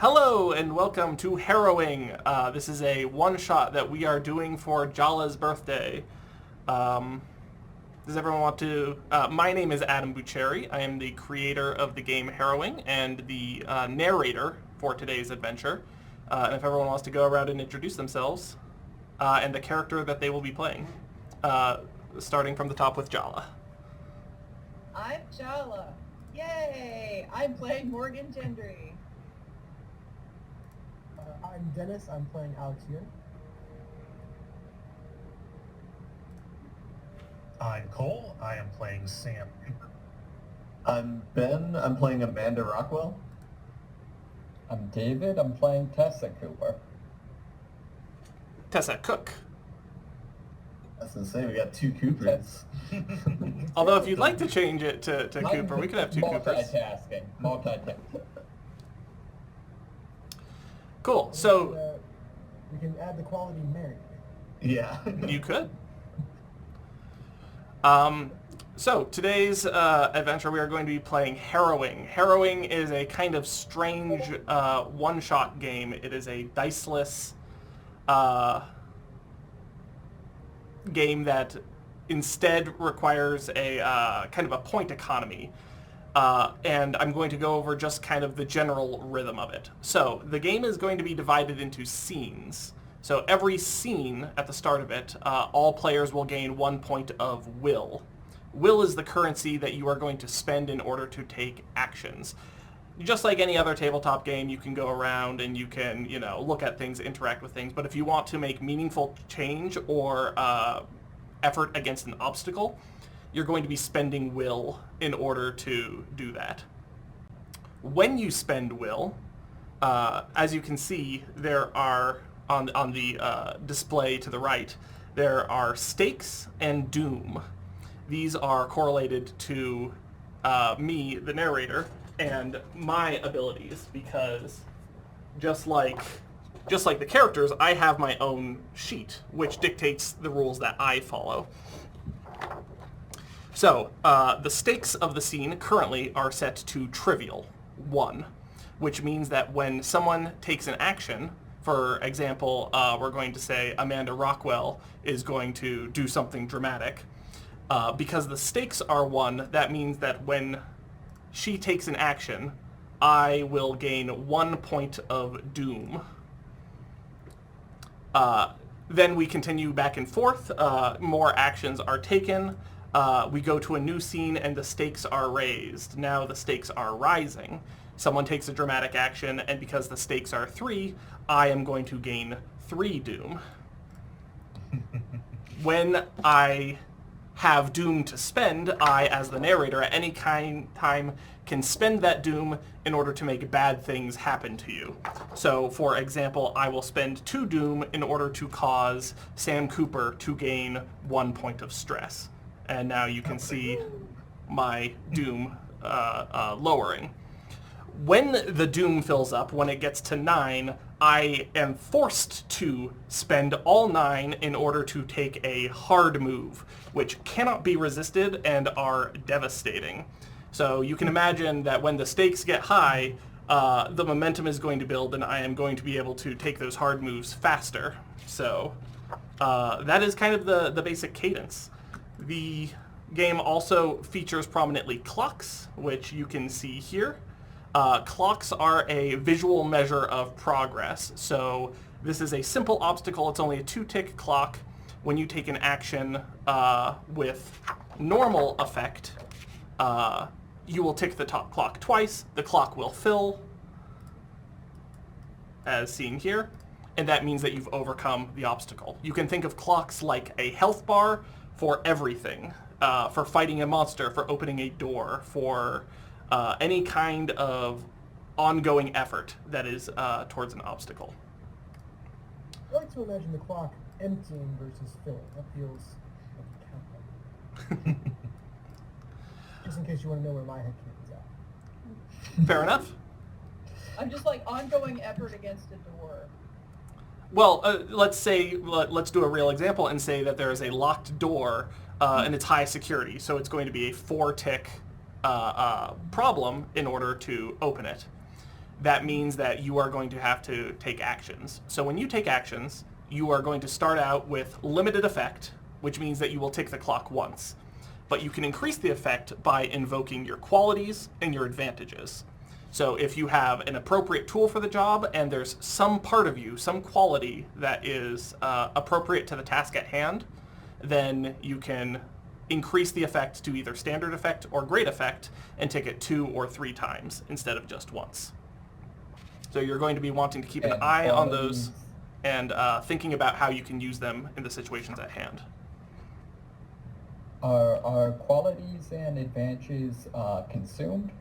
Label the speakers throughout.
Speaker 1: Hello and welcome to Harrowing. This is a one-shot that we are doing for Jala's birthday. Does everyone want to... my name is Adam Bucheri. I am the creator of the game Harrowing and the narrator for today's adventure. And if everyone wants to go around and introduce themselves and the character that they will be playing, starting from the top with Jala.
Speaker 2: I'm Jala. Yay! I'm playing Morgan Gendry.
Speaker 3: I'm Dennis. I'm playing Alex here.
Speaker 4: I'm Cole. I am playing Sam Cooper.
Speaker 5: I'm Ben. I'm playing Amanda Rockwell.
Speaker 6: I'm David. I'm playing Tessa Cooper.
Speaker 1: Tessa Cook.
Speaker 5: I was going to say, we got two Coopers.
Speaker 1: Although if you'd like to change it to Cooper, we could have two Coopers.
Speaker 6: Multitasking.
Speaker 1: Cool, so...
Speaker 3: we can add the quality married.
Speaker 5: Yeah.
Speaker 1: You could. So today's adventure we are going to be playing Harrowing. Harrowing is a kind of strange one-shot game. It is a diceless game that instead requires a kind of a point economy. And I'm going to go over just kind of the general rhythm of it. So the game is going to be divided into scenes. So every scene at the start of it, all players will gain 1 point of will. Will is the currency that you are going to spend in order to take actions. Just like any other tabletop game, you can go around and you can, look at things, interact with things. But if you want to make meaningful change or effort against an obstacle, you're going to be spending will in order to do that. When you spend will, as you can see, there are, on the display to the right, there are stakes and doom. These are correlated to me, the narrator, and my abilities, because just like the characters, I have my own sheet, which dictates the rules that I follow. So, the stakes of the scene currently are set to trivial, 1, which means that when someone takes an action, for example, we're going to say Amanda Rockwell is going to do something dramatic. Because the stakes are 1, that means that when she takes an action, I will gain 1 point of doom. Then we continue back and forth. More actions are taken. We go to a new scene and the stakes are raised. Now the stakes are rising. Someone takes a dramatic action, and because the stakes are 3, I am going to gain 3 doom. When I have doom to spend, I, as the narrator, at any time can spend that doom in order to make bad things happen to you. So, for example, I will spend 2 doom in order to cause Sam Cooper to gain 1 point of stress. And now you can see my doom lowering. When the doom fills up, when it gets to 9, I am forced to spend all 9 in order to take a hard move, which cannot be resisted and are devastating. So you can imagine that when the stakes get high, the momentum is going to build and I am going to be able to take those hard moves faster. So that is kind of the basic cadence. The game also features prominently clocks, which you can see here. Clocks are a visual measure of progress. So this is a simple obstacle. It's only a 2-tick clock. When you take an action with normal effect, you will tick the top clock twice. The clock will fill, as seen here, and that means that you've overcome the obstacle. You can think of clocks like a health bar for everything, for fighting a monster, for opening a door, for any kind of ongoing effort that is towards an obstacle.
Speaker 3: I like to imagine the clock emptying versus filling. That feels like a countdown. Just in case you want to know where my head is at.
Speaker 1: Fair enough.
Speaker 2: I'm just like ongoing effort against a door.
Speaker 1: Well, let's do a real example and say that there is a locked door and it's high security, so it's going to be a 4-tick problem in order to open it. that means that you are going to have to take actions. So when you take actions, you are going to start out with limited effect, which means that you will tick the clock once. But you can increase the effect by invoking your qualities and your advantages. So if you have an appropriate tool for the job and there's some part of you, some quality that is appropriate to the task at hand, then you can increase the effect to either standard effect or great effect and tick it 2 or 3 times instead of just once. So you're going to be wanting to keep an
Speaker 6: And
Speaker 1: eye on
Speaker 6: qualities.
Speaker 1: those and thinking about how you can use them in the situations at hand.
Speaker 6: Are qualities and advantages consumed?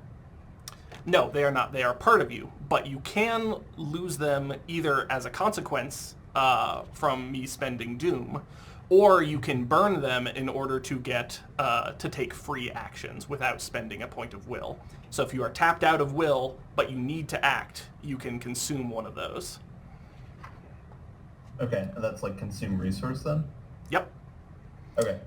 Speaker 1: No, they are not. They are part of you, but you can lose them either as a consequence from me spending Doom, or you can burn them in order to get to take free actions without spending a point of will. So if you are tapped out of will, but you need to act, you can consume one of those.
Speaker 5: Okay, and that's like consume resource then?
Speaker 1: Yep.
Speaker 5: Okay.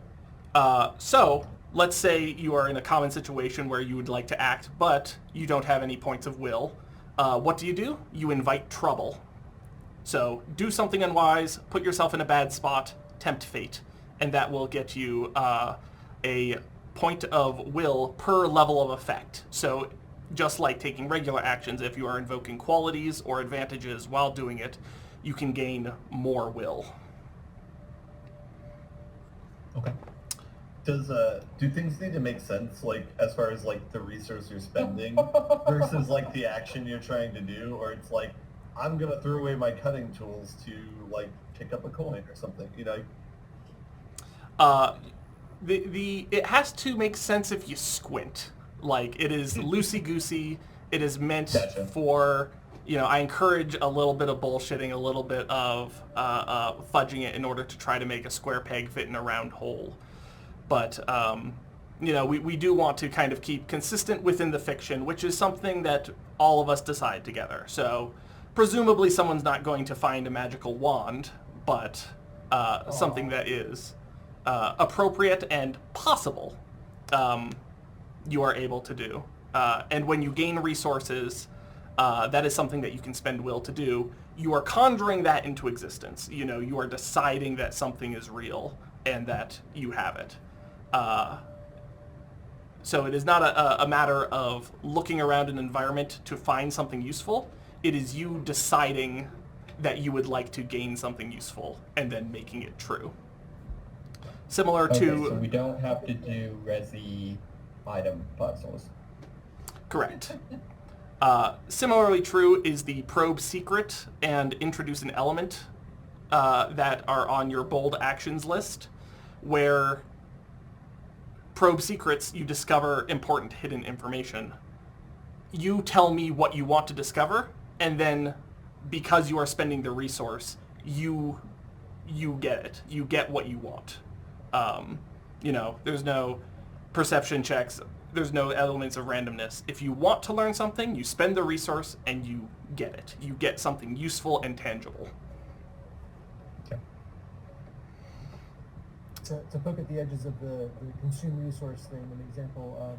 Speaker 1: So let's say you are in a common situation where you would like to act, but you don't have any points of will. What do? You invite trouble. So do something unwise, put yourself in a bad spot, tempt fate, and that will get you a point of will per level of effect. So just like taking regular actions, if you are invoking qualities or advantages while doing it, you can gain more will.
Speaker 4: Okay.
Speaker 5: Do things need to make sense, like as far as like the resource you're spending versus like the action you're trying to do, or it's like I'm gonna throw away my cutting tools to like pick up a coin or something, you know?
Speaker 1: It has to make sense if you squint. Like it is loosey-goosey. It is meant
Speaker 5: Gotcha.
Speaker 1: for, I encourage a little bit of bullshitting, a little bit of fudging it in order to try to make a square peg fit in a round hole. But, we do want to kind of keep consistent within the fiction, which is something that all of us decide together. So presumably someone's not going to find a magical wand, but something that is appropriate and possible you are able to do. And when you gain resources, that is something that you can spend will to do. You are conjuring that into existence. You are deciding that something is real and that you have it. So it is not a matter of looking around an environment to find something useful. It is you deciding that you would like to gain something useful and then making it true. Similar
Speaker 6: Okay,
Speaker 1: to...
Speaker 6: so we don't have to do Resi item puzzles.
Speaker 1: Correct. Similarly true is the probe secret and introduce an element that are on your bold actions list, where probe secrets, you discover important hidden information. You tell me what you want to discover, and then because you are spending the resource, you get it. You get what you want. There's no perception checks. There's no elements of randomness. If you want to learn something, you spend the resource and you get it. You get something useful and tangible.
Speaker 4: Okay.
Speaker 3: To poke at the edges of the consume resource thing, an example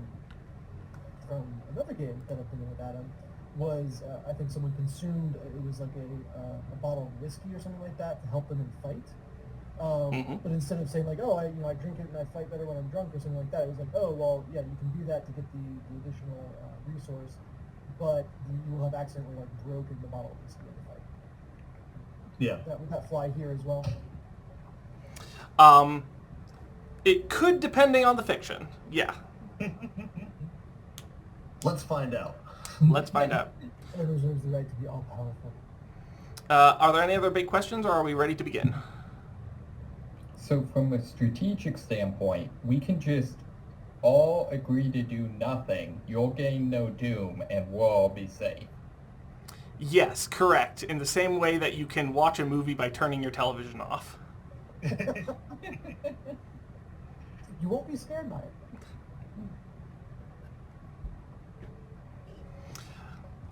Speaker 3: from another game that I've been in with Adam was, I think someone consumed, it was like a bottle of whiskey or something like that to help them in fight. But instead of saying like, oh, I drink it and I fight better when I'm drunk or something like that, it was like, oh, well, yeah, you can do that to get the additional resource, but you will have accidentally like broken the bottle of whiskey in the fight.
Speaker 5: Yeah.
Speaker 3: Would that fly here as well?
Speaker 1: It could, depending on the fiction. Yeah.
Speaker 5: Let's find out.
Speaker 1: Let's find out.
Speaker 3: Everyone reserves the right to be all powerful.
Speaker 1: Are there any other big questions, or are we ready to begin?
Speaker 6: So from a strategic standpoint, we can just all agree to do nothing. You'll gain no doom, and we'll all be safe.
Speaker 1: Yes, correct. In the same way that you can watch a movie by turning your television off.
Speaker 3: You won't be scared by it.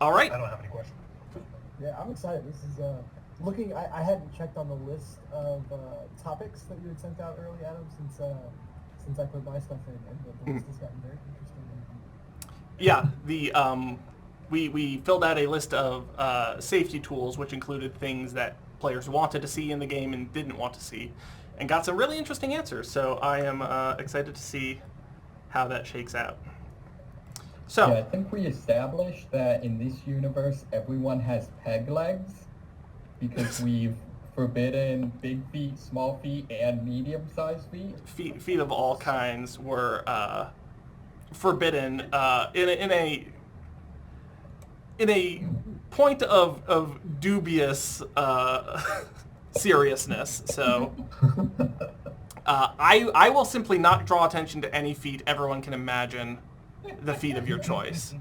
Speaker 1: All right.
Speaker 4: I don't have any questions.
Speaker 3: Yeah, I'm excited. This is looking. I hadn't checked on the list of topics that you had sent out early, Adam, since I put my stuff in, and the list has gotten very interesting.
Speaker 1: Yeah, we filled out a list of safety tools, which included things that players wanted to see in the game and didn't want to see, and got some really interesting answers. So I am excited to see how that shakes out. So
Speaker 6: Yeah, I think we established that in this universe, everyone has peg legs because we've forbidden big feet, small feet, and medium-sized feet.
Speaker 1: feet of all kinds were forbidden in a point of dubious seriousness. So I will simply not draw attention to any feet. Everyone can imagine the feet of your choice.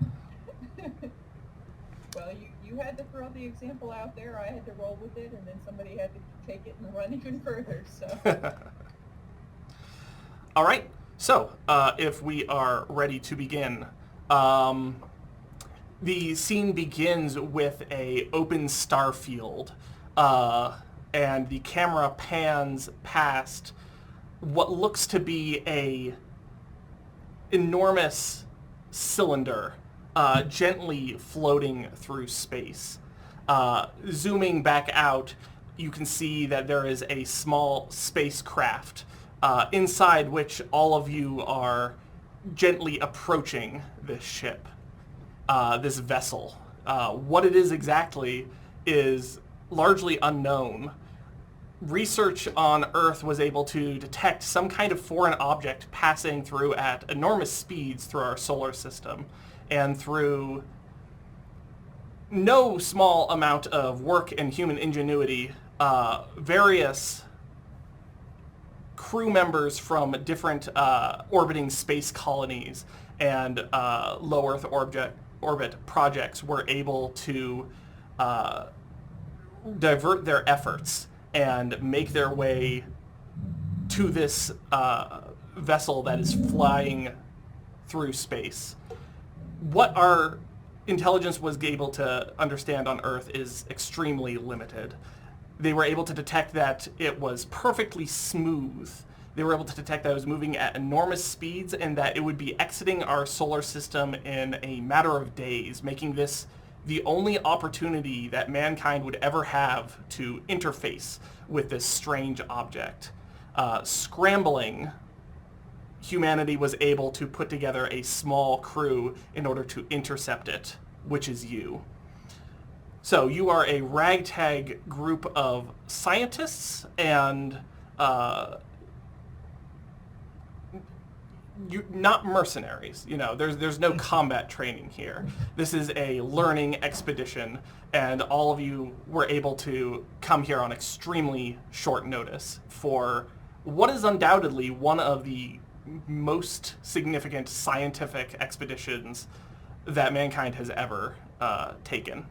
Speaker 2: Well, you had to throw the example out there. I had to roll with it, and then somebody had to take it and run even further. So.
Speaker 1: All right. So if we are ready to begin, the scene begins with a open star field, and the camera pans past what looks to be a enormous cylinder gently floating through space. Zooming back out, you can see that there is a small spacecraft inside which all of you are gently approaching this ship, this vessel. What it is exactly is largely unknown. Research on Earth was able to detect some kind of foreign object passing through at enormous speeds through our solar system, and through no small amount of work and human ingenuity, various crew members from different orbiting space colonies and low Earth orbit projects were able to divert their efforts and make their way to this vessel that is flying through space. What our intelligence was able to understand on Earth is extremely limited. They were able to detect that it was perfectly smooth. They were able to detect that it was moving at enormous speeds and that it would be exiting our solar system in a matter of days, making this the only opportunity that mankind would ever have to interface with this strange object. Scrambling, humanity was able to put together a small crew in order to intercept it, which is you. So you are a ragtag group of scientists and not mercenaries. You know, there's no combat training here. This is a learning expedition, and all of you were able to come here on extremely short notice for what is undoubtedly one of the most significant scientific expeditions that mankind has ever taken.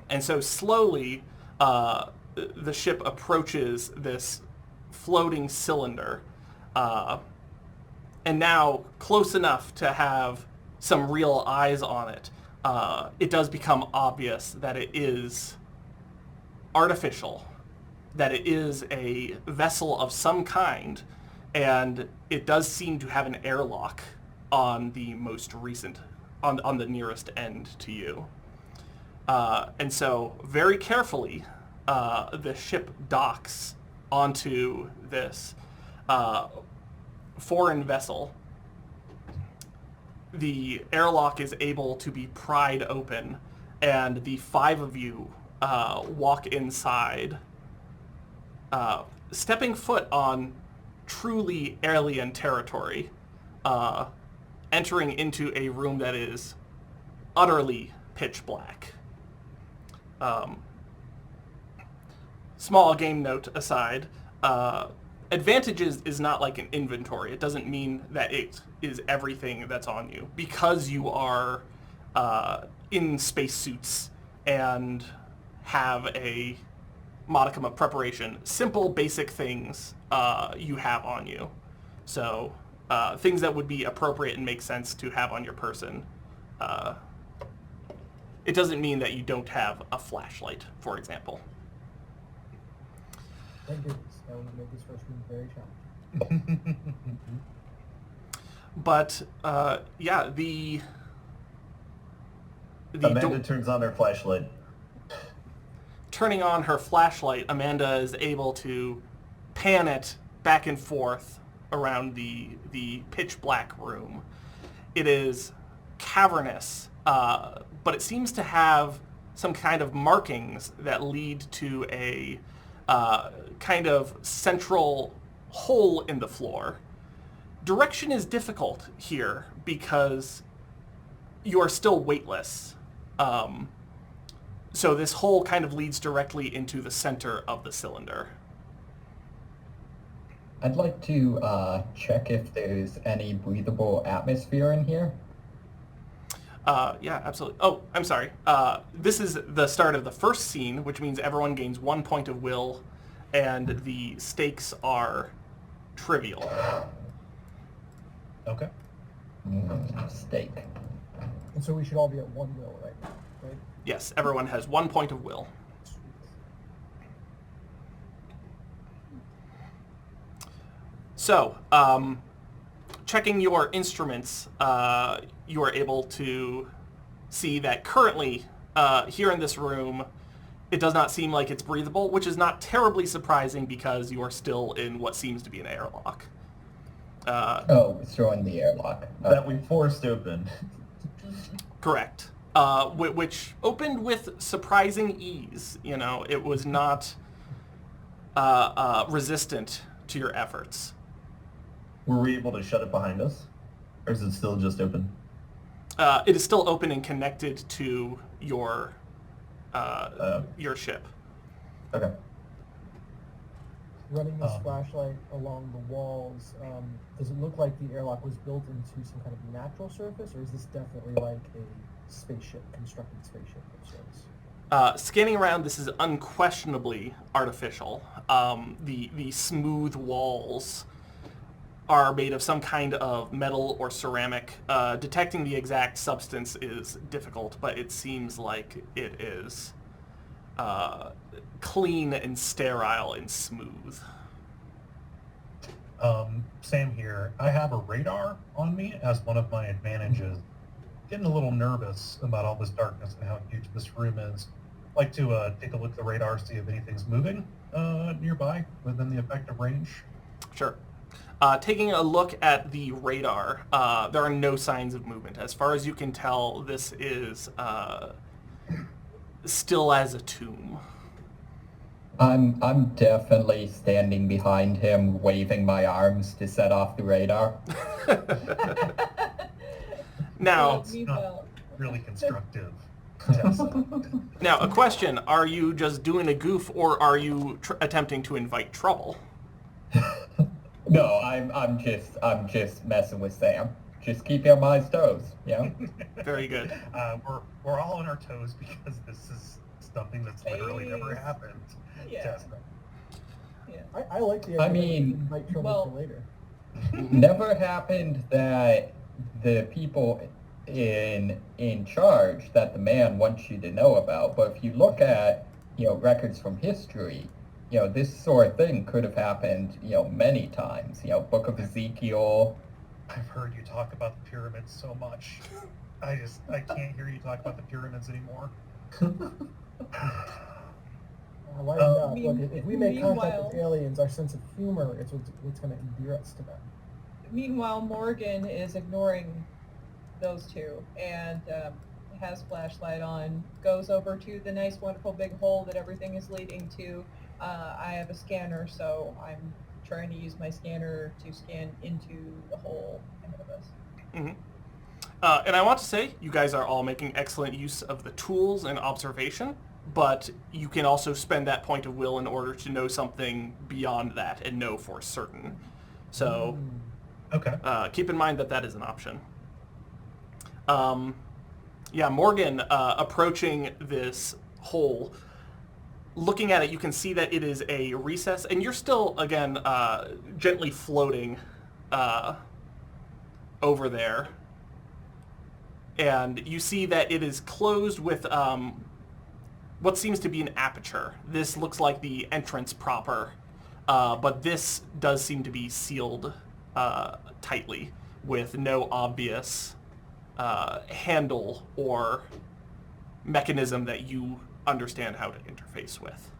Speaker 1: And so slowly, the ship approaches this floating cylinder, and now close enough to have some real eyes on it. It does become obvious that it is artificial, that it is a vessel of some kind, and it does seem to have an airlock on the most recent, on the nearest end to you. And so very carefully, the ship docks onto this foreign vessel. The airlock is able to be pried open, and the five of you walk inside, stepping foot on truly alien territory, entering into a room that is utterly pitch black. Small game note aside, advantages is not like an inventory. It doesn't mean that it is everything that's on you. Because you are in spacesuits and have a modicum of preparation, simple basic things you have on you. So things that would be appropriate and make sense to have on your person. It doesn't mean that you don't have a flashlight, for example.
Speaker 3: Thank goodness. That would make this first room very challenging.
Speaker 1: But yeah,
Speaker 5: Amanda turns on her flashlight.
Speaker 1: Turning on her flashlight, Amanda is able to pan it back and forth around the pitch black room. It is cavernous, but it seems to have some kind of markings that lead to a kind of central hole in the floor. Direction is difficult here because you are still weightless. So this hole kind of leads directly into the center of the cylinder.
Speaker 6: I'd like to check if there's any breathable atmosphere in here.
Speaker 1: Yeah, absolutely. Oh, I'm sorry. This is the start of the first scene, which means everyone gains 1 point of will, and the stakes are trivial.
Speaker 4: Okay.
Speaker 6: Steak.
Speaker 3: And so we should all be at 1 will right now, right?
Speaker 1: Yes, everyone has 1 point of will. So, checking your instruments, you are able to see that currently, here in this room, it does not seem like it's breathable, which is not terribly surprising because you are still in what seems to be an airlock.
Speaker 6: It's showing the airlock.
Speaker 5: That we forced open.
Speaker 1: Correct. Which opened with surprising ease. You know, it was not resistant to your efforts.
Speaker 5: Were we able to shut it behind us? Or is it still just open?
Speaker 1: It is still open and connected to your ship.
Speaker 5: Okay.
Speaker 3: Running this flashlight along the walls, does it look like the airlock was built into some kind of natural surface, or is this definitely like a spaceship, constructed spaceship of sorts?
Speaker 1: Scanning around, this is unquestionably artificial. The smooth walls are made of some kind of metal or ceramic. Detecting the exact substance is difficult, but it seems like it is clean and sterile and smooth.
Speaker 4: Sam here. I have a radar on me as one of my advantages. Getting a little nervous about all this darkness and how huge this room is. Like to take a look at the radar, see if anything's moving nearby within the effective range.
Speaker 1: Sure. Taking a look at the radar, there are no signs of movement. As far as you can tell, this is still as a tomb.
Speaker 6: I'm definitely standing behind him, waving my arms to set off the radar.
Speaker 1: Now,
Speaker 4: It's not really constructive. Tessa.
Speaker 1: now a question: are you just doing a goof, or are you attempting to invite trouble?
Speaker 6: No, I'm just messing with Sam. Just keep him on his toes, yeah?
Speaker 1: Very good.
Speaker 4: We're all on our toes because this is something that's literally never happened.
Speaker 2: Yeah.
Speaker 4: Tessa.
Speaker 2: Yeah.
Speaker 3: I like the idea
Speaker 6: I
Speaker 3: that
Speaker 6: mean,
Speaker 3: we invite trouble
Speaker 2: well-
Speaker 3: for later.
Speaker 6: Never happened that the people in charge that the man wants you to know about, but if you look at, records from history, this sort of thing could have happened, many times. Book of Ezekiel.
Speaker 4: I've heard you talk about the pyramids so much. I can't hear you talk about the pyramids anymore.
Speaker 3: Why not?
Speaker 2: mean-
Speaker 3: Look, if we make contact
Speaker 2: meanwhile-
Speaker 3: with aliens, our sense of humor is what's going to endear us to them.
Speaker 2: Meanwhile, Morgan is ignoring those two and has flashlight on, goes over to the nice, wonderful big hole that everything is leading to. I have a scanner, so I'm trying to use my scanner to scan into the hole ahead of us.
Speaker 1: Mm-hmm. And I want to say, you guys are all making excellent use of the tools and observation, but you can also spend that point of will in order to know something beyond that and know for certain. So
Speaker 4: Okay.
Speaker 1: keep in mind that that is an option. Morgan, approaching this hole, looking at it, you can see that it is a recess, and you're still, again, gently floating over there. And you see that it is closed with what seems to be an aperture. This looks like the entrance proper, but this does seem to be sealed tightly with no obvious handle or mechanism that you understand how to interface with.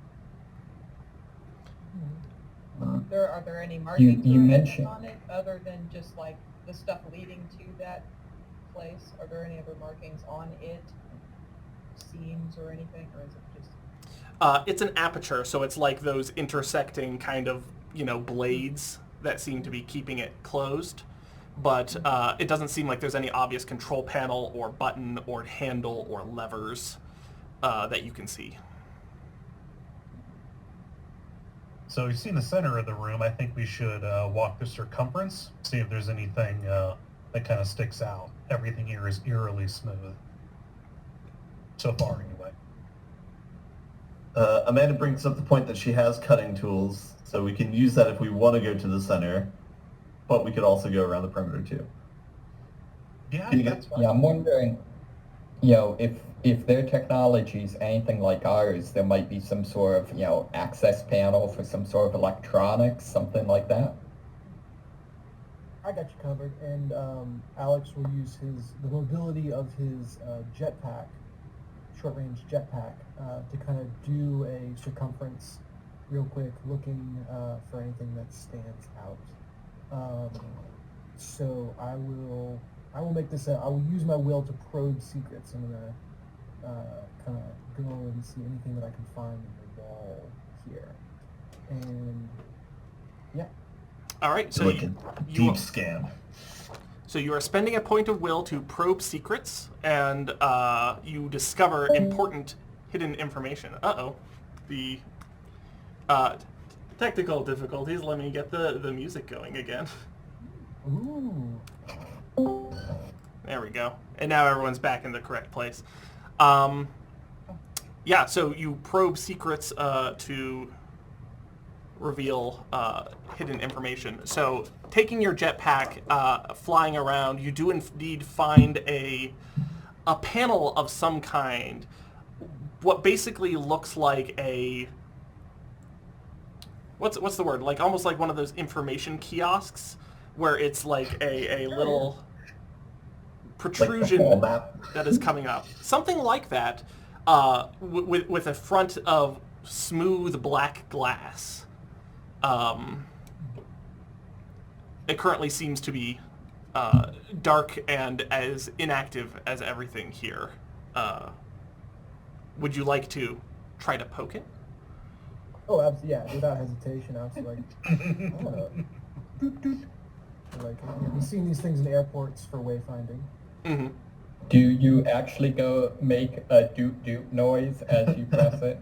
Speaker 2: Are there any markings
Speaker 6: you
Speaker 2: or anything
Speaker 6: mentioned-
Speaker 2: on it other than just like the stuff leading to that place? Are there any other markings on it, seams or anything, or is it just?
Speaker 1: It's an aperture, so it's like those intersecting kind of, blades that seem to be keeping it closed. But it doesn't seem like there's any obvious control panel or button or handle or levers that you can see.
Speaker 4: So you've seen the center of the room. I think we should walk the circumference, see if there's anything that kind of sticks out. Everything here is eerily smooth. So far, anyway.
Speaker 5: Amanda brings up the point that she has cutting tools, so we can use that if we want to go to the center, but we could also go around the perimeter too.
Speaker 4: Yeah,
Speaker 5: Can you
Speaker 4: that's fine.
Speaker 6: Yeah, I'm wondering, if their technology is anything like ours, there might be some sort of, access panel for some sort of electronics, something like that.
Speaker 3: I got you covered, and Alex will use the mobility of his jetpack, short-range jetpack, to kind of do a circumference real quick, looking for anything that stands out. So I will make this. I will use my will to probe secrets. I'm gonna kind of go and see anything that I can find in the wall here, and yeah.
Speaker 1: All right, so
Speaker 5: Like a
Speaker 1: you
Speaker 5: deep scan.
Speaker 1: So you are spending a point of will to probe secrets, and you discover important hidden information. Uh-oh. The technical difficulties. Let me get the music going again.
Speaker 3: Ooh.
Speaker 1: There we go. And now everyone's back in the correct place. Yeah, so you probe secrets to reveal hidden information. So taking your jetpack, flying around, you do indeed find a panel of some kind. What basically looks like a... What's the word? Like almost like one of those information kiosks where it's like a little protrusion
Speaker 5: Like the map.
Speaker 1: that is coming up. Something like that, with a front of smooth black glass. It currently seems to be dark and as inactive as everything here. Would you like to try to poke it?
Speaker 3: Oh, absolutely. Yeah, without hesitation. I was like, doot, doot. Like, you've seen these things in airports for wayfinding.
Speaker 1: Mm-hmm.
Speaker 6: Do you actually go make a doot doot noise as you press it?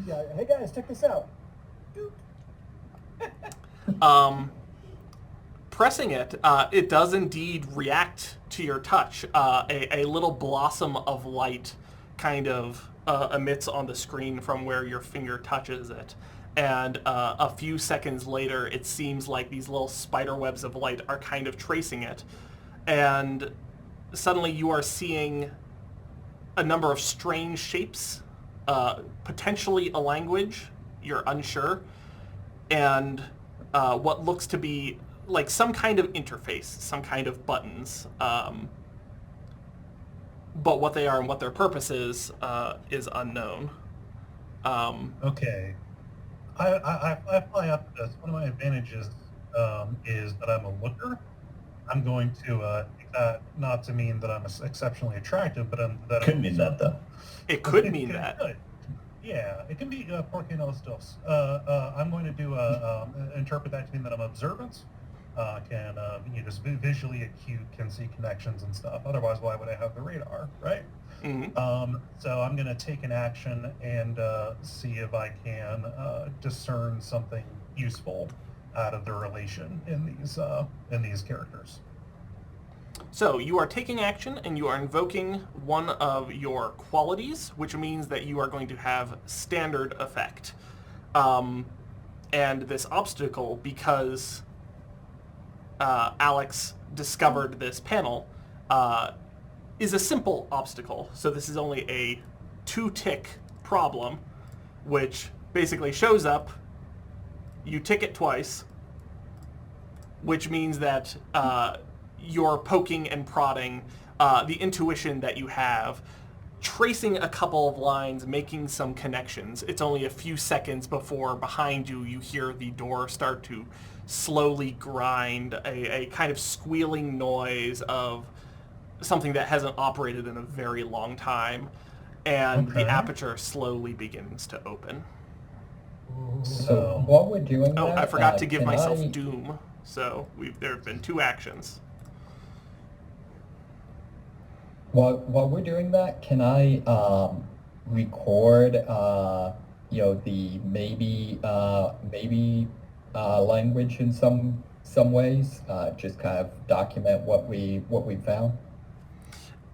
Speaker 3: Yeah. Hey guys, check this out. Doot.
Speaker 1: Pressing it, it does indeed react to your touch. A little blossom of light kind of emits on the screen from where your finger touches it. And a few seconds later, it seems like these little spider webs of light are kind of tracing it. And suddenly you are seeing a number of strange shapes, potentially a language, you're unsure, and what looks to be like some kind of interface, some kind of buttons. But what they are and what their purpose is unknown.
Speaker 4: Okay. I fly up to this. One of my advantages is that I'm a looker. I'm going to take that not to mean that I'm exceptionally attractive, but that
Speaker 5: Could mean that though.
Speaker 1: It could mean that.
Speaker 4: Could. Yeah, it can be porque no estos. I'm going to do interpret that to mean that I'm observant. Can just visually acute, can see connections and stuff. Otherwise, why would I have the radar, right?
Speaker 1: Mm-hmm.
Speaker 4: So I'm going to take an action and see if I can discern something useful out of the relation in these characters.
Speaker 1: So you are taking action and you are invoking one of your qualities, which means that you are going to have standard effect. And this obstacle, because Alex discovered this panel, is a simple obstacle. So this is only a 2-tick problem, which basically shows up, you tick it twice, which means that you're poking and prodding, the intuition that you have tracing a couple of lines, making some connections. It's only a few seconds before behind you hear the door start to slowly grind, a kind of squealing noise of something that hasn't operated in a very long time, and the
Speaker 4: Okay.
Speaker 1: aperture slowly begins to open.
Speaker 6: So while we're doing
Speaker 1: Oh,
Speaker 6: that,
Speaker 1: I forgot to give
Speaker 6: can
Speaker 1: myself
Speaker 6: I-
Speaker 1: Doom, so there have been 2 actions.
Speaker 6: While we're doing that, can I record the maybe language in some ways? Just kind of document what we found.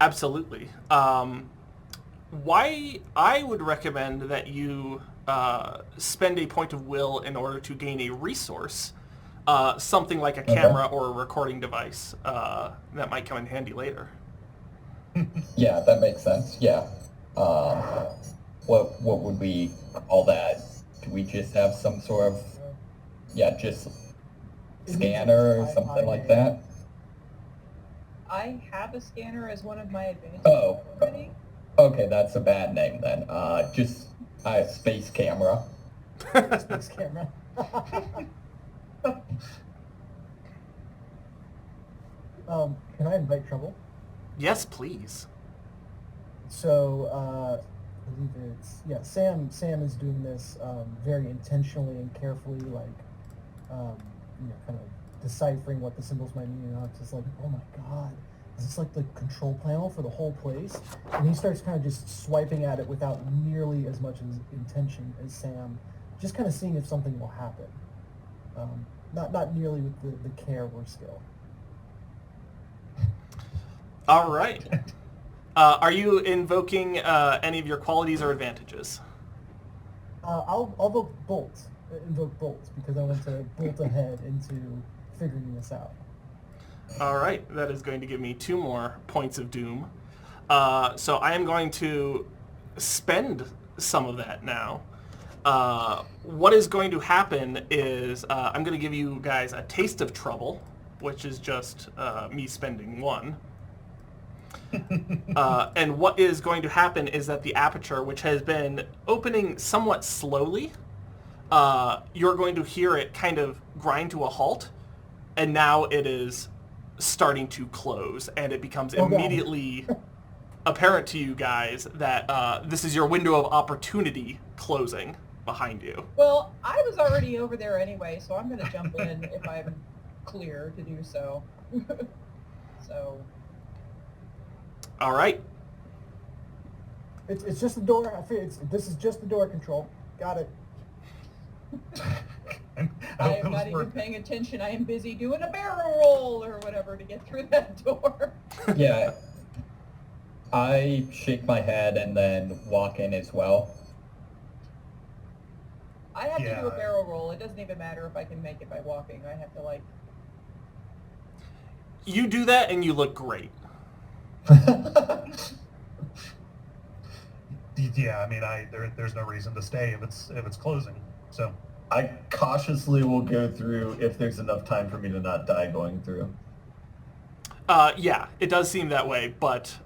Speaker 1: Absolutely. Why I would recommend that you spend a point of will in order to gain a resource, something like a camera or a recording device that might come in handy later.
Speaker 6: Yeah, that makes sense. Yeah. What would we call that? Do we just have some sort of just scanner or something like that?
Speaker 2: I have a scanner as one of my advantages
Speaker 6: Oh.
Speaker 2: already.
Speaker 6: Okay, that's a bad name then. Just a space camera.
Speaker 3: Space camera. Can I invite trouble?
Speaker 1: Yes, please.
Speaker 3: So, I believe it's Sam is doing this very intentionally and carefully, like kind of deciphering what the symbols might mean. And it's just like, oh my god, is this like the control panel for the whole place? And he starts kind of just swiping at it without nearly as much as intention as Sam, just kind of seeing if something will happen. Not nearly with the care or skill.
Speaker 1: All right. Are you invoking any of your qualities or advantages?
Speaker 3: I'll invoke bolt because I want to bolt ahead into figuring this out.
Speaker 1: All right, that is going to give me 2 more points of doom. So I am going to spend some of that now. What is going to happen is I'm going to give you guys a taste of trouble, which is just me spending 1. And what is going to happen is that the aperture, which has been opening somewhat slowly, you're going to hear it kind of grind to a halt, and now it is starting to close, and it becomes immediately apparent to you guys that this is your window of opportunity closing behind you.
Speaker 2: Well, I was already over there anyway, so I'm going to jump in if I'm clear to do so. So...
Speaker 1: All right.
Speaker 3: It's just the door. I figure this is just the door control. Got it.
Speaker 2: I am not even paying attention. I am busy doing a barrel roll or whatever to get through that door.
Speaker 6: Yeah. I shake my head and then walk in as well.
Speaker 2: I have to do a barrel roll. It doesn't even matter if I can make it by walking. I have to
Speaker 1: You do that and you look great.
Speaker 4: Yeah, I mean, there's no reason to stay if it's closing. So
Speaker 5: I cautiously will go through if there's enough time for me to not die going through.
Speaker 1: Yeah, it does seem that way, but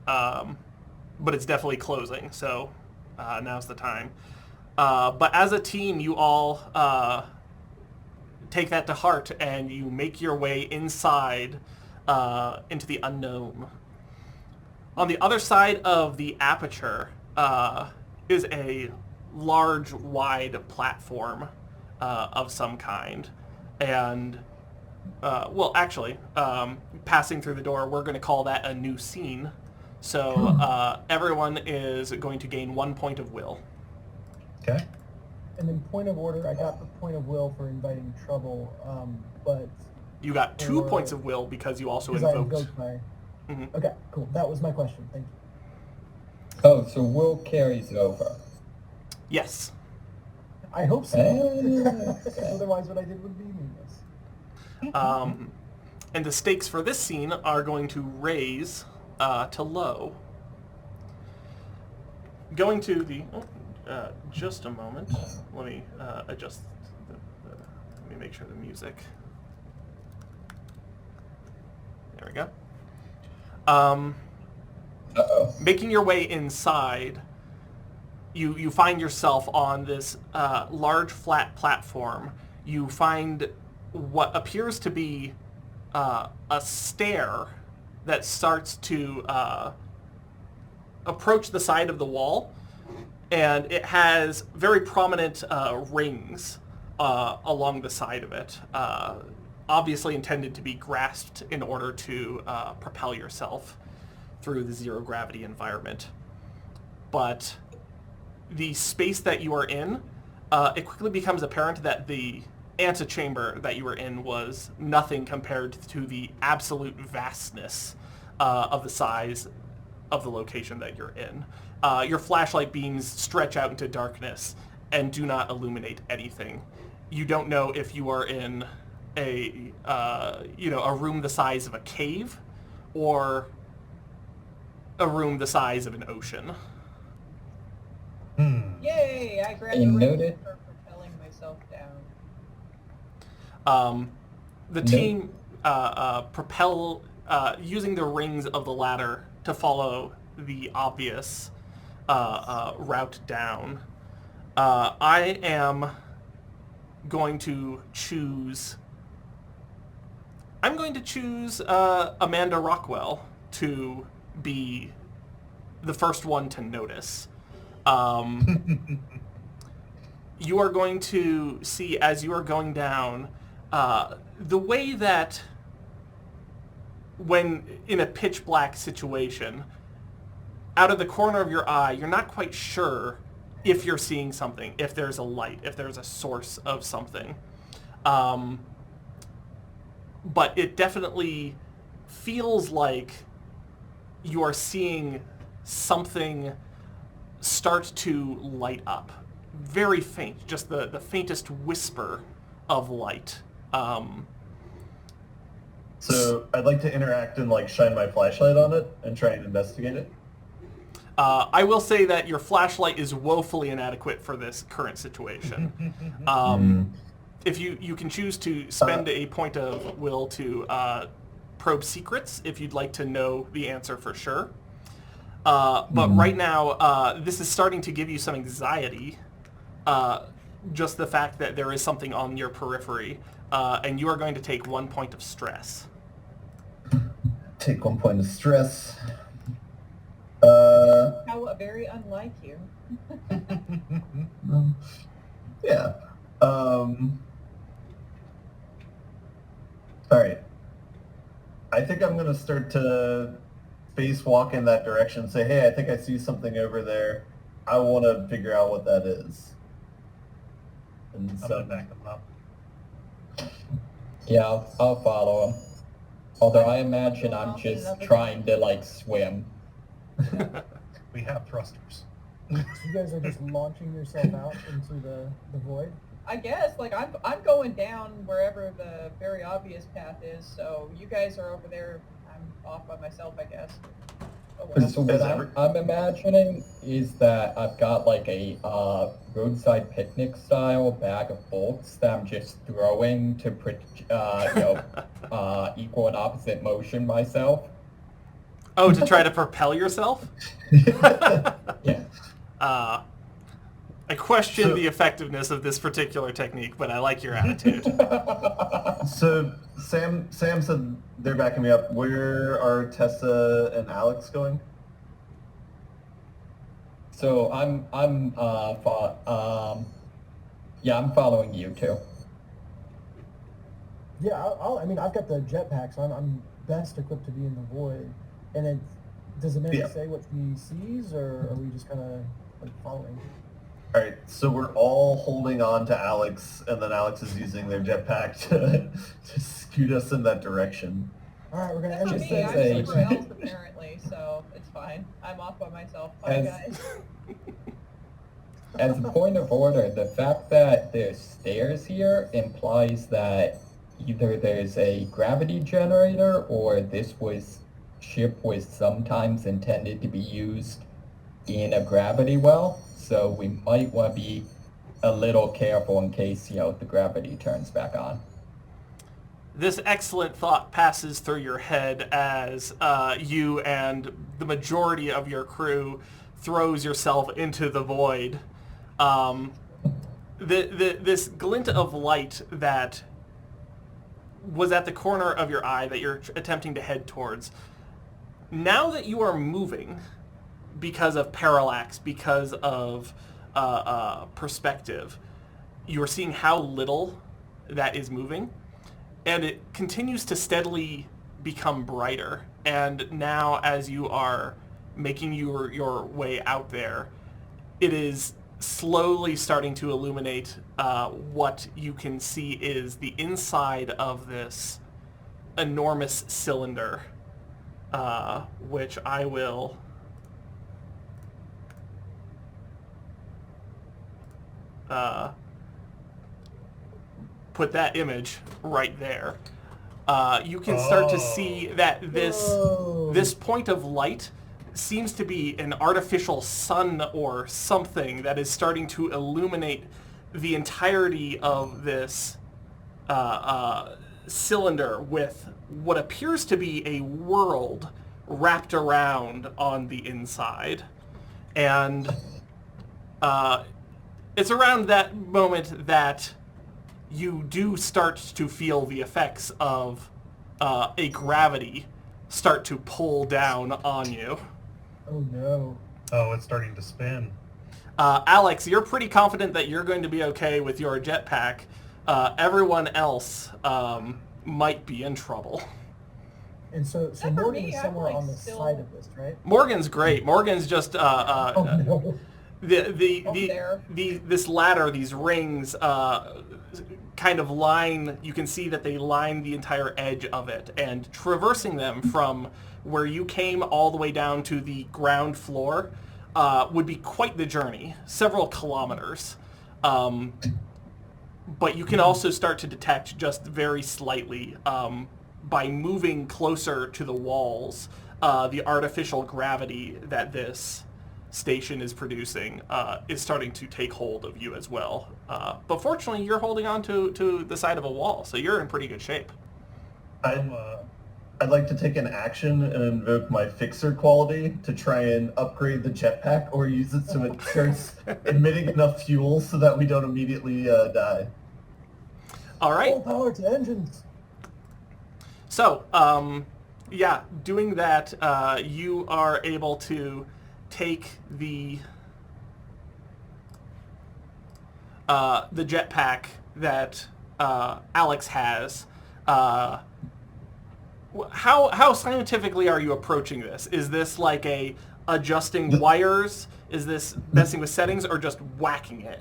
Speaker 1: it's definitely closing. So now's the time. But as a team, you all take that to heart and you make your way inside into the unknown. On the other side of the aperture is a large, wide platform of some kind. And, passing through the door, we're going to call that a new scene. So everyone is going to gain 1 point of will.
Speaker 4: okay.
Speaker 3: And then point of order, I got the point of will for inviting trouble, but...
Speaker 1: You got 2 points of will because you also
Speaker 3: because I
Speaker 1: invoked...
Speaker 3: invoked my...
Speaker 1: Mhm.
Speaker 3: Okay, cool. That was my question. Thank you.
Speaker 6: Oh, so will carries over.
Speaker 1: Yes.
Speaker 3: I hope so.
Speaker 6: Okay.
Speaker 3: Otherwise what I did would be meaningless.
Speaker 1: And the stakes for this scene are going to raise to low. Going to the... just a moment. Let me adjust let me make sure the music... There we go.
Speaker 6: Uh-oh.
Speaker 1: Making your way inside, you find yourself on this large flat platform. You find what appears to be a stair that starts to approach the side of the wall, and it has very prominent rings along the side of it, obviously intended to be grasped in order to propel yourself through the zero gravity environment. But the space that you are in, it quickly becomes apparent that the antechamber that you were in was nothing compared to the absolute vastness of the size of the location that you're in. Your flashlight beams stretch out into darkness and do not illuminate anything. You don't know if you are in a room the size of a cave or a room the size of an ocean.
Speaker 2: Yay! I grabbed
Speaker 6: You
Speaker 2: the ring
Speaker 6: noted-
Speaker 2: for propelling myself down.
Speaker 1: The
Speaker 6: No.
Speaker 1: team propel using the rings of the ladder to follow the obvious route down. I am going to choose. I'm going to choose Amanda Rockwell to be the first one to notice. You are going to see as you are going down the way that when in a pitch black situation, out of the corner of your eye, you're not quite sure if you're seeing something, if there's a light, if there's a source of something. But it definitely feels like you are seeing something start to light up. Very faint, just the faintest whisper of light.
Speaker 5: So I'd like to interact and like shine my flashlight on it and try and investigate it.
Speaker 1: I will say that your flashlight is woefully inadequate for this current situation. If you can choose to spend a point of will to probe secrets, if you'd like to know the answer for sure. But right now, this is starting to give you some anxiety. Just the fact that there is something on your periphery, and you are going to take 1 point of stress.
Speaker 5: Take 1 point of stress.
Speaker 2: How very unlike you.
Speaker 5: Yeah. All right. I think I'm going to start to spacewalk in that direction. Say, hey, I think I see something over there. I want to figure out what that is. And
Speaker 4: I'm
Speaker 5: so
Speaker 4: gonna back them up.
Speaker 6: Yeah, I'll follow him. Although I imagine I'm just trying to, like, swim.
Speaker 4: We have thrusters.
Speaker 3: So you guys are just launching yourself out into the void?
Speaker 2: I guess, like, I'm going down wherever the very obvious path is, so you guys are over there. I'm off by myself, I guess. Oh, well.
Speaker 6: So what I'm imagining is that I've got, like, a roadside picnic style bag of bolts that I'm just throwing to equal and opposite motion myself.
Speaker 1: Oh, to try to propel yourself?
Speaker 6: Yeah.
Speaker 1: I question
Speaker 5: So-
Speaker 1: the effectiveness of this particular technique, but I like your attitude.
Speaker 5: So Sam said they're backing me up. Where are Tessa and Alex going?
Speaker 6: So I'm following you too.
Speaker 3: Yeah, I mean, I've got the jetpack, so I'm best equipped to be in the void. And then, does Amanda
Speaker 5: Yeah.
Speaker 3: say what she sees, or are we just kind of like following?
Speaker 5: All right, so we're all holding on to Alex, and then Alex is using their jetpack to scoot us in that direction.
Speaker 3: All right, we're gonna
Speaker 2: That's
Speaker 3: end
Speaker 2: not
Speaker 3: this
Speaker 2: me.
Speaker 6: Just
Speaker 3: thing.
Speaker 2: I'm
Speaker 6: say-
Speaker 2: somewhere else apparently, so it's fine. I'm off by myself. Bye,
Speaker 6: As-
Speaker 2: guys.
Speaker 6: As a point of order, the fact that there's stairs here implies that either there's a gravity generator or this ship was sometimes intended to be used in a gravity well. So we might want to be a little careful in case, the gravity turns back on.
Speaker 1: this excellent thought passes through your head as you and the majority of your crew throws yourself into the void. This glint of light that was at the corner of your eye that you're attempting to head towards, now that you are moving because of parallax, because of perspective, you are seeing how little that is moving, and it continues to steadily become brighter. And now as you are making your way out there, it is slowly starting to illuminate what you can see is the inside of this enormous cylinder, which I will put that image right there. You can start to see that this point of light seems to be an artificial sun or something that is starting to illuminate the entirety of this cylinder with what appears to be a world wrapped around on the inside. And it's around that moment that you do start to feel the effects of a gravity start to pull down on you.
Speaker 3: Oh no.
Speaker 4: Oh, it's starting to spin.
Speaker 1: Alex, you're pretty confident that you're going to be okay with your jetpack. Everyone else might be in trouble.
Speaker 3: And so
Speaker 2: Except for
Speaker 3: Morgan
Speaker 2: me,
Speaker 3: is
Speaker 2: I'm,
Speaker 3: somewhere
Speaker 2: like,
Speaker 3: on the
Speaker 2: still-
Speaker 3: side of this, right?
Speaker 1: Morgan's great. Morgan's just
Speaker 3: Oh no.
Speaker 1: this ladder, these rings, kind of line. You can see that they line the entire edge of it, and traversing them from where you came all the way down to the ground floor would be quite the journey, several kilometers. But you can also start to detect just very slightly by moving closer to the walls, the artificial gravity that this station is producing is starting to take hold of you as well. But fortunately, you're holding on to the side of a wall, so you're in pretty good shape.
Speaker 5: I'd like to take an action and invoke my fixer quality to try and upgrade the jetpack or use it so it starts emitting enough fuel so that we don't immediately die.
Speaker 1: All right.
Speaker 3: Full power to engines.
Speaker 1: So, yeah, doing that, you are able to take the jetpack that Alex has. How scientifically are you approaching this? Is this like adjusting wires? Is this messing with settings, or just whacking it?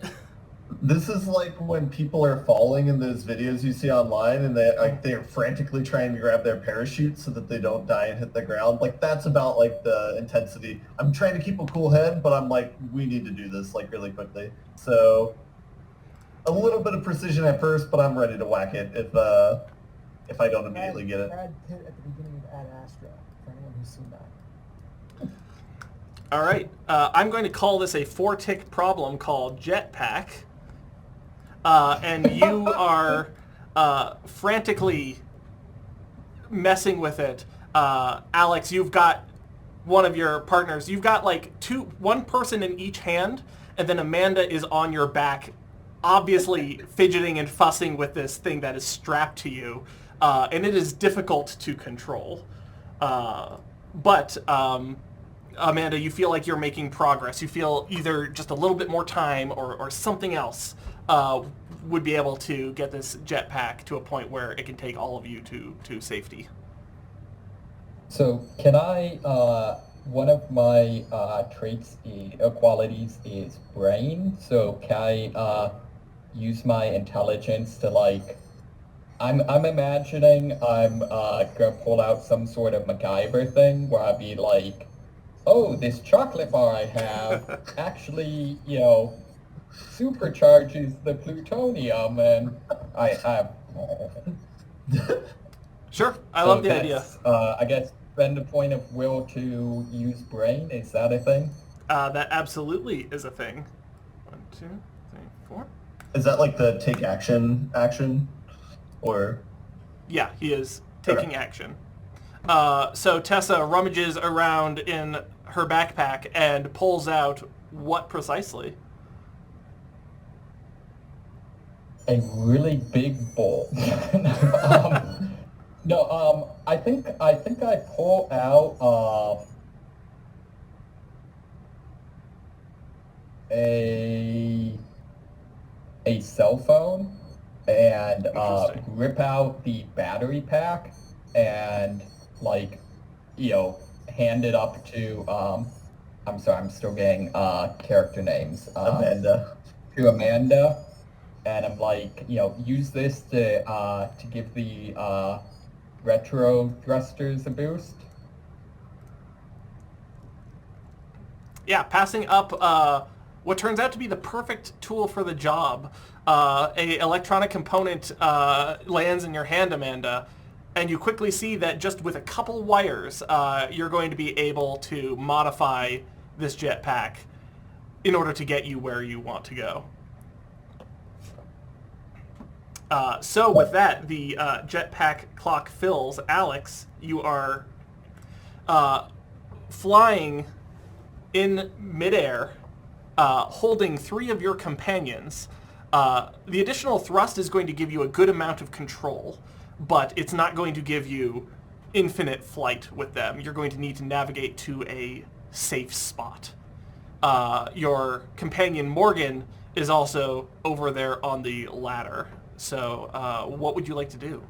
Speaker 5: This is like when people are falling in those videos you see online, and they're frantically trying to grab their parachute so that they don't die and hit the ground. Like, that's about like the intensity. I'm trying to keep a cool head, but I'm like, we need to do this like really quickly. So a little bit of precision at first, but I'm ready to whack it if I don't immediately get it.
Speaker 3: Brad Pitt at the beginning of Ad Astra, for anyone who's seen that.
Speaker 1: All right. I'm going to call this a 4-tick problem called jetpack. And you are frantically messing with it. Alex, you've got one of your partners. You've got like one person in each hand, and then Amanda is on your back, obviously fidgeting and fussing with this thing that is strapped to you. And it is difficult to control. But Amanda, you feel like you're making progress. You feel either just a little bit more time or something else would be able to get this jetpack to a point where it can take all of you to safety.
Speaker 6: So can I, one of my traits, qualities is brain. So can I use my intelligence to like, I'm imagining I'm gonna pull out some sort of MacGyver thing where I'd be like, oh, this chocolate bar I have actually, supercharges the plutonium, and I
Speaker 1: Sure, I love the idea.
Speaker 6: I guess spend a point of will to use brain. Is that a thing?
Speaker 1: That absolutely is a thing. 1, 2, 3, 4.
Speaker 5: Is that like the take action, or?
Speaker 1: Yeah, he is taking action. So Tessa rummages around in her backpack and pulls out what precisely?
Speaker 6: A really big bowl. I think I pull out a cell phone and
Speaker 1: Interesting.
Speaker 6: rip out the battery pack and hand it up to I'm sorry, I'm still getting character names.
Speaker 5: Amanda.
Speaker 6: To Amanda, and I'm like, use this to give the retro thrusters a boost.
Speaker 1: Yeah, passing up what turns out to be the perfect tool for the job. A electronic component lands in your hand, Amanda, and you quickly see that just with a couple wires, you're going to be able to modify this jetpack in order to get you where you want to go. So with that, the jetpack clock fills. Alex, you are flying in midair, holding 3 of your companions. The additional thrust is going to give you a good amount of control, but it's not going to give you infinite flight with them. You're going to need to navigate to a safe spot. Your companion Morgan is also over there on the ladder. So what would you like to do?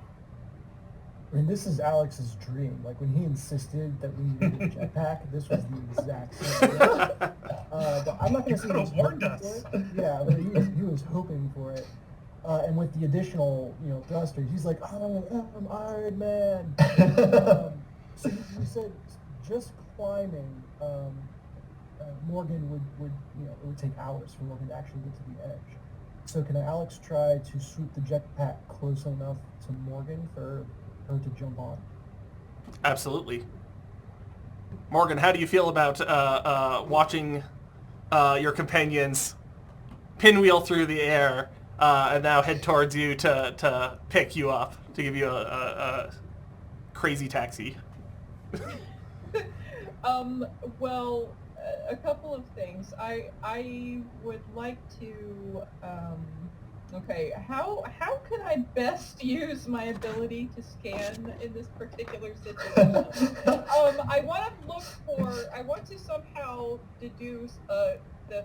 Speaker 3: I mean, this is Alex's dream. Like, when he insisted that we needed a jetpack, this was the exact same thing. But I'm not going to say
Speaker 4: could
Speaker 3: he was
Speaker 4: have warned
Speaker 3: hoping
Speaker 4: us.
Speaker 3: for it. Yeah, but he was hoping for it. And with the additional, thrusters, he's like, I am Iron Man. So you said just climbing, Morgan would it would take hours for Morgan to actually get to the edge. So can Alex try to swoop the jetpack close enough to Morgan for her to jump on?
Speaker 1: Absolutely. Morgan, how do you feel about watching your companions pinwheel through the air and now head towards you to pick you up, to give you a crazy taxi?
Speaker 2: Well, a couple of things. I would like to. Okay, how can I best use my ability to scan in this particular situation? I want to somehow deduce the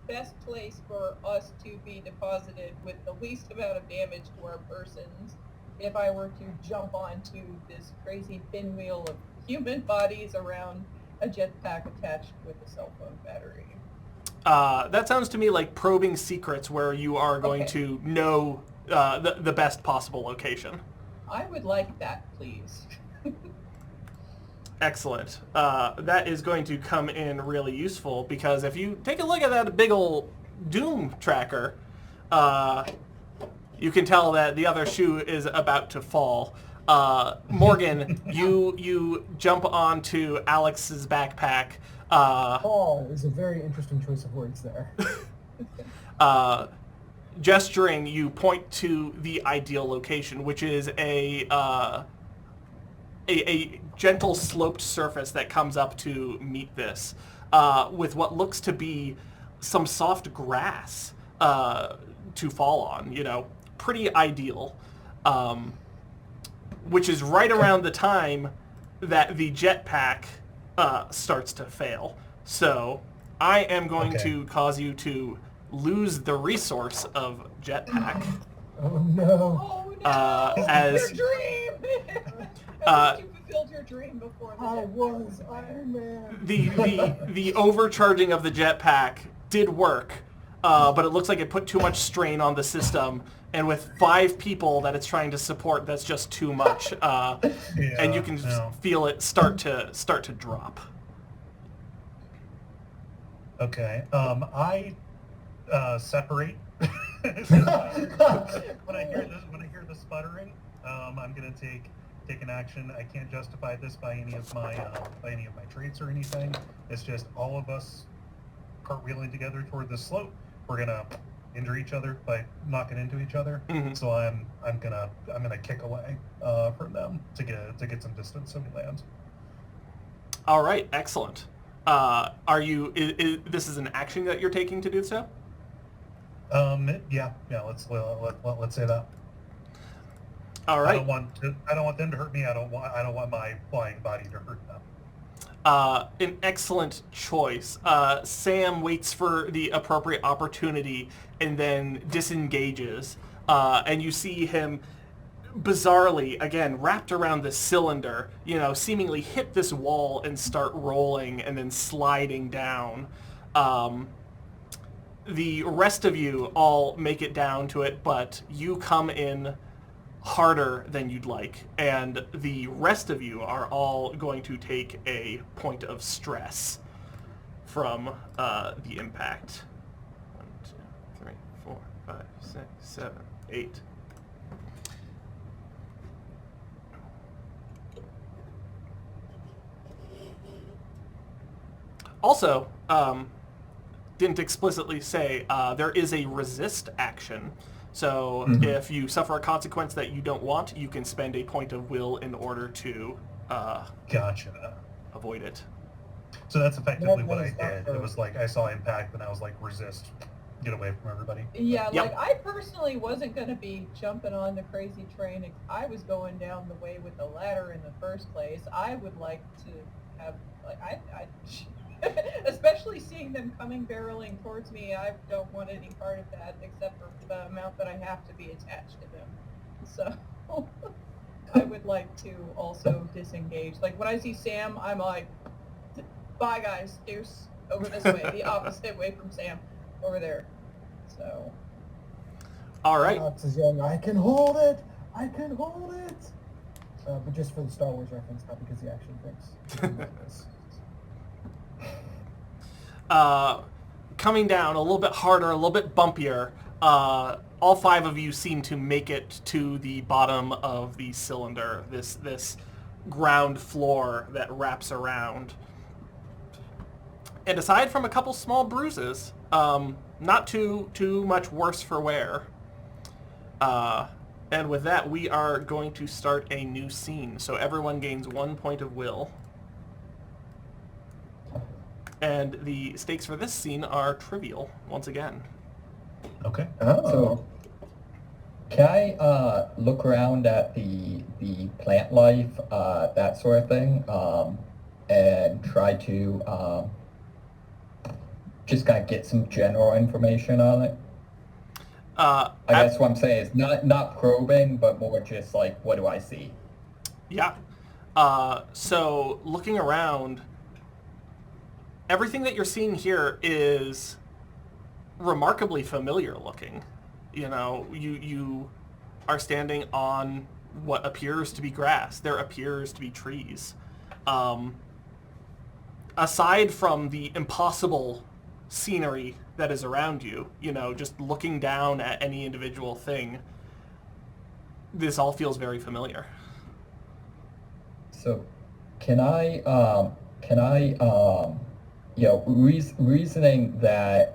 Speaker 2: best place for us to be deposited with the least amount of damage to our persons if I were to jump onto this crazy pinwheel of human bodies around a jetpack attached with a cell phone battery.
Speaker 1: That sounds to me like probing secrets, where you are going to know the best possible location.
Speaker 2: I would like that, please.
Speaker 1: Excellent. That is going to come in really useful, because if you take a look at that big ol' Doom tracker, you can tell that the other shoe is about to fall. Morgan, you jump onto Alex's backpack.
Speaker 3: Fall is a very interesting choice of words there.
Speaker 1: Gesturing, you point to the ideal location, which is a gentle sloped surface that comes up to meet this, with what looks to be some soft grass to fall on. Pretty ideal. Which is right around the time that the jetpack starts to fail. So I am going to cause you to lose the resource of jetpack.
Speaker 3: Oh no!
Speaker 2: Oh no!
Speaker 1: As
Speaker 2: your dream! I wish you fulfilled your dream before the
Speaker 3: I
Speaker 2: jetpack
Speaker 3: was Iron Man.
Speaker 1: the overcharging of the jetpack did work, but it looks like it put too much strain on the system. And with 5 people that it's trying to support, that's just too much. And you can feel it start to drop.
Speaker 4: Okay. I separate. when I hear the sputtering, I'm gonna take an action. I can't justify this by any of my traits or anything. It's just all of us cartwheeling together toward the slope. We're gonna injure each other by knocking into each other.
Speaker 1: Mhm.
Speaker 4: So I'm gonna kick away from them to get some distance so we land.
Speaker 1: All right, excellent. Are you? This is an action that you're taking to do so?
Speaker 4: Yeah. Let's say that.
Speaker 1: All
Speaker 4: I
Speaker 1: right.
Speaker 4: don't want them to hurt me. I don't want my flying body to hurt them.
Speaker 1: An excellent choice. Sam waits for the appropriate opportunity and then disengages. And you see him bizarrely, again, wrapped around this cylinder, seemingly hit this wall and start rolling and then sliding down. The rest of you all make it down to it, but you come in harder than you'd like, and the rest of you are all going to take a point of stress from the impact. 1, 2, 3, 4, 5, 6, 7, 8. Also, didn't explicitly say, there is a resist action. So if you suffer a consequence that you don't want, you can spend a point of will in order to
Speaker 4: Gotcha.
Speaker 1: avoid it.
Speaker 4: So that's effectively
Speaker 3: That
Speaker 4: what I
Speaker 3: was not
Speaker 4: did.
Speaker 3: for-
Speaker 4: It was like I saw impact and I was like, resist, get away from everybody.
Speaker 2: Yeah,
Speaker 1: Yep.
Speaker 2: like I personally wasn't going to be jumping on the crazy train. I was going down the way with the ladder in the first place. I would like to have, like, I especially seeing them coming barreling towards me, I don't want any part of that except for the amount that I have to be attached to them. So I would like to also disengage. Like when I see Sam, I'm like, bye guys, deuce, over this way, the opposite way from Sam, over there. So.
Speaker 1: All right.
Speaker 3: Alex is yelling, I can hold it! I can hold it! But just for the Star Wars reference, not because the action thinks.
Speaker 1: Coming down a little bit harder, a little bit bumpier. All 5 of you seem to make it to the bottom of the cylinder, this ground floor that wraps around. And aside from a couple small bruises, not too much worse for wear. And with that, we are going to start a new scene. So everyone gains 1 point of will. And the stakes for this scene are trivial, once again.
Speaker 4: Okay.
Speaker 6: So, can I look around at the plant life, that sort of thing, and try to just kind of get some general information on it? I guess what I'm saying is not probing, but more just like, what do I see?
Speaker 1: Yeah. So looking around, everything that you're seeing here is remarkably familiar looking. You are standing on what appears to be grass. There appears to be trees. Aside from the impossible scenery that is around you, just looking down at any individual thing, this all feels very familiar.
Speaker 6: So, can I reasoning that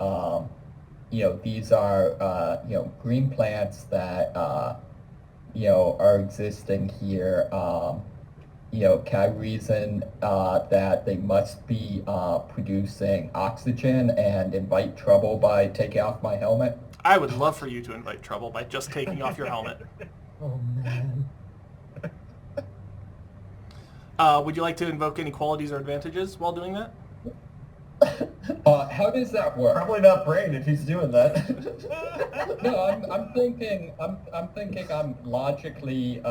Speaker 6: these are green plants that are existing here, can I reason that they must be producing oxygen and invite trouble by taking off my helmet?
Speaker 1: I would love for you to invite trouble by just taking off your helmet.
Speaker 3: Oh man.
Speaker 1: Would you like to invoke any qualities or advantages while doing that?
Speaker 6: How does that work?
Speaker 5: Probably not Brain if he's doing that.
Speaker 6: No, I'm thinking I'm logically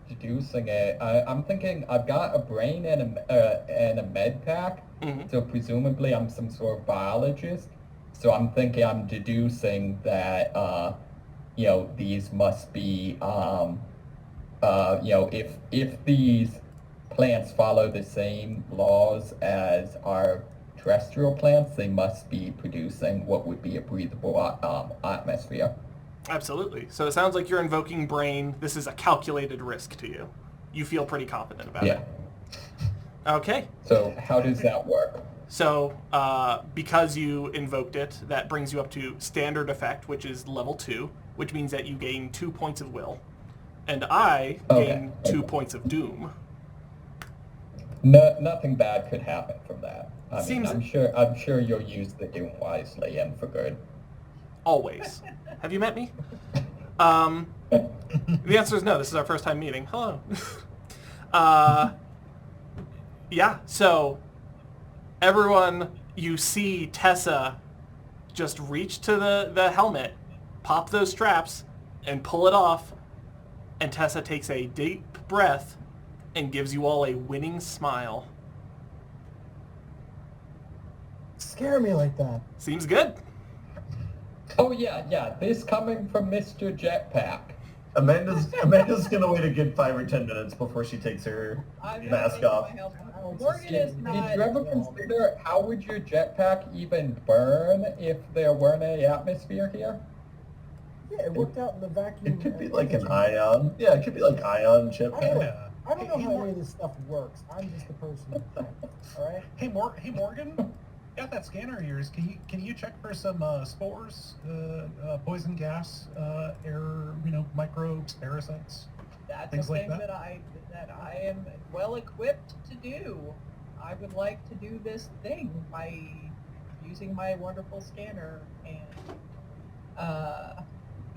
Speaker 6: deducing it. I'm thinking I've got a brain and a med pack, so presumably I'm some sort of biologist. So I'm thinking I'm deducing that these must be if these plants follow the same laws as our terrestrial plants, they must be producing what would be a breathable atmosphere.
Speaker 1: Absolutely. So it sounds like you're invoking brain. This is a calculated risk to you. You feel pretty confident about it.
Speaker 6: Yeah.
Speaker 1: Okay.
Speaker 6: So how does that work?
Speaker 1: So because you invoked it, that brings you up to standard effect, which is level 2, which means that you gain 2 points of will. And I gain 2 points of doom.
Speaker 6: No, nothing bad could happen from that. I mean,
Speaker 1: Seems-
Speaker 6: I'm sure you'll use the doom wisely and for good.
Speaker 1: Always. Have you met me? The answer is no. This is our first time meeting. Hello. Yeah, so everyone, you see Tessa just reach to the helmet, pop those straps, and pull it off, and Tessa takes a deep breath and gives you all a winning smile.
Speaker 3: Scare me like that.
Speaker 1: Seems good.
Speaker 6: Oh yeah, this coming from Mr. Jetpack.
Speaker 5: Amanda's gonna wait a good 5 or 10 minutes before she takes her
Speaker 2: I'm not
Speaker 5: mask
Speaker 2: taking
Speaker 5: off.
Speaker 2: my helmet
Speaker 3: Oh,
Speaker 2: off.
Speaker 3: it's
Speaker 2: Morgan
Speaker 3: just
Speaker 2: is
Speaker 3: getting-
Speaker 2: not.
Speaker 6: Did you ever consider how would your jetpack even burn if there weren't any atmosphere here?
Speaker 3: Yeah, it worked out in the vacuum.
Speaker 5: It could be like an ion. Yeah, it could be like ion chip.
Speaker 3: I don't know.
Speaker 4: Yeah.
Speaker 3: I don't know how any of this stuff works. I'm just the person who thinks. All right.
Speaker 4: Hey, Morgan, got that scanner of yours. Can you check for some spores, poison gas, air, microbes, parasites?
Speaker 2: That's
Speaker 4: things
Speaker 2: a
Speaker 4: like
Speaker 2: thing
Speaker 4: that?
Speaker 2: that I am well equipped to do. I would like to do this thing by using my wonderful scanner and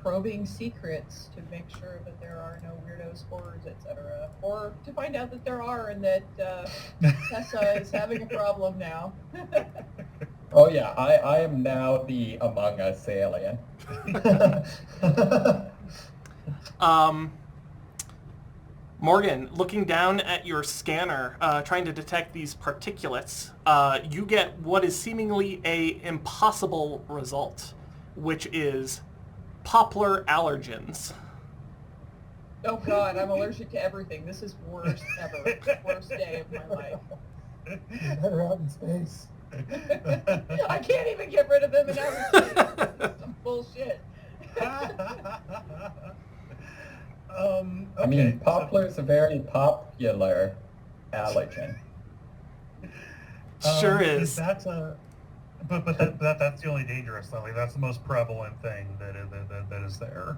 Speaker 2: probing secrets to make sure that there are no weirdo spores, etc. Or to find out that there are and that Tessa is having a problem now.
Speaker 6: Oh yeah, I am now the Among Us alien.
Speaker 1: Morgan, looking down at your scanner, trying to detect these particulates, you get what is seemingly a impossible result, which is poplar allergens.
Speaker 2: Oh god, I'm allergic to everything. This is worst ever. Worst day of my life.
Speaker 3: Better out in space.
Speaker 2: I can't even get rid of them in outer space. Some bullshit.
Speaker 6: I mean, poplar's a very popular allergen.
Speaker 1: Sure is.
Speaker 4: That's that's the only dangerous though. Like, that's the most prevalent thing that is there.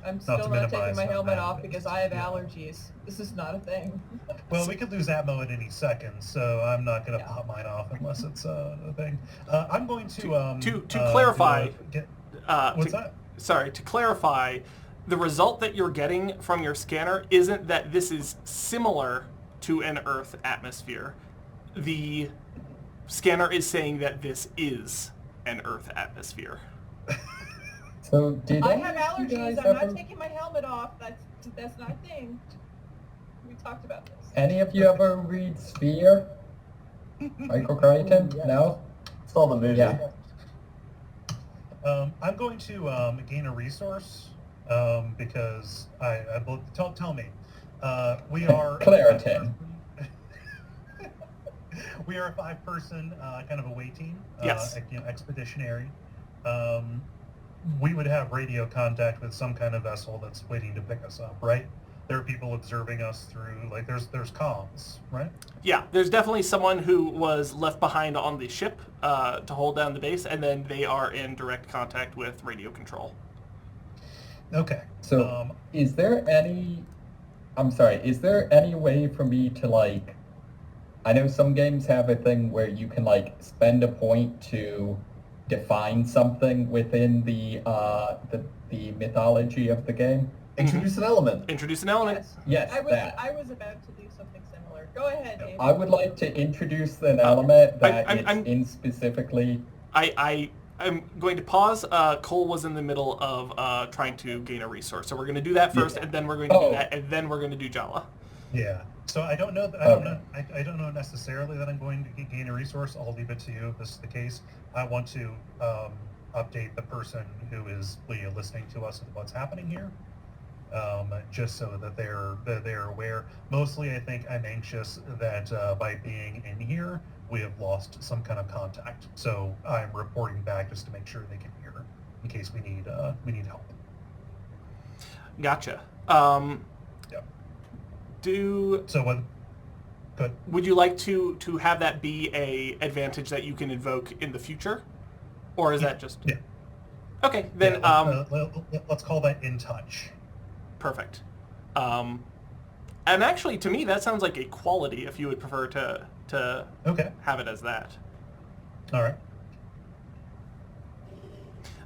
Speaker 2: I'm
Speaker 4: to
Speaker 2: still not
Speaker 4: minimize
Speaker 2: taking my
Speaker 4: how
Speaker 2: helmet
Speaker 4: bad
Speaker 2: off
Speaker 4: it is.
Speaker 2: because I have
Speaker 4: Yeah.
Speaker 2: allergies. This is not a thing.
Speaker 4: Well, we could lose ammo at any second, so I'm not going to
Speaker 2: Yeah.
Speaker 4: pop mine off unless it's a thing. I'm going to
Speaker 1: To clarify,
Speaker 4: what's that?
Speaker 1: Sorry, to clarify, the result that you're getting from your scanner isn't that this is similar to an Earth atmosphere. The scanner is saying that this is an Earth atmosphere.
Speaker 6: So did
Speaker 2: I
Speaker 6: any
Speaker 2: have
Speaker 6: of you
Speaker 2: allergies.
Speaker 6: guys
Speaker 2: I'm
Speaker 6: ever-
Speaker 2: not taking my helmet off. That's not a thing. We talked about this.
Speaker 6: Any of you ever read Sphere? Michael Crichton?
Speaker 3: Yes.
Speaker 6: No?
Speaker 5: Saw the movie.
Speaker 6: Yeah.
Speaker 4: I'm going to gain a resource because tell me. We are
Speaker 6: Claritin.
Speaker 4: We are a 5-person kind of away team.
Speaker 1: Yes.
Speaker 4: Expeditionary. We would have radio contact with some kind of vessel that's waiting to pick us up, right? There are people observing us through, like, there's comms, right?
Speaker 1: Yeah, there's definitely someone who was left behind on the ship to hold down the base, and then they are in direct contact with radio control.
Speaker 4: Okay.
Speaker 6: So is there any way for me to, like, I know some games have a thing where you can, like, spend a point to define something within the mythology of the game?
Speaker 5: Introduce an element.
Speaker 1: Introduce an element.
Speaker 6: Yes,
Speaker 2: I
Speaker 6: that.
Speaker 2: was about to do something similar. Go ahead, Dave.
Speaker 6: I would like to introduce an element that
Speaker 1: I'm-
Speaker 6: it's in specifically.
Speaker 1: I'm going to pause. Cole was in the middle of trying to gain a resource, so we're going to do that first, and then we're going to do that, and then we're going to do Jala.
Speaker 4: Yeah. So I don't know. I don't know necessarily that I'm going to gain a resource. I'll leave it to you if this is the case. I want to update the person who is listening to us and what's happening here, just so that they're aware. Mostly, I think I'm anxious that by being in here, we have lost some kind of contact. So I'm reporting back just to make sure they can hear in case we need help.
Speaker 1: Gotcha.
Speaker 4: Yep.
Speaker 1: Do
Speaker 4: So what? Good.
Speaker 1: Would you like to have that be a advantage that you can invoke in the future, or is that just
Speaker 4: Yeah.
Speaker 1: okay? Then
Speaker 4: let's call that in touch.
Speaker 1: perfect. And actually, to me, that sounds like a quality. If you would prefer to
Speaker 4: Okay.
Speaker 1: have it as that.
Speaker 4: All right.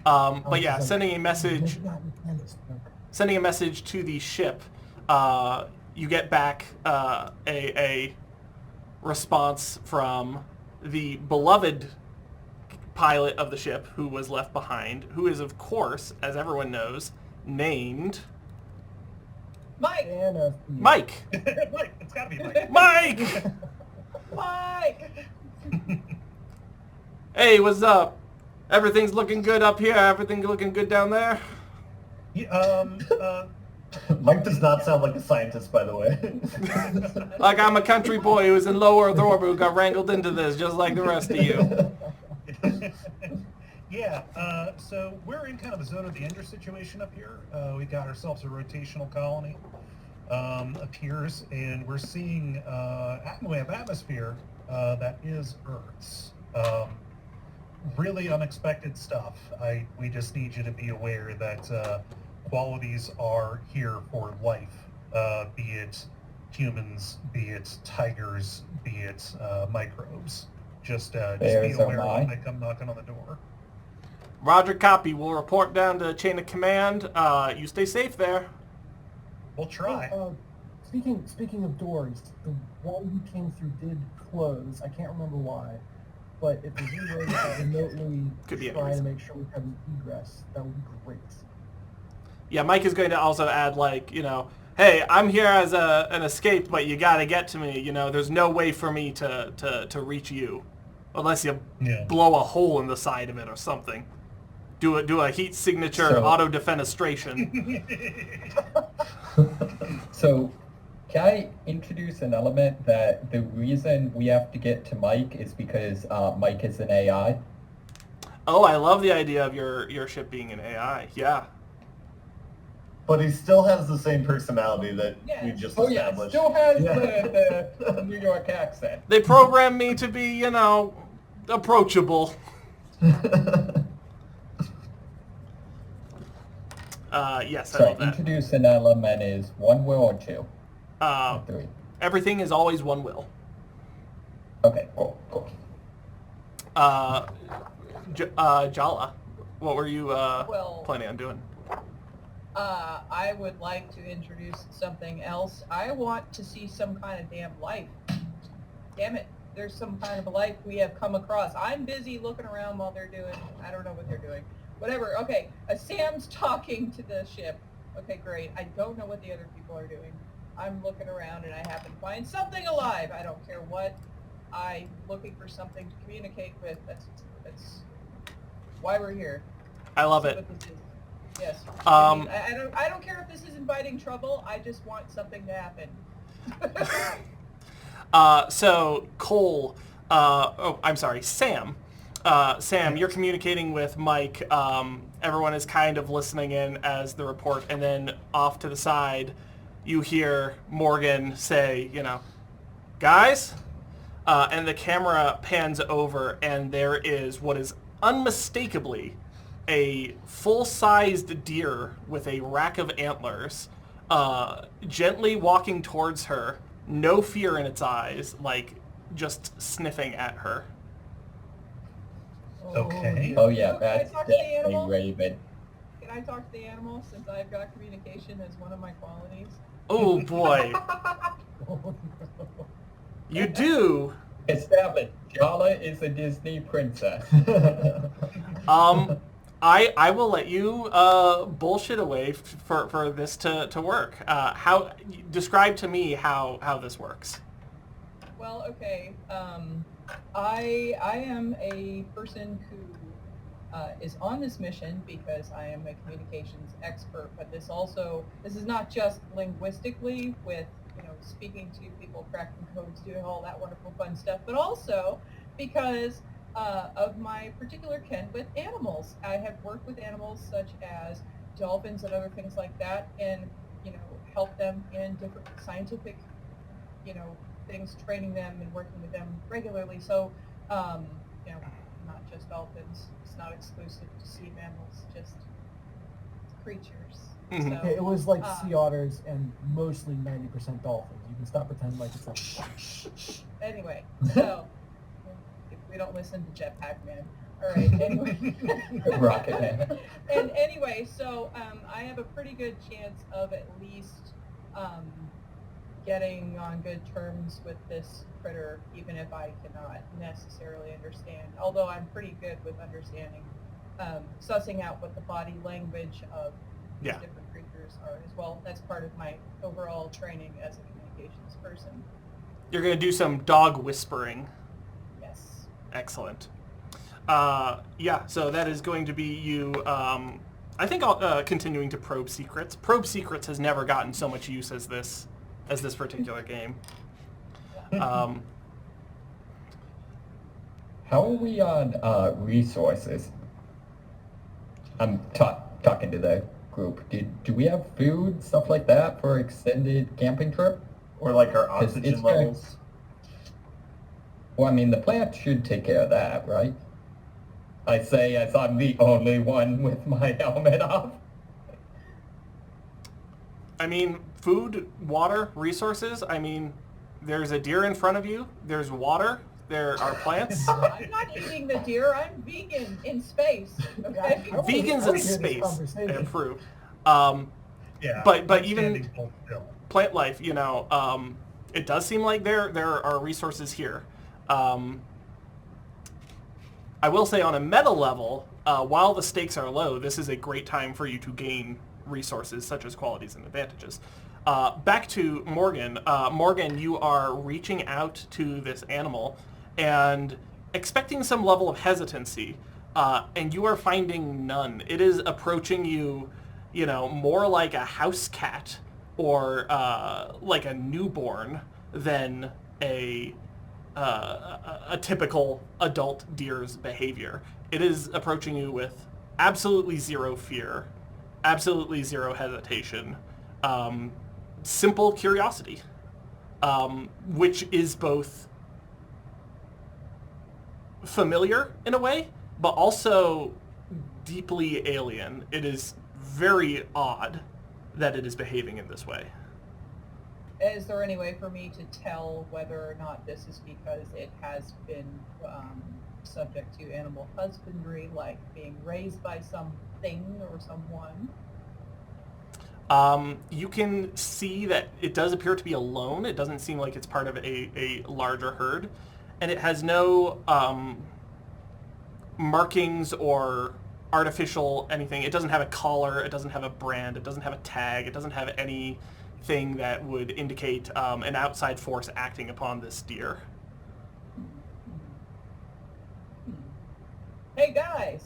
Speaker 1: But yeah, sending a message to the ship, you get back a response from the beloved pilot of the ship who was left behind, who is, of course, as everyone knows, named
Speaker 2: Mike!
Speaker 1: Mike.
Speaker 4: Mike, it's gotta be Mike.
Speaker 1: Mike!
Speaker 2: Mike!
Speaker 1: Hey, what's up? Everything's looking good up here. Everything looking good down there.
Speaker 5: Mike does not sound like a scientist, by the way.
Speaker 1: Like I'm a country boy who was in low Earth orbit who got wrangled into this, just like the rest of you.
Speaker 4: Yeah, so we're in kind of a zone of danger situation up here. We got ourselves a rotational colony appears, and we're seeing we have atmosphere that is Earth's. Really unexpected stuff. We just need you to be aware that qualities are here for life, be it humans, be it tigers, be it microbes. Just be aware when they come knocking on the door.
Speaker 1: Roger, copy. We'll report down to the chain of command. You stay safe there.
Speaker 4: We'll try.
Speaker 3: Speaking of doors, the one you came through did close. I can't remember why. But if there's any way we could remotely try to make sure we have an egress, that would be great.
Speaker 1: Yeah, Mike is going to also add, like, hey, I'm here as an escape, but you got to get to me. There's no way for me to reach you unless you blow a hole in the side of it or something. Do a heat signature auto defenestration.
Speaker 6: So, can I introduce an element that the reason we have to get to Mike is because Mike is an AI?
Speaker 1: Oh, I love the idea of your ship being an AI. Yeah.
Speaker 5: But he still has the same personality that we just established.
Speaker 6: Still has the New York accent.
Speaker 1: They programmed me to be, approachable. Yes, I
Speaker 6: So
Speaker 1: love that.
Speaker 6: introduce an element is one will or two? Or three?
Speaker 1: Everything is always one will.
Speaker 6: Okay, cool.
Speaker 1: Jala, what were you planning on doing?
Speaker 2: I would like to introduce something else. I want to see some kind of damn life. Damn it. There's some kind of life we have come across. I'm busy looking around while they're doing, I don't know what they're doing. Whatever. Okay. Sam's talking to the ship. Okay, great. I don't know what the other people are doing. I'm looking around and I happen to find something alive. I don't care what. I'm looking for something to communicate with. That's why we're here.
Speaker 1: I love
Speaker 2: See
Speaker 1: it.
Speaker 2: what this is. Yes. I don't care if this is inviting trouble. I just want something to happen.
Speaker 1: So Cole, I'm sorry, Sam. Sam, you're communicating with Mike. Everyone is kind of listening in as the report, and then off to the side, you hear Morgan say, guys, and the camera pans over, and there is what is unmistakably a full-sized deer with a rack of antlers, gently walking towards her, no fear in its eyes, like just sniffing at her.
Speaker 4: Okay.
Speaker 6: Oh yeah,
Speaker 2: Can I
Speaker 6: that's
Speaker 2: talk to the
Speaker 6: definitely
Speaker 2: animal?
Speaker 6: Raven.
Speaker 2: Can I talk to the animal since I've got communication as one of my qualities?
Speaker 1: Oh boy. You do.
Speaker 6: Established. Jala is a Disney princess.
Speaker 1: I will let you bullshit away for this to work. Describe to me how this works.
Speaker 2: Well, okay. I am a person who is on this mission because I am a communications expert, but this is not just linguistically with, speaking to people, cracking codes, doing all that wonderful fun stuff, but also because of my particular kin with animals. I have worked with animals such as dolphins and other things like that, and help them in different scientific things, training them and working with them regularly. So, not just dolphins. It's not exclusive to sea mammals, just creatures.
Speaker 1: Mhm.
Speaker 2: So,
Speaker 3: It was like sea otters and mostly 90% dolphins. You can stop pretending like it's like...
Speaker 2: anyway, so if we don't listen to Jetpack Man. All right, anyway.
Speaker 6: Rocket Man.
Speaker 2: And anyway, so I have a pretty good chance of at least getting on good terms with this critter, even if I cannot necessarily understand. Although I'm pretty good with understanding, sussing out what the body language of these
Speaker 1: Yeah.
Speaker 2: different creatures are as well. That's part of my overall training as a communications person.
Speaker 1: You're going to do some dog whispering.
Speaker 2: Yes.
Speaker 1: Excellent. Yeah, so that is going to be you, I think continuing to probe secrets. Probe secrets has never gotten so much use as this particular game.
Speaker 6: How are we on resources? I'm talking to the group. Do we have food, stuff like that, for extended camping trip?
Speaker 5: Or like our
Speaker 6: 'Cause
Speaker 5: oxygen
Speaker 6: it's
Speaker 5: levels.
Speaker 6: Well, I mean, the plant should take care of that, right? I say as I'm the only one with my helmet off.
Speaker 1: I mean, food, water, resources. I mean, there's a deer in front of you. There's water. There are plants.
Speaker 2: I'm not eating the deer. I'm vegan in space. Okay.
Speaker 3: I wanna
Speaker 1: Vegans
Speaker 3: hear
Speaker 1: in
Speaker 3: this
Speaker 1: space
Speaker 3: conversation.
Speaker 1: improve.
Speaker 4: Yeah.
Speaker 1: But
Speaker 4: I'm
Speaker 1: even
Speaker 4: standing bolt still.
Speaker 1: plant life, it does seem like there are resources here. I will say on a meta level, while the stakes are low, this is a great time for you to gain resources such as qualities and advantages. Back to Morgan. Morgan, you are reaching out to this animal and expecting some level of hesitancy, and you are finding none. It is approaching you, more like a house cat or like a newborn than a typical adult deer's behavior. It is approaching you with absolutely zero fear, absolutely zero hesitation, simple curiosity, which is both familiar in a way, but also deeply alien. It is very odd that it is behaving in this way.
Speaker 2: Is there any way for me to tell whether or not this is because it has been subject to animal husbandry, like being raised by something or someone?
Speaker 1: You can see that it does appear to be alone. It doesn't seem like it's part of a larger herd. And it has no markings or artificial anything. It doesn't have a collar. It doesn't have a brand. It doesn't have a tag. It doesn't have anything that would indicate an outside force acting upon this deer.
Speaker 2: Hey guys!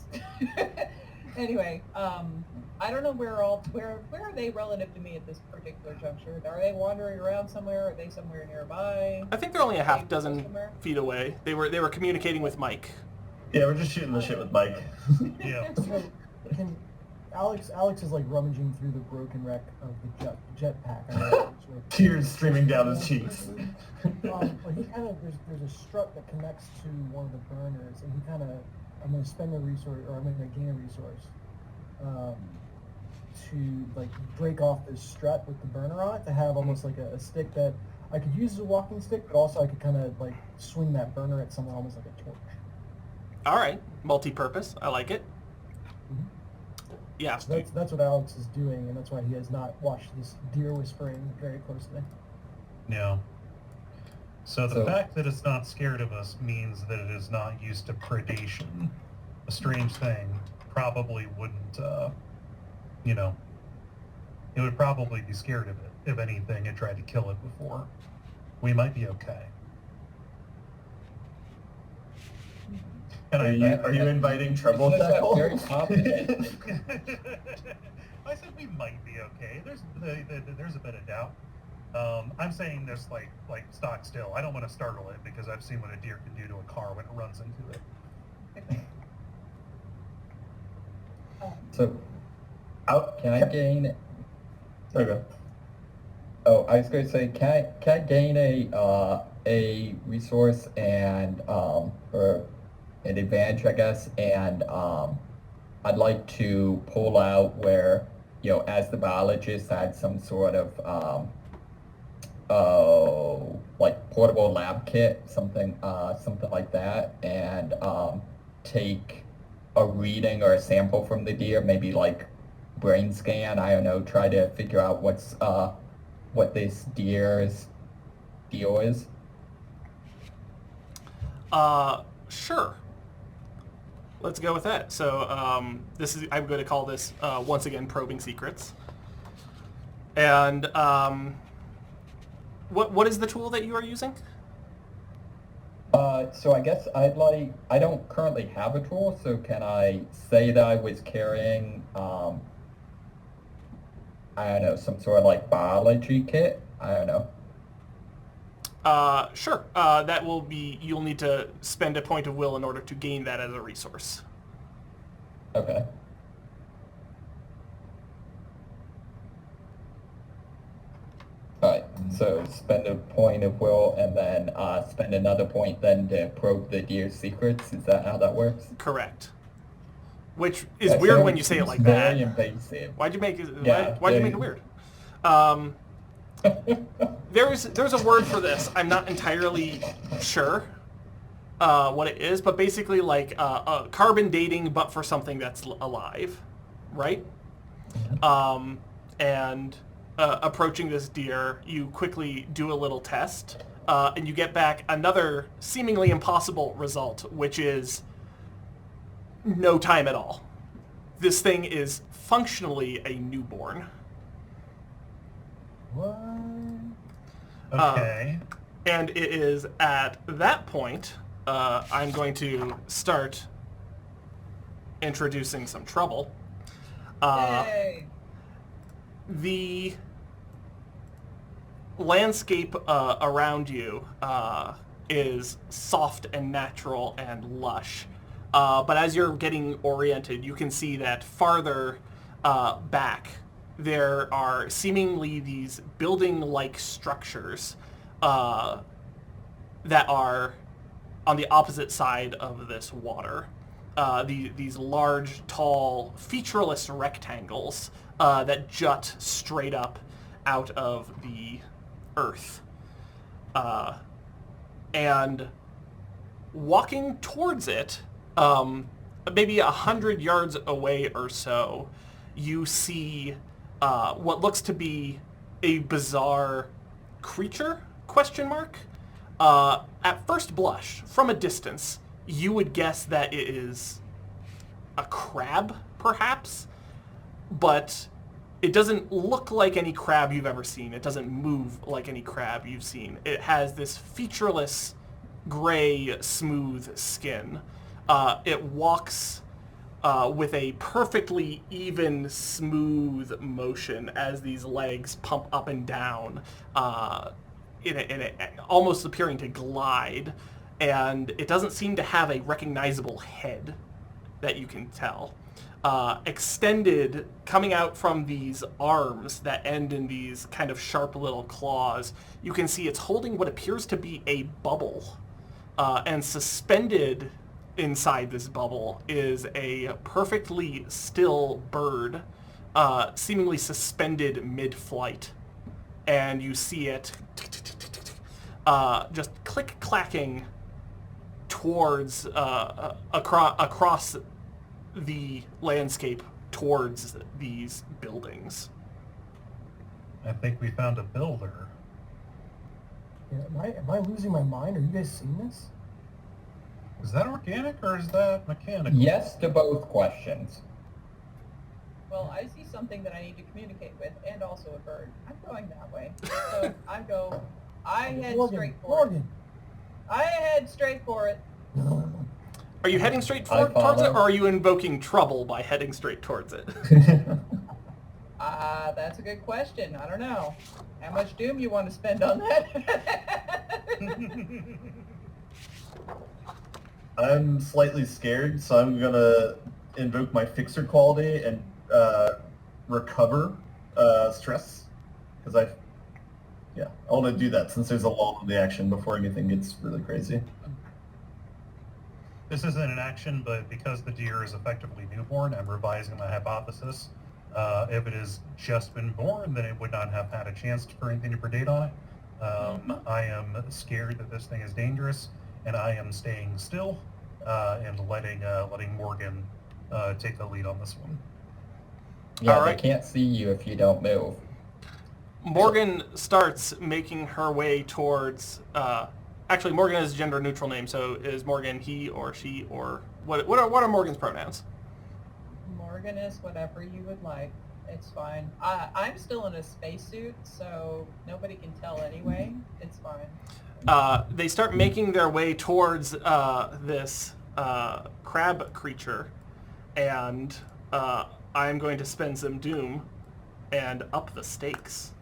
Speaker 2: Anyway, I don't know where are they relative to me at this particular juncture? Are they wandering around somewhere? Are they somewhere nearby?
Speaker 1: I think they're only a half
Speaker 2: Maybe
Speaker 1: dozen
Speaker 2: somewhere?
Speaker 1: feet away. They were communicating with Mike.
Speaker 5: Yeah, we're just shooting the shit with Mike.
Speaker 4: Yeah.
Speaker 3: So, Alex is like rummaging through the broken wreck of the jetpack. I know, sort of-
Speaker 5: Tears streaming down his cheeks.
Speaker 3: Well, he kind of there's a strut that connects to one of the burners, and he kind of I'm going to spend a resource, or I'm going to gain a resource, to like break off this strut with the burner on it to have almost like a stick that I could use as a walking stick, but also I could kind of like swing that burner at someone almost like a torch.
Speaker 1: All right, multi-purpose. I like it.
Speaker 3: Mhm.
Speaker 1: Yeah.
Speaker 3: So that's what Alex is doing, and that's why he has not watched this deer whispering very closely.
Speaker 4: Yeah. So the
Speaker 6: So-
Speaker 4: fact that it's not scared of us means that it is not used to predation. A strange thing probably wouldn't, it would probably be scared of it. If anything, it tried to kill it before. We might be okay. And
Speaker 5: Are you inviting trouble,
Speaker 6: Says that
Speaker 5: Deckle?
Speaker 6: very confident.
Speaker 4: I said we might be okay. There's a bit of doubt. I'm saying this like stock still. I don't want to startle it because I've seen what a deer can do to a car when it runs into it.
Speaker 6: So
Speaker 5: Out.
Speaker 6: can I gain?
Speaker 5: Okay.
Speaker 6: Oh, I was going to say, can I gain a resource and or an advantage, I guess, and I'd like to pull out where, as the biologist, I had some sort of like portable lab kit, something like that, and take a reading or a sample from the deer, maybe like brain scan. I don't know, try to figure out what this deer's deal is.
Speaker 1: Sure. Let's go with that. So I'm going to call this once again probing secrets. And what is the tool that you are using?
Speaker 6: So I guess I don't currently have a tool, so can I say that I was carrying, I don't know, some sort of like biology kit? I don't know.
Speaker 1: Sure. You'll need to spend a point of will in order to gain that as a resource.
Speaker 6: Okay. Alright, so spend a point of will and then spend another point then to probe the deer's secrets. Is that how that works?
Speaker 1: Correct. Which is weird when you say it like that.
Speaker 6: Very invasive.
Speaker 1: Why'd you make it?
Speaker 6: Yeah,
Speaker 1: why'd you make it weird? There's a word for this. I'm not entirely sure what it is, but basically like carbon dating, but for something that's alive, right? And approaching this deer, you quickly do a little test, and you get back another seemingly impossible result, which is no time at all. This thing is functionally a newborn.
Speaker 3: What?
Speaker 4: Okay.
Speaker 1: And it is at that point, I'm going to start introducing some trouble.
Speaker 2: Yay!
Speaker 1: The landscape around you is soft and natural and lush. But as you're getting oriented, you can see that farther back, there are seemingly these building-like structures that are on the opposite side of this water. These large, tall, featureless rectangles that jut straight up out of the earth. And walking towards it, maybe 100 yards away or so, you see what looks to be a bizarre creature, ? At first blush, from a distance, you would guess that it is a crab, perhaps, but it doesn't look like any crab you've ever seen. It doesn't move like any crab you've seen. It has this featureless, gray, smooth skin. It walks with a perfectly even, smooth motion as these legs pump up and down, almost appearing to glide. And it doesn't seem to have a recognizable head that you can tell. Extended, coming out from these arms that end in these kind of sharp little claws, you can see it's holding what appears to be a bubble. And suspended inside this bubble is a perfectly still bird, seemingly suspended mid-flight. And you see it just click-clacking towards, across the landscape towards these buildings.
Speaker 4: I think we found a builder.
Speaker 3: Yeah, am I losing my mind? Are you guys seeing this?
Speaker 4: Is that organic or is that mechanical?
Speaker 6: Yes to both questions.
Speaker 2: Well, I see something that I need to communicate with, and also a bird. I'm going that way. So I head straight for it.
Speaker 3: Morgan.
Speaker 2: I head straight for it.
Speaker 1: Are you heading straight
Speaker 6: I
Speaker 1: towards it,
Speaker 6: follow.
Speaker 1: or are you invoking trouble by heading straight towards it?
Speaker 2: That's a good question. I don't know. How much doom you want to spend on that?
Speaker 5: I'm slightly scared, so I'm gonna invoke my fixer quality and recover stress, because Yeah, I want to do that since there's a lull in the action before anything gets really crazy.
Speaker 4: This isn't an action, but because the deer is effectively newborn, I'm revising my hypothesis. If it has just been born, then it would not have had a chance for anything to predate on it. I am scared that this thing is dangerous, and I am staying still and letting Morgan take the lead on this one.
Speaker 6: Yeah,
Speaker 1: All right.
Speaker 6: they can't see you if you don't move.
Speaker 1: Morgan starts making her way towards. Actually, Morgan is a gender neutral name, so is Morgan he or she or what are Morgan's pronouns?
Speaker 2: Morgan is whatever you would like. It's fine. I'm still in a spacesuit, so nobody can tell anyway. It's fine.
Speaker 1: They start making their way towards this crab creature, and I'm going to spend some doom and up the stakes.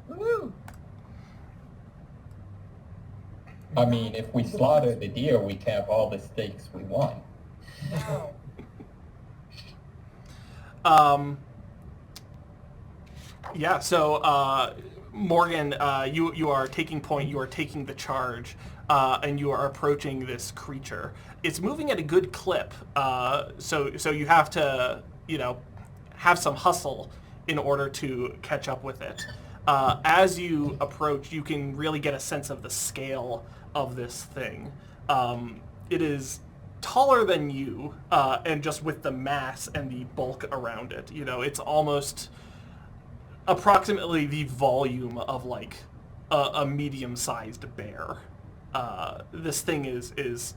Speaker 2: Woo!
Speaker 6: I mean, if we slaughter the deer, we can have all the steaks we want.
Speaker 2: Wow.
Speaker 1: Yeah, so Morgan, you are taking point, you are taking the charge, and you are approaching this creature. It's moving at a good clip, so you have to, have some hustle in order to catch up with it. As you approach, you can really get a sense of the scale of this thing. It is taller than you, and just with the mass and the bulk around it, it's almost approximately the volume of like a medium-sized bear. This thing is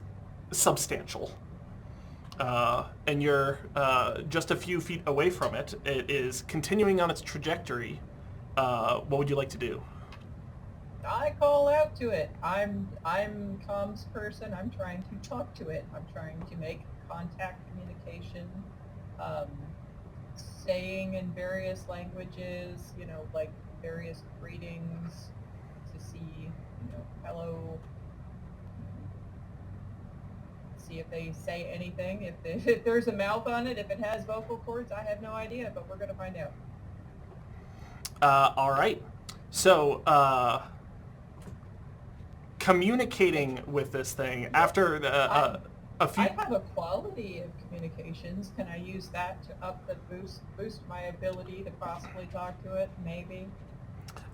Speaker 1: substantial. And you're just a few feet away from it. It is continuing on its trajectory. What would you like to do?
Speaker 2: I call out to it. I'm comms person. I'm trying to talk to it. I'm trying to make contact communication, saying in various languages, like various greetings to see, hello. See if they say anything. If there's a mouth on it, if it has vocal cords, I have no idea, but we're going to find out.
Speaker 1: All right. So, communicating with this thing after a few.
Speaker 2: I have a quality of communications. Can I use that to up the boost my ability to possibly talk to it? Maybe.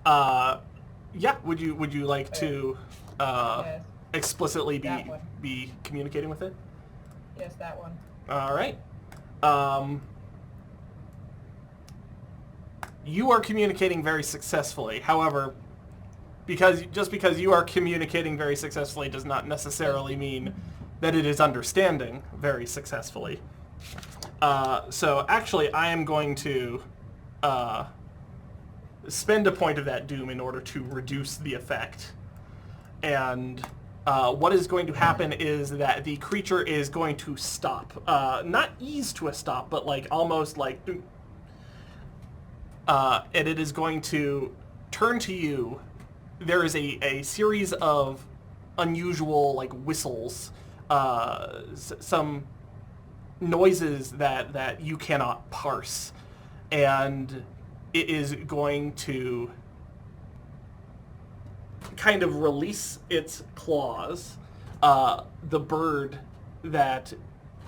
Speaker 1: Yeah. Would you like to
Speaker 2: Yes.
Speaker 1: explicitly
Speaker 2: That one.
Speaker 1: be communicating with it?
Speaker 2: Yes, that one.
Speaker 1: All right. You are communicating very successfully. However, because you are communicating very successfully does not necessarily mean that it is understanding very successfully. So actually, I am going to spend a point of that doom in order to reduce the effect. And what is going to happen is that the creature is going to stop. Not ease to a stop, but like almost like... and it is going to turn to you. There is a series of unusual like whistles, some noises that you cannot parse, and it is going to kind of release its claws. The bird that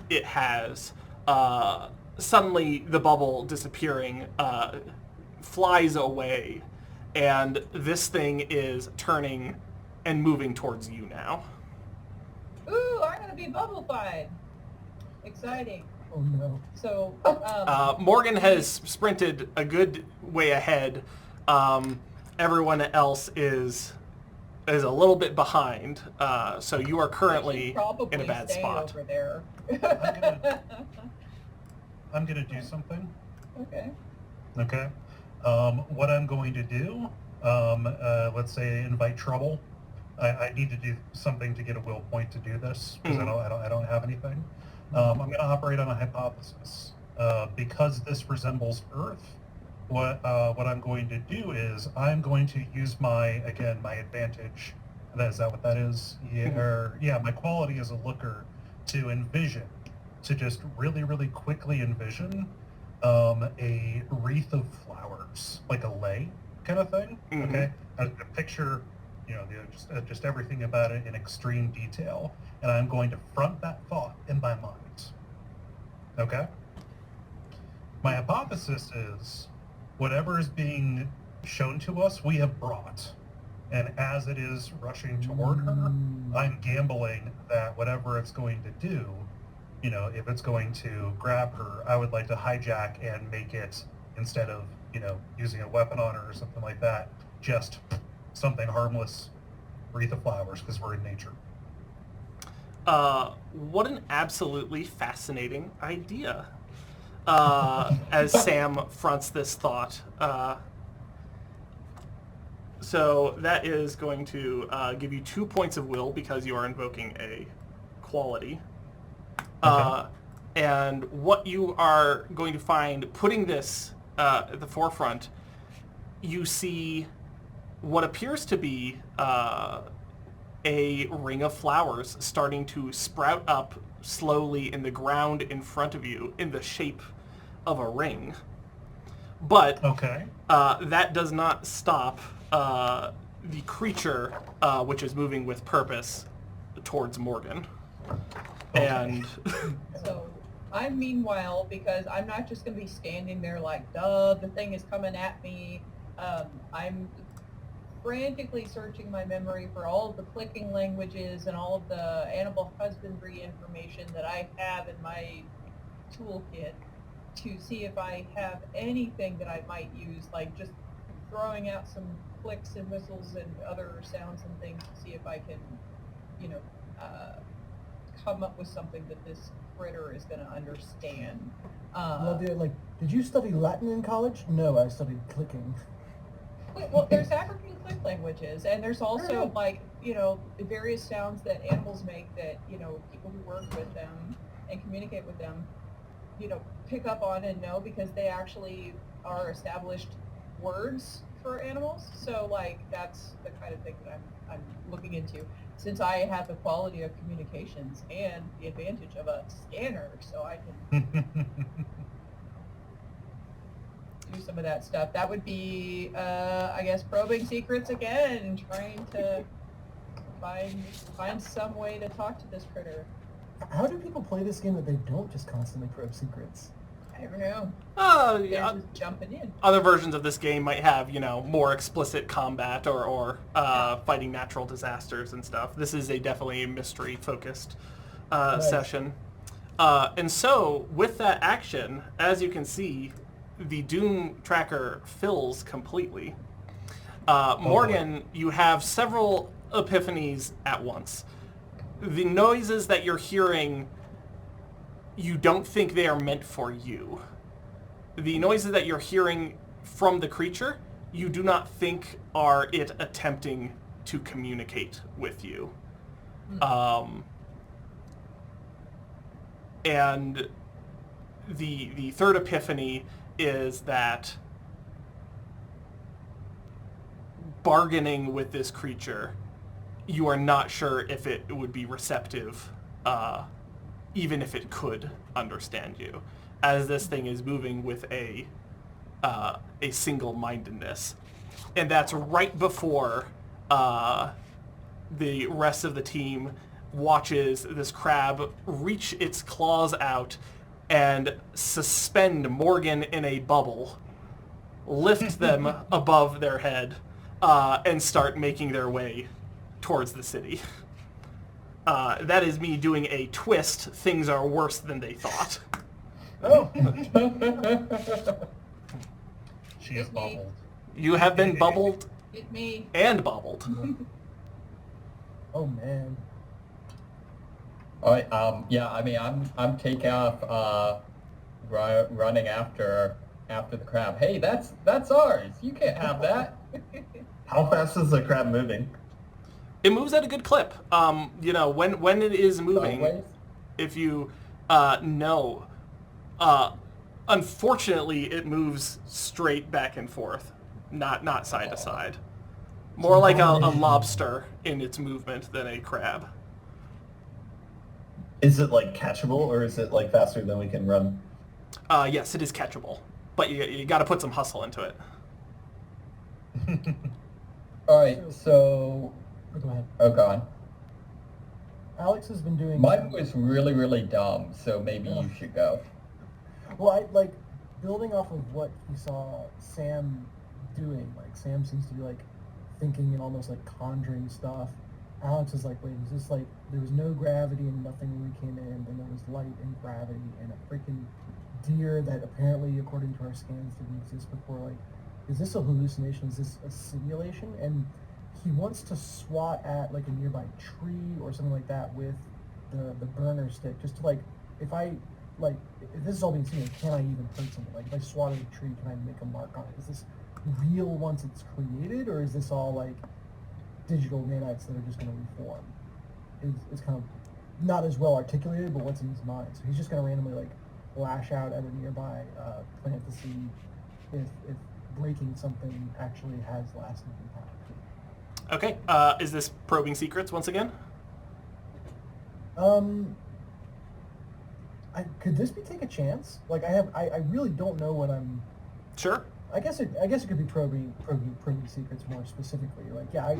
Speaker 1: it has, suddenly the bubble disappearing, flies away, and this thing is turning and moving towards you now.
Speaker 2: Ooh, I'm gonna be bubble-fied. Exciting.
Speaker 3: Oh no.
Speaker 2: So,
Speaker 1: Morgan has sprinted a good way ahead. Everyone else is a little bit behind, so you are currently
Speaker 2: probably
Speaker 1: in a bad
Speaker 2: stay
Speaker 1: spot.
Speaker 2: over there.
Speaker 4: I'm gonna do something.
Speaker 2: Okay.
Speaker 4: Okay. What I'm going to do, let's say invite trouble. I need to do something to get a will point to do this because I don't have anything. I'm going to operate on a hypothesis. Because this resembles Earth, what I'm going to do is I'm going to use my advantage. Is that what that is? Yeah, my quality as a looker to envision, to just really, really quickly envision a wreath of flowers, like a lei, kind of thing.
Speaker 1: Mhm.
Speaker 4: Okay, I picture, just everything about it in extreme detail, and I'm going to front that thought in my mind. Okay. My hypothesis is whatever is being shown to us, we have brought. And as it is rushing toward her, I'm gambling that whatever it's going to do, if it's going to grab her, I would like to hijack and make it, instead of, using a weapon on her or something like that, just something harmless, wreath of flowers, because we're in nature.
Speaker 1: What an absolutely fascinating idea. As Sam fronts this thought. So that is going to give you 2 points of will because you are invoking a quality.
Speaker 4: Okay.
Speaker 1: And what you are going to find, putting this at the forefront, you see what appears to be a ring of flowers starting to sprout up slowly in the ground in front of you in the shape of a ring. But
Speaker 4: Okay.
Speaker 1: that does not stop the creature, which is moving with purpose towards Morgan.
Speaker 4: Okay.
Speaker 1: And
Speaker 2: So I'm meanwhile, because I'm not just going to be standing there like, duh, the thing is coming at me. I'm frantically searching my memory for all of the clicking languages and all of the animal husbandry information that I have in my toolkit to see if I have anything that I might use, like just throwing out some clicks and whistles and other sounds and things to see if I can, come up with something that this critter is going to understand.
Speaker 3: Well, dude, did you study Latin in college? No, I studied clicking.
Speaker 2: Well, there's African click languages, and there's also
Speaker 3: Oh.
Speaker 2: the various sounds that animals make that people who work with them and communicate with them, pick up on and know because they actually are established words for animals. So that's the kind of thing that I'm looking into, since I have the quality of communications and the advantage of a scanner, so I can do some of that stuff. That would be, I guess, probing secrets again, trying to find some way to talk to this critter.
Speaker 3: How do people play this game that they don't just constantly probe secrets?
Speaker 2: I don't know. They're
Speaker 1: yeah,
Speaker 2: just jumping in.
Speaker 1: other versions of this game might have, more explicit combat or fighting natural disasters and stuff. This is definitely a mystery-focused
Speaker 3: Nice.
Speaker 1: session. And so, with that action, as you can see, the Doom tracker fills completely. Morgan, you have several epiphanies at once. The noises that you're hearing, you don't think they are meant for you. The noises that you're hearing from the creature, you do not think are it attempting to communicate with you. And the third epiphany is that bargaining with this creature, you are not sure if it would be receptive, even if it could understand you, as this thing is moving with a single-mindedness. And that's right before the rest of the team watches this crab reach its claws out and suspend Morgan in a bubble, lift them above their head, and start making their way towards the city. That is me doing a twist. Things are worse than they thought.
Speaker 3: Oh!
Speaker 4: She is bubbled.
Speaker 1: You have been bubbled
Speaker 2: Hit me.
Speaker 1: and bubbled.
Speaker 3: Oh, man.
Speaker 6: All right. Yeah. I mean, I'm taking off, running after the crab. Hey, that's ours. You can't have that.
Speaker 5: How fast is the crab moving?
Speaker 1: It moves at a good clip. When it is moving,
Speaker 6: Sideways?
Speaker 1: if you know, unfortunately, it moves straight back and forth, not side to side. More like a lobster in its movement than a crab.
Speaker 5: Is it catchable, or is it faster than we can run?
Speaker 1: Yes, it is catchable, but you got to put some hustle into it.
Speaker 6: Alright, so...
Speaker 3: Oh, go ahead.
Speaker 6: Oh, go on.
Speaker 3: Alex has been doing.
Speaker 6: Mine was really, really dumb, so maybe you should go.
Speaker 3: Well, I like building off of what he saw Sam doing. Like Sam seems to be like thinking and almost like conjuring stuff. Alex is like, wait, is this like there was no gravity and nothing when we came in, and there was light and gravity and a freaking deer that apparently, according to our scans, didn't exist before. Like, is this a hallucination? Is this a simulation? And he wants to swat at like a nearby tree or something like that with the burner stick, just to like, if I like, if this is all being seen, can I even hurt something? Like, if I swat at a tree, can I make a mark on it? Is this real once it's created, or is this all like digital nanites that are just going to reform? It's kind of not as well articulated, but what's in his mind. So he's just going to randomly like lash out at a nearby plant to see if breaking something actually has lasting impact.
Speaker 1: Okay, is this probing secrets once again?
Speaker 3: Could this be take a chance? Like I really don't know what I'm.
Speaker 1: Sure.
Speaker 3: I guess it could be probing secrets more specifically. Like, yeah,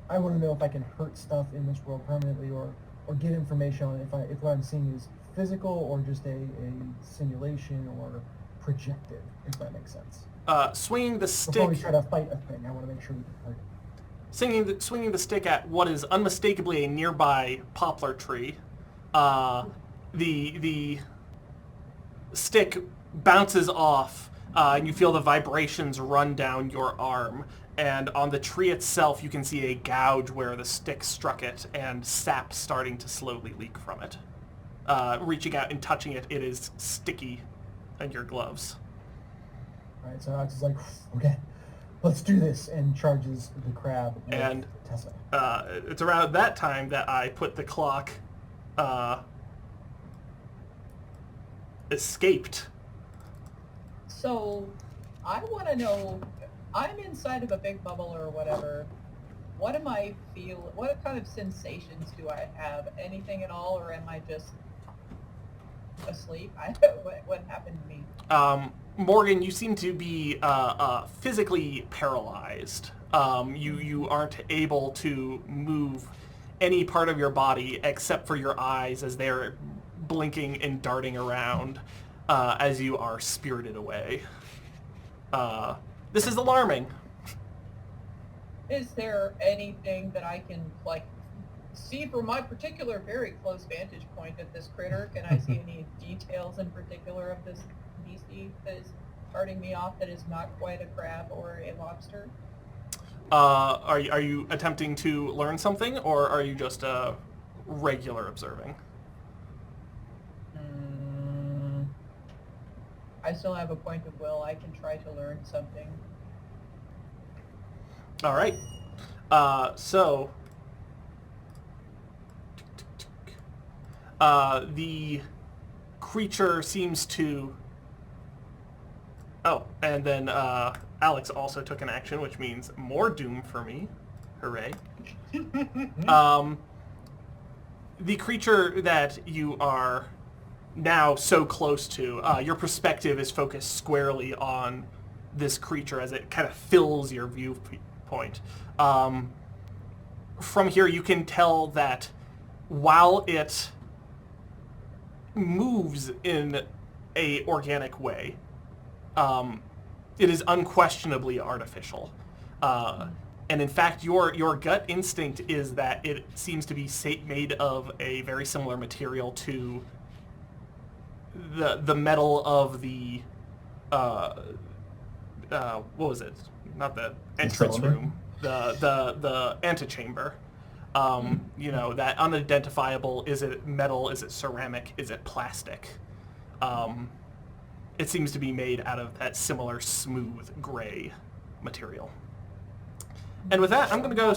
Speaker 3: I want to know if I can hurt stuff in this world permanently, or get information on if what I'm seeing is physical or just a simulation or projected, if that makes sense.
Speaker 1: Swinging the stick.
Speaker 3: Before we try to fight a thing, I want to make sure we can hurt it.
Speaker 1: Swinging the stick at what is unmistakably a nearby poplar tree. The stick bounces off, and you feel the vibrations run down your arm. And on the tree itself, you can see a gouge where the stick struck it, and sap starting to slowly leak from it. Reaching out and touching it, it is sticky in your gloves.
Speaker 3: All right, so Alex is like, okay, let's do this, and charges the crab with
Speaker 1: And
Speaker 3: Tessa.
Speaker 1: it's around that time that I put the clock escaped.
Speaker 2: So, I want to know, I'm inside of a big bubble or whatever. What am I feel? What kind of sensations do I have? Anything at all, or am I just asleep? What happened to me?
Speaker 1: Morgan, you seem to be physically paralyzed. You aren't able to move any part of your body except for your eyes as they're blinking and darting around as you are spirited away. This is alarming.
Speaker 2: Is there anything that I can, like, see from my particular very close vantage point of this critter? Can I see any details in particular of this beastie that is starting me off that is not quite a crab or a lobster?
Speaker 1: Are you attempting to learn something, or are you just regular observing?
Speaker 2: I still have a point of will. I can try to learn something.
Speaker 1: All right. So the creature seems to... Oh, and then Alex also took an action, which means more doom for me. Hooray. The creature that you are now so close to, your perspective is focused squarely on this creature as it kind of fills your viewpoint. From here, you can tell that while it moves in a organic way, it is unquestionably artificial. And in fact, your gut instinct is that it seems to be made of a very similar material to the metal of the what was it? Not the entrance room. The antechamber. You know, that unidentifiable, is it metal, is it ceramic, is it plastic? It seems to be made out of that similar smooth gray material. And with that, I'm going to go...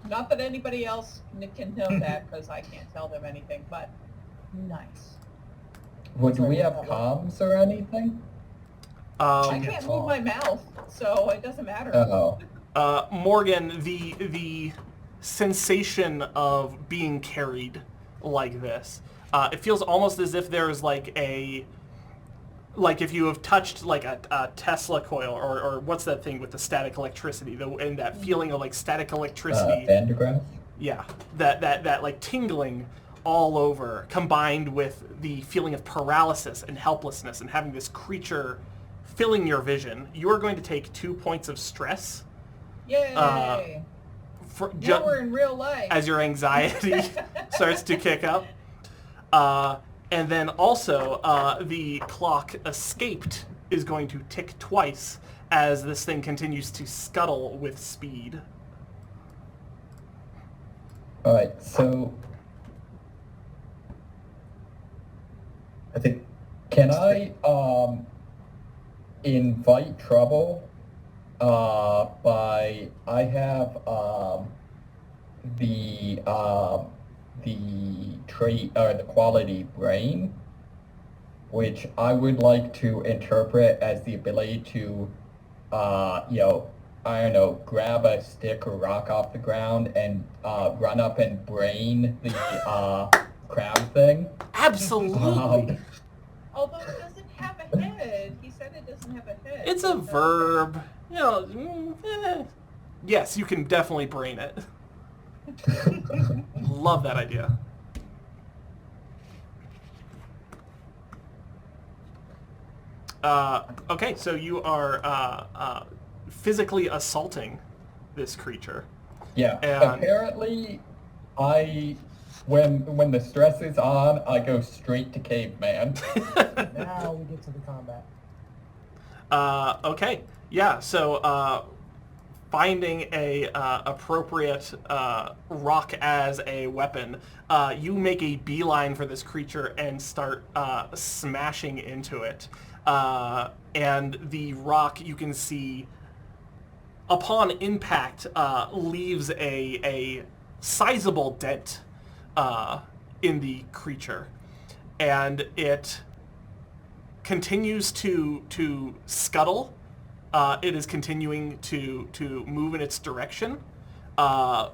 Speaker 2: Not that anybody else can know that, because I can't tell them anything, but nice.
Speaker 6: Well, do we have comms or anything?
Speaker 2: I can't move my mouth, so it doesn't matter.
Speaker 6: Uh-oh.
Speaker 1: Morgan, the sensation of being carried like this, it feels almost as if there's like a like if you have touched like a Tesla coil, or what's that thing with the static electricity, and that feeling of like static electricity.
Speaker 6: Van de Graaff?
Speaker 1: Yeah, that like tingling all over, combined with the feeling of paralysis and helplessness and having this creature filling your vision, you are going to take 2 points of stress.
Speaker 2: Yay! Now we're in real life.
Speaker 1: As your anxiety starts to kick up. And then also, the clock escaped is going to tick twice as this thing continues to scuttle with speed.
Speaker 6: Alright, so
Speaker 5: I think.
Speaker 6: can I invite trouble by I have the trait or the quality brain, which I would like to interpret as the ability to I don't know, grab a stick or rock off the ground and run up and brain the crab thing.
Speaker 1: Absolutely.
Speaker 2: Although it doesn't have a head. He said it doesn't have a head.
Speaker 1: It's a verb. Yes, you can definitely brain it. Love that idea. Okay, so you are physically assaulting this creature.
Speaker 6: Yeah.
Speaker 1: And-
Speaker 6: Apparently, when the stress is on, I go straight to caveman.
Speaker 3: Now we get to the combat.
Speaker 1: Okay, yeah. So finding a appropriate rock as a weapon, you make a beeline for this creature and start smashing into it. And the rock, you can see, upon impact, leaves a sizable dent in the creature, and it continues to scuttle. It is continuing to move in its direction, but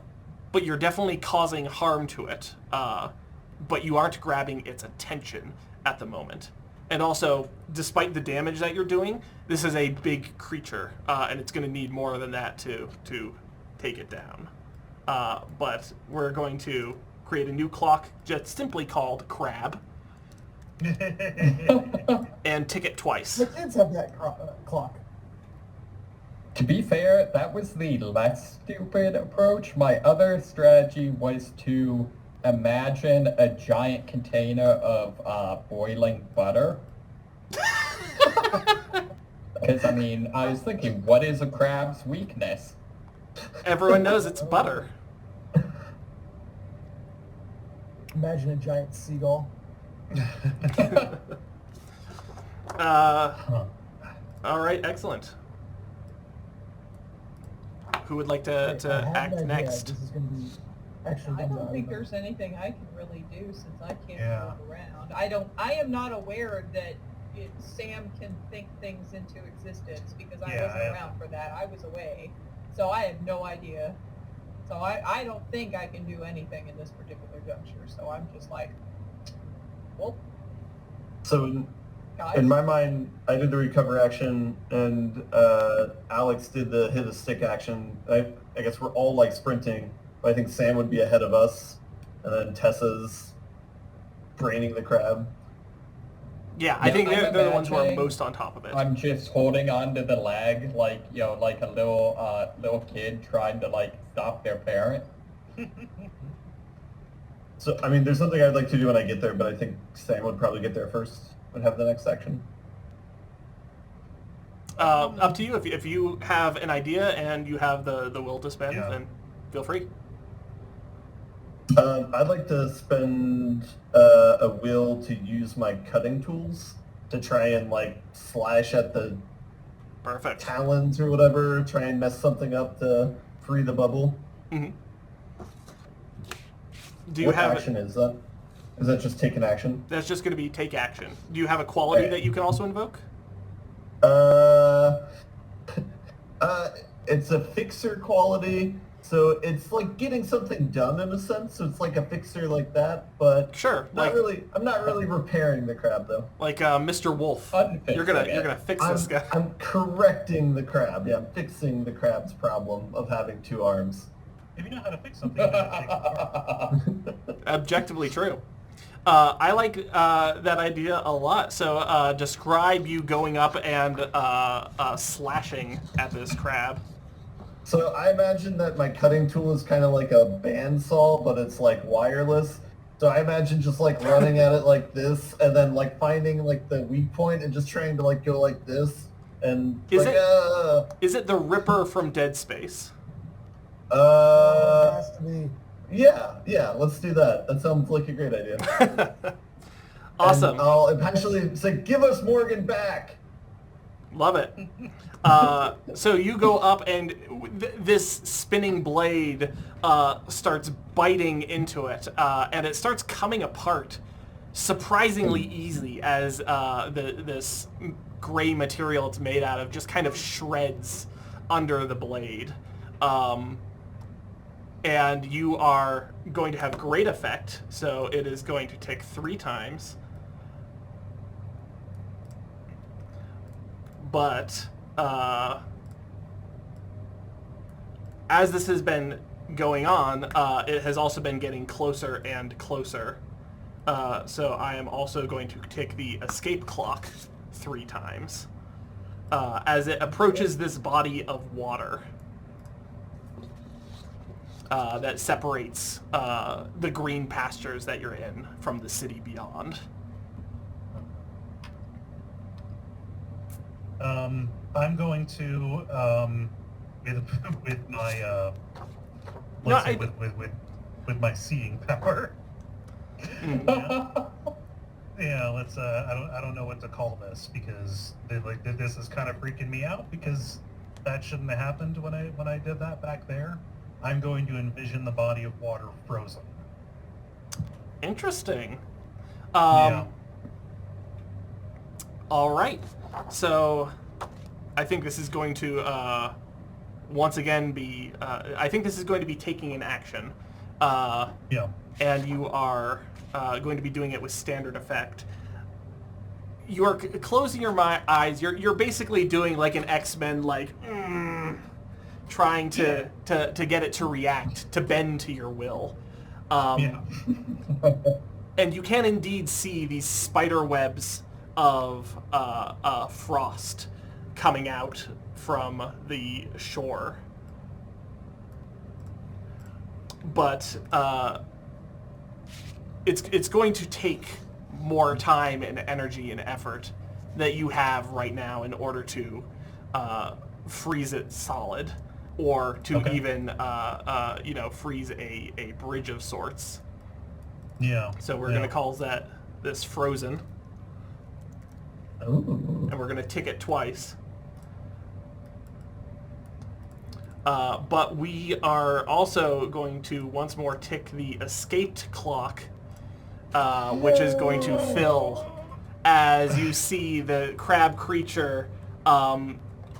Speaker 1: you're definitely causing harm to it. But you aren't grabbing its attention at the moment. And also, despite the damage that you're doing, this is a big creature, and it's going to need more than that to take it down. But we're going to create a new clock, just simply called Crab, and tick it twice.
Speaker 3: The kids have that clock.
Speaker 6: To be fair, that was the less stupid approach. My other strategy was to imagine a giant container of boiling butter. Because, I mean, I was thinking, what is a crab's weakness?
Speaker 1: Everyone knows it's butter.
Speaker 3: Imagine a giant seagull.
Speaker 1: All right, excellent. Who would like
Speaker 3: Wait, I
Speaker 1: to
Speaker 3: have
Speaker 1: act
Speaker 3: an idea.
Speaker 1: next?
Speaker 3: This is going to be actually
Speaker 2: I
Speaker 3: done
Speaker 2: don't
Speaker 3: by
Speaker 2: think
Speaker 3: everybody.
Speaker 2: there's anything I can really do since I can't
Speaker 4: Yeah.
Speaker 2: move around. I am not aware that Sam can think things into existence because I
Speaker 4: Yeah,
Speaker 2: wasn't
Speaker 4: I-
Speaker 2: around for that. I was away. So I have no idea. So I don't think I can do anything in this particular juncture. So I'm just like, well,
Speaker 5: So
Speaker 2: guys.
Speaker 5: in my mind, I did the recover action, and Alex did the hit a stick action. I guess we're all like sprinting. But I think Sam would be ahead of us, and then Tessa's braining the crab.
Speaker 1: Yeah, I think
Speaker 6: I'm
Speaker 1: they're the ones who are
Speaker 6: imagining-
Speaker 1: most on top of it.
Speaker 6: I'm just holding onto the leg like, like a little kid trying to, like, stop their parent.
Speaker 5: So I mean, there's something I'd like to do when I get there, but I think Sam would probably get there first. Would have the next action.
Speaker 1: Up to you. If you have an idea and you have the will to spend,
Speaker 4: Yeah.
Speaker 1: then feel free.
Speaker 5: I'd like to spend a will to use my cutting tools to try and like slash at the
Speaker 1: Perfect.
Speaker 5: talons or whatever, try and mess something up to free the bubble.
Speaker 1: Hmm. Do you
Speaker 5: What
Speaker 1: have?
Speaker 5: action is that? Is that just take an action?
Speaker 1: That's just going to be take action. Do you have a quality
Speaker 5: Okay.
Speaker 1: that you can also invoke?
Speaker 5: It's a fixer quality, So it's like getting something done in a sense. So it's like a fixer like that, but
Speaker 1: Sure,
Speaker 5: not really. I'm not really repairing the crab though.
Speaker 1: like Mr. Wolf. You're gonna fix this guy.
Speaker 5: I'm correcting the crab. Yeah, I'm fixing the crab's problem of having 2 arms.
Speaker 4: If you know how to fix something, you know how to take it apart.
Speaker 1: Objectively true. I like that idea a lot. So describe you going up and slashing at this crab.
Speaker 5: So I imagine that my cutting tool is kind of like a bandsaw, but it's like wireless. So I imagine just like running at it like this, and then like finding like the weak point and just trying to like go like this, and
Speaker 1: Is
Speaker 5: like,
Speaker 1: it the Ripper from Dead Space?
Speaker 3: It
Speaker 5: uh,
Speaker 3: has to be.
Speaker 5: yeah, let's do that. That sounds like a great idea.
Speaker 1: Awesome.
Speaker 5: And I'll impatiently say, "Give us Morgan back."
Speaker 1: Love it. So you go up and this spinning blade starts biting into it, and it starts coming apart surprisingly easy as this gray material it's made out of just kind of shreds under the blade. And you are going to have great effect, so it is going to tick 3 times. But as this has been going on, it has also been getting closer and closer. So I am also going to tick the escape clock 3 times as it approaches this body of water that separates the green pastures that you're in from the city beyond.
Speaker 4: I'm going to with my with my seeing power. Yeah, let's. I don't know what to call this because this is kind of freaking me out because that shouldn't have happened when I did that back there. I'm going to envision the body of water frozen.
Speaker 1: Interesting.
Speaker 4: Yeah.
Speaker 1: All right. So I think this is going to once again be. I think this is going to be taking an action.
Speaker 4: Yeah.
Speaker 1: And you are going to be doing it with standard effect. You are closing your eyes. You're basically doing like an X-Men, like trying to get it to react, to bend to your will.
Speaker 4: Yeah.
Speaker 1: And you can indeed see these spider webs of frost coming out from the shore. But it's going to take more time and energy and effort that you have right now in order to freeze it solid, or to even freeze a bridge of sorts.
Speaker 4: Yeah.
Speaker 1: So we're going to call this frozen,
Speaker 5: Ooh.
Speaker 1: and we're going to tick it twice. But we are also going to once more tick the escaped clock, which is going to fill as you see the crab creature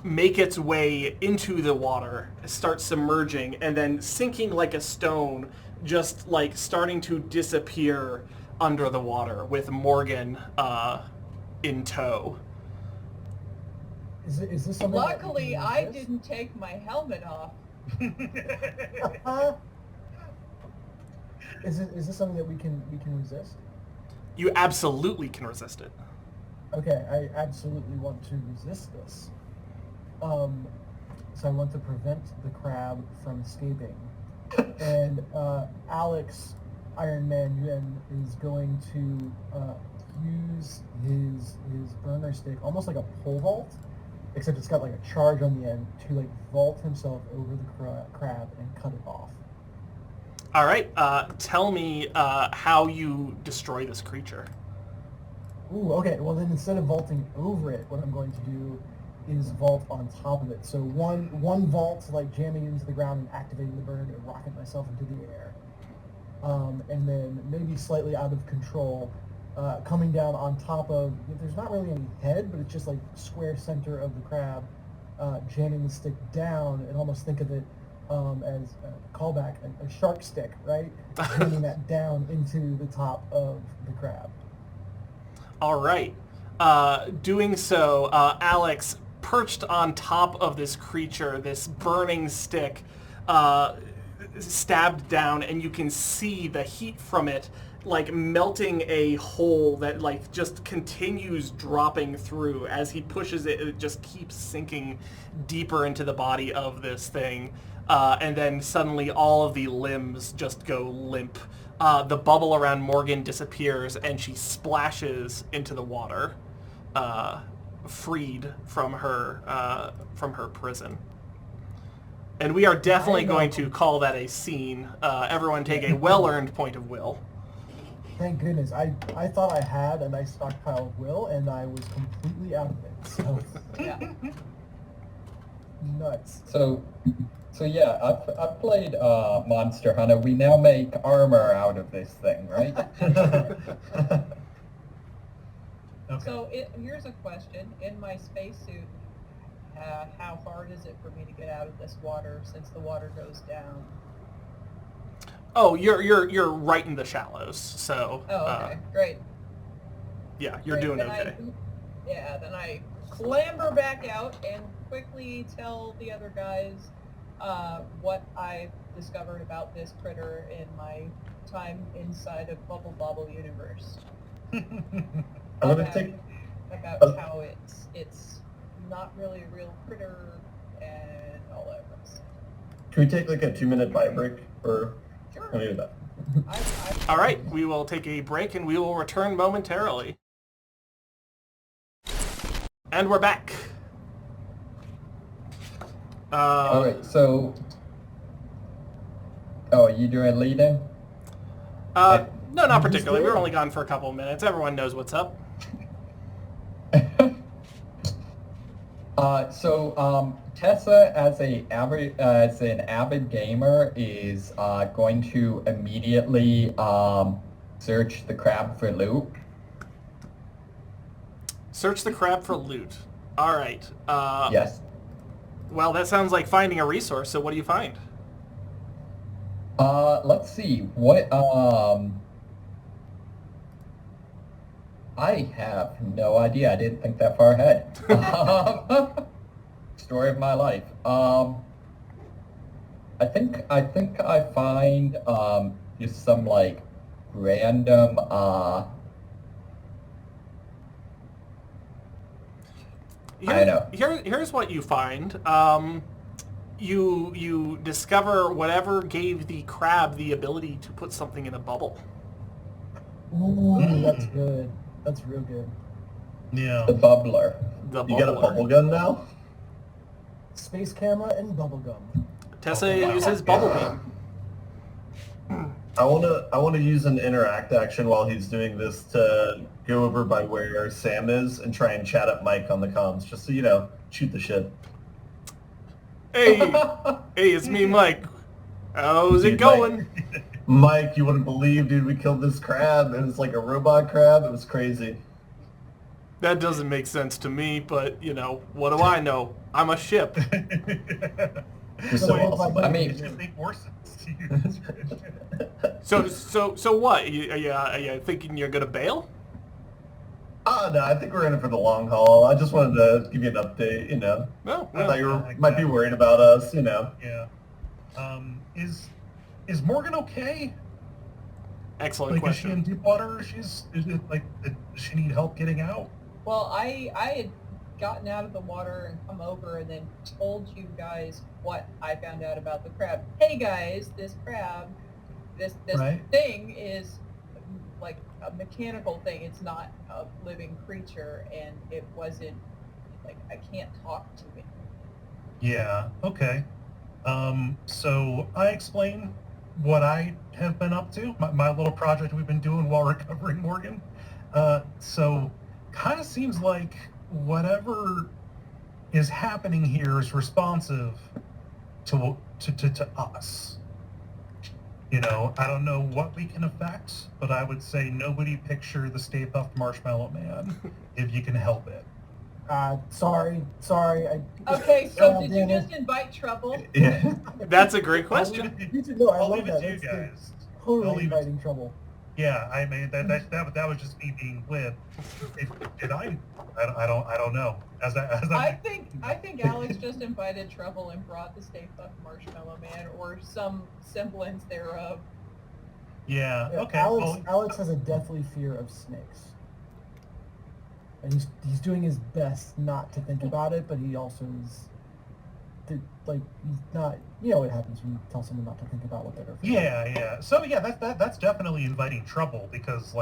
Speaker 1: make its way into the water, start submerging, and then sinking like a stone, just like starting to disappear under the water with Morgan in tow.
Speaker 3: Is this something?
Speaker 2: Luckily, I didn't take my helmet off.
Speaker 3: Is this something that we can resist?
Speaker 1: You absolutely can resist it.
Speaker 3: Okay, I absolutely want to resist this. So I want to prevent the crab from escaping. And Alex, Iron Man Yuen, is going to use his burner stick, almost like a pole vault, except it's got like a charge on the end, to like vault himself over the crab and cut it off.
Speaker 1: All right, tell me how you destroy this creature.
Speaker 3: Ooh, okay. Well, then instead of vaulting over it, what I'm going to do is vault on top of it. So one vault, like jamming into the ground and activating the burner to rocket myself into the air. And then maybe slightly out of control, coming down on top of, there's not really any head, but it's just like square center of the crab, jamming the stick down, and almost think of it as a callback, a shark stick, right? Bringing that down into the top of the crab.
Speaker 1: All right. Doing so, Alex, perched on top of this creature, this burning stick, stabbed down, and you can see the heat from it like melting a hole that like just continues dropping through. As he pushes it, it just keeps sinking deeper into the body of this thing. And then suddenly all of the limbs just go limp. The bubble around Morgan disappears and she splashes into the water, freed from her prison. And we are definitely going to call that a scene. Everyone take a well-earned point of will.
Speaker 3: Thank goodness. I thought I had a nice stockpile of will, and I was completely out of it. So,
Speaker 2: Yeah.
Speaker 3: nuts.
Speaker 6: So yeah, I've played Monster Hunter. We now make armor out of this thing, right?
Speaker 4: Okay.
Speaker 2: So here's a question. In my spacesuit, how hard is it for me to get out of this water since the water goes down?
Speaker 1: Oh, you're right in the shallows, so
Speaker 2: Oh, okay, great.
Speaker 1: yeah, you're
Speaker 2: Great,
Speaker 1: doing
Speaker 2: then
Speaker 1: okay.
Speaker 2: Then I clamber back out and quickly tell the other guys what I've discovered about this critter in my time inside of Bubble Bobble universe.
Speaker 5: I'm gonna
Speaker 2: About-
Speaker 5: take.
Speaker 2: about how it's not really a real critter and all that rest.
Speaker 5: Can we take like a 2-minute buy break, or
Speaker 2: Sure.
Speaker 5: can we do that?
Speaker 1: All right, we will take a break and we will return momentarily. And we're back.
Speaker 6: All right, so... Oh, are you doing leading?
Speaker 1: No, not particularly. We were only gone for a couple of minutes. Everyone knows what's up.
Speaker 6: Tessa, as an avid gamer, is going to immediately search the crab for loot.
Speaker 1: Search the crab for loot. All right.
Speaker 6: Yes.
Speaker 1: Well, that sounds like finding a resource. So what do you find?
Speaker 6: Let's see. What, I have no idea. I didn't think that far ahead. Story of my life. I think I find, just some, like, random, I don't know.
Speaker 1: Here's what you find. You discover whatever gave the crab the ability to put something in a bubble.
Speaker 3: Ooh, that's good. That's real good.
Speaker 4: Yeah.
Speaker 6: The bubbler.
Speaker 1: The
Speaker 5: You got a
Speaker 1: bubbler.
Speaker 5: bubble gun now?
Speaker 3: Space camera and bubblegum.
Speaker 1: Tessa uses bubble beam.
Speaker 5: I wanna use an interact action while he's doing this to go over by where Sam is and try and chat up Mike on the comms, just so you know, shoot the shit.
Speaker 1: Hey, hey, it's me, Mike. How's it
Speaker 5: Dude,
Speaker 1: going?
Speaker 5: Mike, you wouldn't believe, dude, we killed this crab. It was like a robot crab. It was crazy.
Speaker 1: That doesn't make sense to me, but you know, what do I know? I'm a ship.
Speaker 5: You're so
Speaker 3: Wait,
Speaker 5: awesome.
Speaker 3: but-
Speaker 6: I mean-
Speaker 4: It should make more sense to you.
Speaker 1: So what? Are you thinking you're gonna bail?
Speaker 5: No, I think we're in it for the long haul. I just wanted to give you an update, you know.
Speaker 1: No.
Speaker 5: I thought you
Speaker 4: Yeah,
Speaker 5: might be worried about us, you know.
Speaker 4: Yeah. Is Morgan okay?
Speaker 1: Excellent
Speaker 4: Like, is she in
Speaker 1: question.
Speaker 4: deep water? Is it like, does she need help getting out?
Speaker 2: Well, I had gotten out of the water and come over and then told you guys what I found out about the crab. Hey guys, this crab, this
Speaker 4: Right.
Speaker 2: thing is like a mechanical thing. It's not a living creature, and it wasn't like I can't talk to it.
Speaker 4: Yeah, okay. So I explain what I have been up to, my little project we've been doing while recovering Morgan. So kind of seems like whatever is happening here is responsive to us. You know, I don't know what we can affect, but I would say nobody picture the Stay Puft Marshmallow Man if you can help it.
Speaker 3: Sorry.
Speaker 2: Okay, so
Speaker 3: Oh,
Speaker 2: did you
Speaker 3: damn it.
Speaker 2: just invite trouble?
Speaker 5: Yeah.
Speaker 1: That's a great question.
Speaker 3: No, I
Speaker 4: I'll
Speaker 3: love
Speaker 4: leave it
Speaker 3: that.
Speaker 4: to you
Speaker 3: That's good.
Speaker 4: guys. I'll
Speaker 3: Totally
Speaker 4: leave it.
Speaker 3: inviting trouble.
Speaker 4: Yeah, I mean that was just me being glib. Did I? I don't know.
Speaker 2: I think Alex just invited trouble and brought the Stay Puft Marshmallow Man or some semblance thereof.
Speaker 4: Yeah.
Speaker 3: Yeah,
Speaker 4: Okay.
Speaker 3: Alex has a deathly fear of snakes. And he's doing his best not to think about it, but he also is he's not, what happens when you tell someone not to think about what they're afraid of.
Speaker 4: Yeah. So yeah, that's definitely inviting trouble because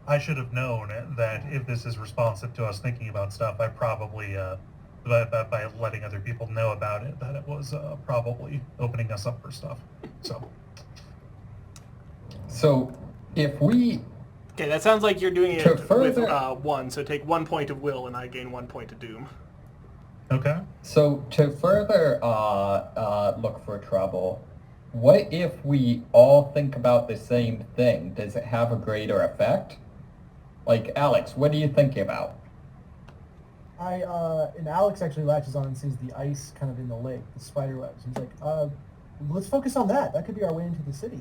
Speaker 4: I should have known that if this is responsive to us thinking about stuff, I probably by letting other people know about it that it was probably opening us up for stuff.
Speaker 6: So if we
Speaker 1: Okay, that sounds like you're doing
Speaker 6: To
Speaker 1: it
Speaker 6: further-
Speaker 1: with 1, so take 1 point of will and I gain 1 point of doom.
Speaker 4: Okay.
Speaker 6: So to further look for trouble, what if we all think about the same thing? Does it have a greater effect? Like, Alex, what are you thinking about?
Speaker 3: And Alex actually latches on and sees the ice kind of in the lake, the spider webs. He's like, let's focus on that. That could be our way into the city.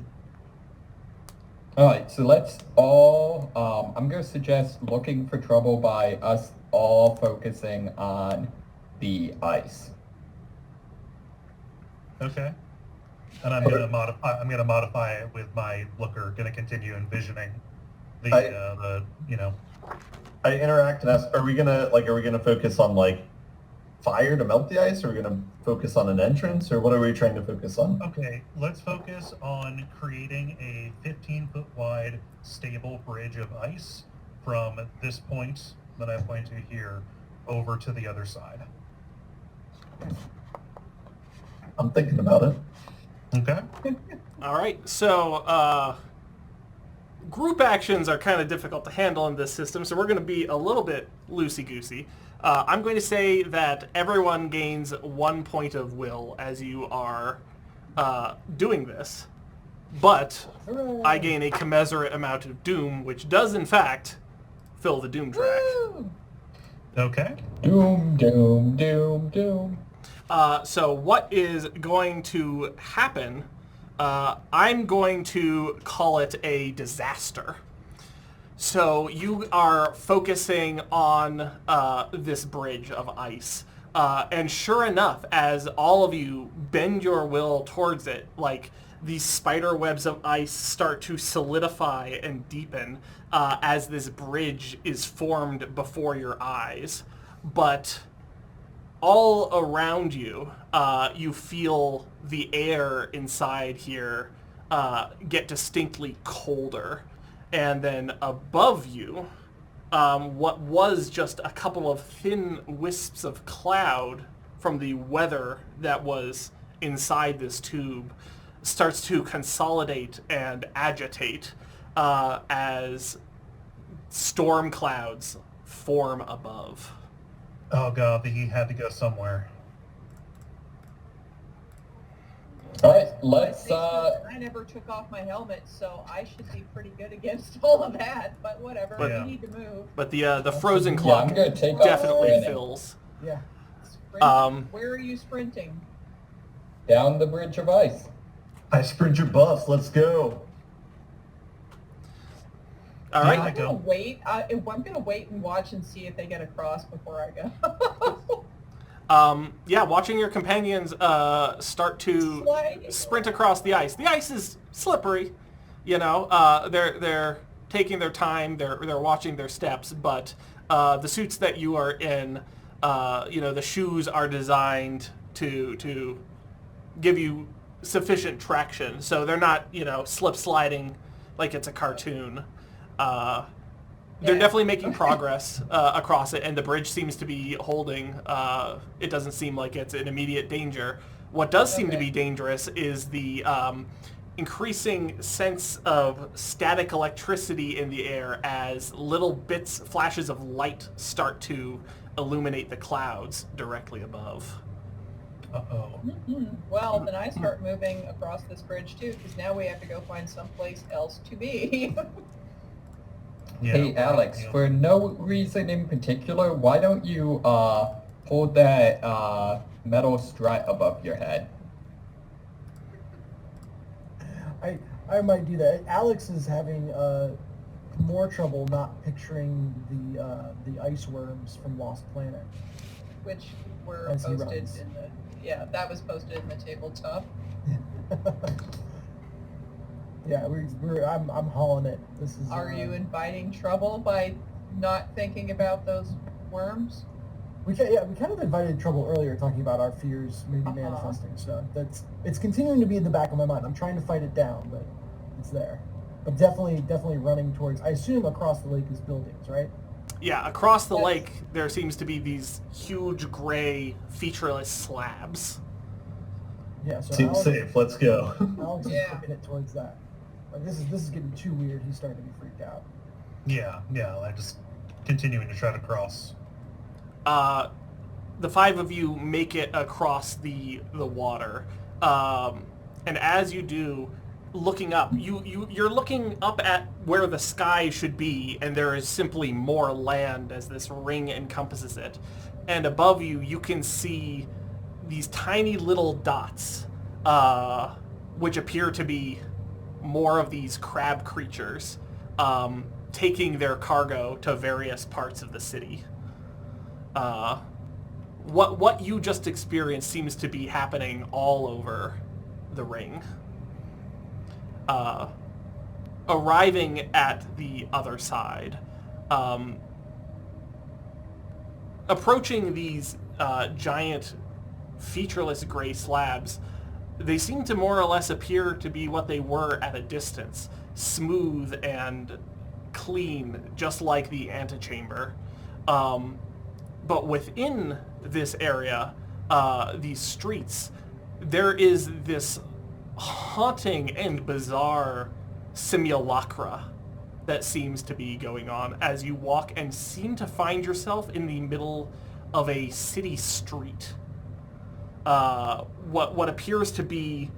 Speaker 6: All right, so let's all, I'm going to suggest looking for trouble by us all focusing on the ice.
Speaker 4: Okay. And I'm gonna modify it with my looker. Gonna continue envisioning the
Speaker 5: I interact and ask, are we gonna focus on fire to melt the ice? Or are we gonna focus on an entrance? Or what are we trying to focus on?
Speaker 4: Okay, let's focus on creating a 15-foot wide stable bridge of ice from this point that I point to here over to the other side.
Speaker 5: I'm thinking about it.
Speaker 4: Okay.
Speaker 1: All right, so group actions are kind of difficult to handle in this system, so we're going to be a little bit loosey-goosey. I'm going to say that everyone gains 1 point of will as you are doing this, but
Speaker 3: Hooray!
Speaker 1: I gain a commensurate amount of doom, which does in fact fill the doom track.
Speaker 2: Woo!
Speaker 4: Okay.
Speaker 6: Doom, doom, doom, doom.
Speaker 1: So what is going to happen, I'm going to call it a disaster. So you are focusing on this bridge of ice. And sure enough, as all of you bend your will towards it, these spider webs of ice start to solidify and deepen as this bridge is formed before your eyes. But all around you, you feel the air inside here get distinctly colder. And then above you, what was just a couple of thin wisps of cloud from the weather that was inside this tube starts to consolidate and agitate as storm clouds form above.
Speaker 4: Oh god, he had to go somewhere.
Speaker 6: All right, let's,
Speaker 2: I never took off my helmet, so I should be pretty good against all of that, but whatever,
Speaker 1: But-
Speaker 2: we need to move.
Speaker 1: But the frozen
Speaker 6: yeah,
Speaker 1: clock
Speaker 6: I'm going to take off
Speaker 1: definitely
Speaker 6: sprinting.
Speaker 1: fills.
Speaker 3: Yeah.
Speaker 2: Sprint. Where are you sprinting?
Speaker 6: Down the bridge of ice.
Speaker 5: I sprint your buffs. Let's go.
Speaker 1: All
Speaker 4: Yeah,
Speaker 1: right.
Speaker 4: I
Speaker 2: I'm gonna
Speaker 4: go.
Speaker 2: wait. I'm gonna wait and watch and see if they get across before I go.
Speaker 1: Yeah, watching your companions start to
Speaker 2: Sliding.
Speaker 1: sprint across the ice. The ice is slippery, they're taking their time. They're watching their steps, but the suits that you are in, the shoes are designed to give you sufficient traction, so they're not slip sliding like it's a cartoon. They're
Speaker 2: Yeah.
Speaker 1: definitely making progress across it, and the bridge seems to be holding. It doesn't seem like it's in immediate danger. What does seem to
Speaker 2: Okay.
Speaker 1: be dangerous is the increasing sense of static electricity in the air as little flashes of light start to illuminate the clouds directly above.
Speaker 4: Uh-oh.
Speaker 2: Well, then I start moving across this bridge too, because now we have to go find someplace else to be.
Speaker 4: Yeah,
Speaker 6: Hey Alex,
Speaker 4: yeah.
Speaker 6: for no reason in particular, why don't you hold that metal strut above your head?
Speaker 3: I might do that. Alex is having more trouble not picturing the ice worms from Lost Planet.
Speaker 2: Which were
Speaker 3: As he
Speaker 2: posted
Speaker 3: runs.
Speaker 2: in the that was posted in the tabletop.
Speaker 3: Yeah, I'm hauling it. This is.
Speaker 2: Are you inviting trouble by not thinking about those worms?
Speaker 3: We kind of invited trouble earlier, talking about our fears maybe manifesting. So it's continuing to be in the back of my mind. I'm trying to fight it down, but it's there. But definitely running towards. I assume across the lake is buildings, right?
Speaker 1: Yeah, across the
Speaker 2: Yes.
Speaker 1: lake, there seems to be these huge gray, featureless slabs.
Speaker 3: Yeah. So
Speaker 5: Seems safe. Let's go.
Speaker 3: Alex is
Speaker 2: Yeah.
Speaker 3: booking it towards that. Like this is getting too weird. He's starting to be freaked out.
Speaker 4: Yeah, I just continuing to try to cross.
Speaker 1: The five of you make it across the water, and as you do, looking up, you're looking up at where the sky should be, and there is simply more land as this ring encompasses it. And above you, you can see these tiny little dots, which appear to be more of these crab creatures, taking their cargo to various parts of the city. What you just experienced seems to be happening all over the ring. Arriving at the other side, approaching these giant featureless gray slabs, they seem to more or less appear to be what they were at a distance, smooth and clean, just like the antechamber. But within this area, these streets, there is this haunting and bizarre simulacra that seems to be going on as you walk and seem to find yourself in the middle of a city street. What appears to be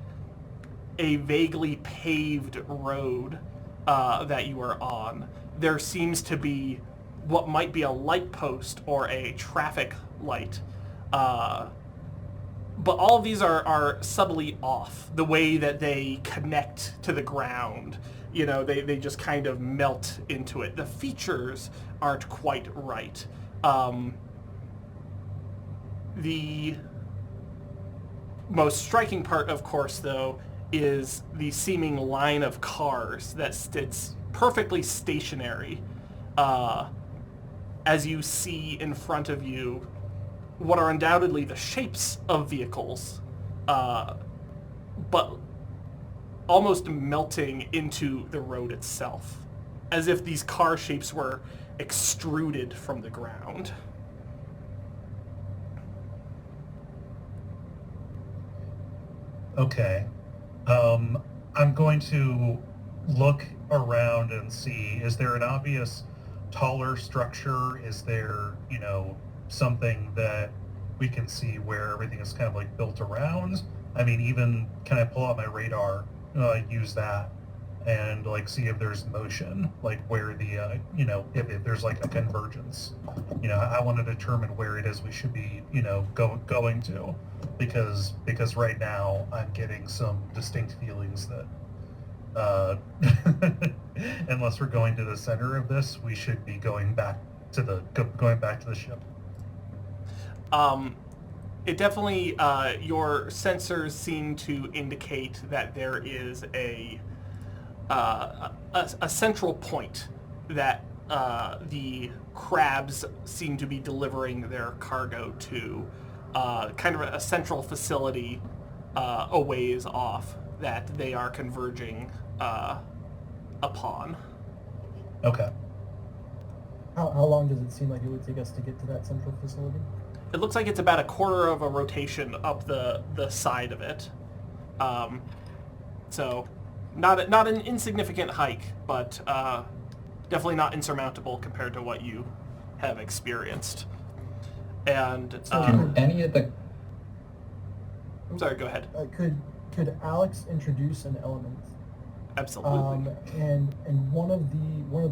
Speaker 1: a vaguely paved road that you are on. There seems to be what might be a light post or a traffic light. But all of these are subtly off, the way that they connect to the ground. You know, they just kind of melt into it. The features aren't quite right. The most striking part, of course, though, is the seeming line of cars that sits perfectly stationary as you see in front of you what are undoubtedly the shapes of vehicles, but almost melting into the road itself, as if these car shapes were extruded from the ground.
Speaker 4: Okay. I'm going to look around and see, is there an obvious taller structure? Is there, something that we can see where everything is kind of like built around? I mean, even can I pull out my radar, use that, and like see if there's motion, like where the, if there's like a convergence. I want to determine where it is we should be, going to, because right now I'm getting some distinct feelings that unless we're going to the center of this, we should be going back to the ship.
Speaker 1: It definitely, your sensors seem to indicate that there is a central point that the crabs seem to be delivering their cargo to, kind of a central facility a ways off that they are converging upon.
Speaker 4: Okay.
Speaker 3: How long does it seem like it would take us to get to that central facility?
Speaker 1: It looks like it's about a quarter of a rotation up the side of it. So not an insignificant hike, but definitely not insurmountable compared to what you have experienced. And
Speaker 6: Do any of the
Speaker 1: sorry, go ahead.
Speaker 3: Could Alex introduce an element
Speaker 1: Absolutely.
Speaker 3: And one of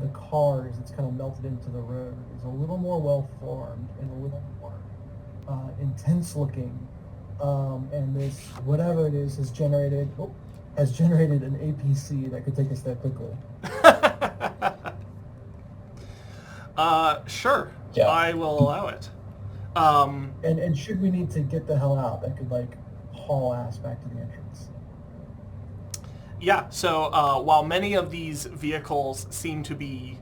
Speaker 3: the cars that's kind of melted into the road is a little more well formed and a little more intense looking. And this whatever it is has generated an APC that could take us there quickly.
Speaker 1: Sure.
Speaker 6: Yeah.
Speaker 1: I will allow it.
Speaker 3: And should we need to get the hell out, that could like haul ass back to the entrance.
Speaker 1: Yeah, so while many of these vehicles seem to be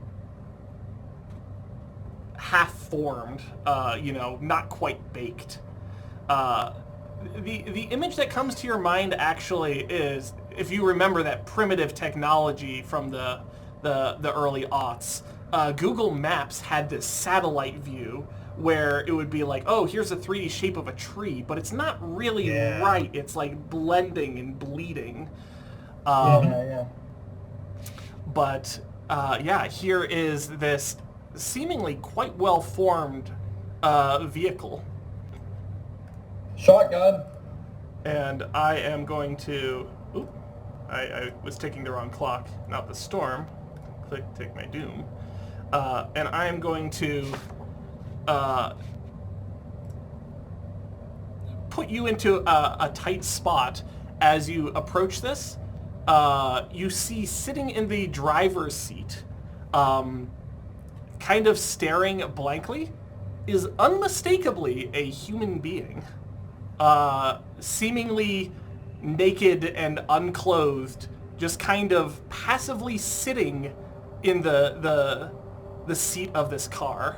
Speaker 1: half-formed, not quite baked, the image that comes to your mind actually is, if you remember that primitive technology from the early aughts, Google Maps had this satellite view where it would be like, oh, here's a 3D shape of a tree, but it's not really right. It's like blending and bleeding.
Speaker 3: Yeah.
Speaker 1: But here is this seemingly quite well-formed vehicle.
Speaker 6: Shotgun.
Speaker 1: And I am going to... Oop, I was taking the wrong clock, not the storm. Click, take my doom. And I am going to put you into a tight spot as you approach this. You see sitting in the driver's seat, kind of staring blankly, is unmistakably a human being. Seemingly naked and unclothed, just kind of passively sitting in the seat of this car.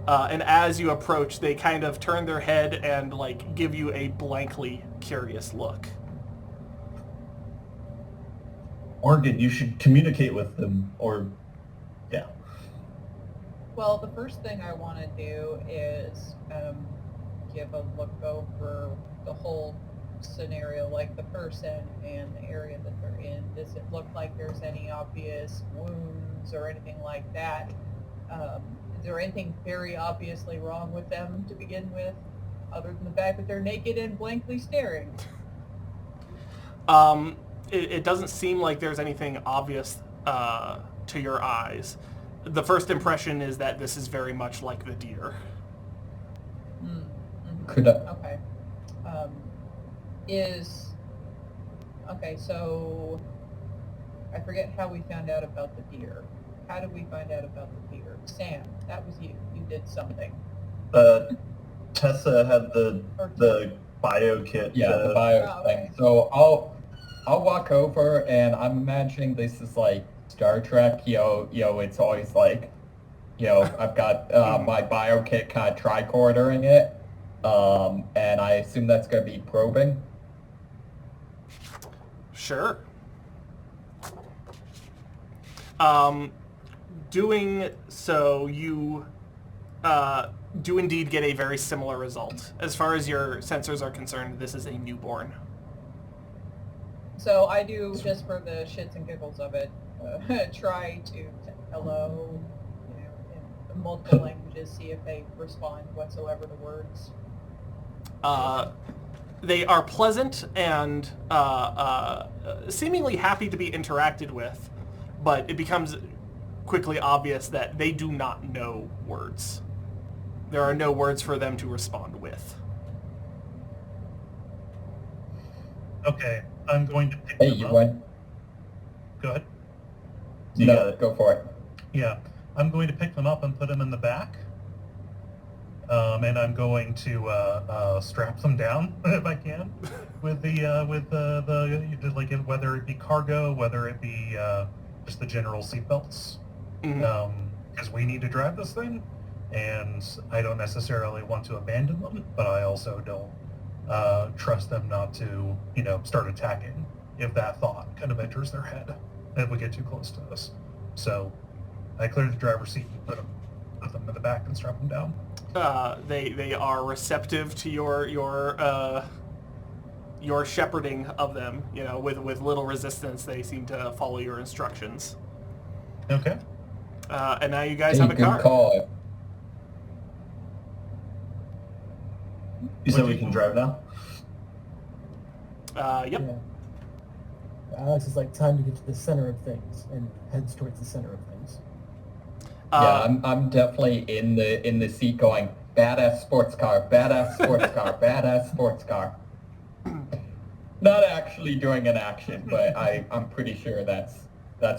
Speaker 1: And as you approach, they kind of turn their head and like give you a blankly curious look.
Speaker 5: Morgan, you should communicate with them, or yeah.
Speaker 2: Well, the first thing I want to do is give a look over the whole scenario, like the person and the area that they're in. Does it look like there's any obvious wounds or anything like that? Is there anything very obviously wrong with them to begin with, other than the fact that they're naked and blankly staring?
Speaker 1: It doesn't seem like there's anything obvious to your eyes. The first impression is that this is very much like the deer.
Speaker 6: Could I?
Speaker 2: Okay. So I forget how we found out about the deer. How did we find out about the deer? Sam, that was you. You did something.
Speaker 5: Tessa had the bio kit.
Speaker 6: Yeah, the bio thing. So I'll walk over, and I'm imagining this is like Star Trek. It's always like, I've got my bio kit kind of tricordering it, and I assume that's going to be probing.
Speaker 1: Sure. Doing so, you do indeed get a very similar result. As far as your sensors are concerned, this is a newborn.
Speaker 2: So I do, just for the shits and giggles of it, try to hello, in multiple languages, see if they respond whatsoever to words.
Speaker 1: They are pleasant and seemingly happy to be interacted with, but it becomes quickly obvious that they do not know words. There are no words for them to respond with.
Speaker 4: Okay, I'm going to pick
Speaker 6: Hey,
Speaker 4: them
Speaker 6: you
Speaker 4: up.
Speaker 6: went?
Speaker 5: You
Speaker 6: No,
Speaker 5: got it.
Speaker 6: go for it.
Speaker 4: Yeah, I'm going to pick them up and put them in the back. And I'm going to strap them down if I can with the like, whether it be cargo, whether it be just the general seatbelts, because we need to drive this thing, and I don't necessarily want to abandon them, but I also don't trust them not to start attacking if that thought kind of enters their head if we get too close to us. So I cleared the driver's seat and put them in the back and strap them down.
Speaker 1: They are receptive to your shepherding of them. With little resistance, they seem to follow your instructions.
Speaker 4: Okay.
Speaker 1: And now you guys
Speaker 6: Hey,
Speaker 1: have a
Speaker 6: good
Speaker 1: car.
Speaker 6: call.
Speaker 5: You said we can drive now?
Speaker 1: Yep.
Speaker 3: Yeah. Alex is like, time to get to the center of things, and heads towards the center of things.
Speaker 6: Yeah, I'm definitely in the seat going, badass sports car, badass sports car, badass sports car. Not actually doing an action, but I'm pretty sure that's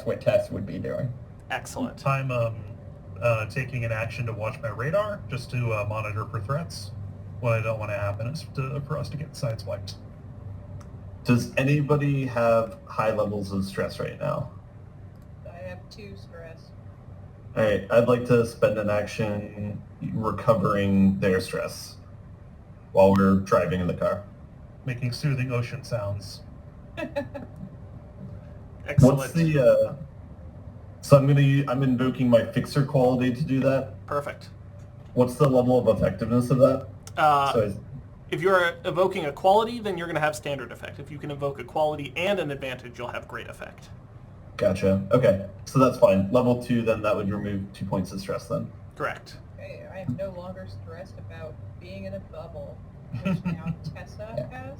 Speaker 6: what Tess would be doing.
Speaker 1: Excellent.
Speaker 4: I'm taking an action to watch my radar, just to monitor for threats. What I don't want to happen is for us to get sideswiped.
Speaker 5: Does anybody have high levels of stress right now?
Speaker 2: I have 2 stress.
Speaker 5: All right, I'd like to spend an action recovering their stress while we're driving in the car.
Speaker 4: Making soothing ocean sounds.
Speaker 1: Excellent.
Speaker 5: What's the? So I'm invoking my fixer quality to do that.
Speaker 1: Perfect.
Speaker 5: What's the level of effectiveness of that?
Speaker 1: If you're evoking a quality, then you're going to have standard effect. If you can evoke a quality and an advantage, you'll have great effect.
Speaker 5: Gotcha. Okay, so that's fine. Level 2, then that would remove 2 points of stress then.
Speaker 1: Correct.
Speaker 2: Okay, I am no longer stressed about being in a bubble, which now Tessa has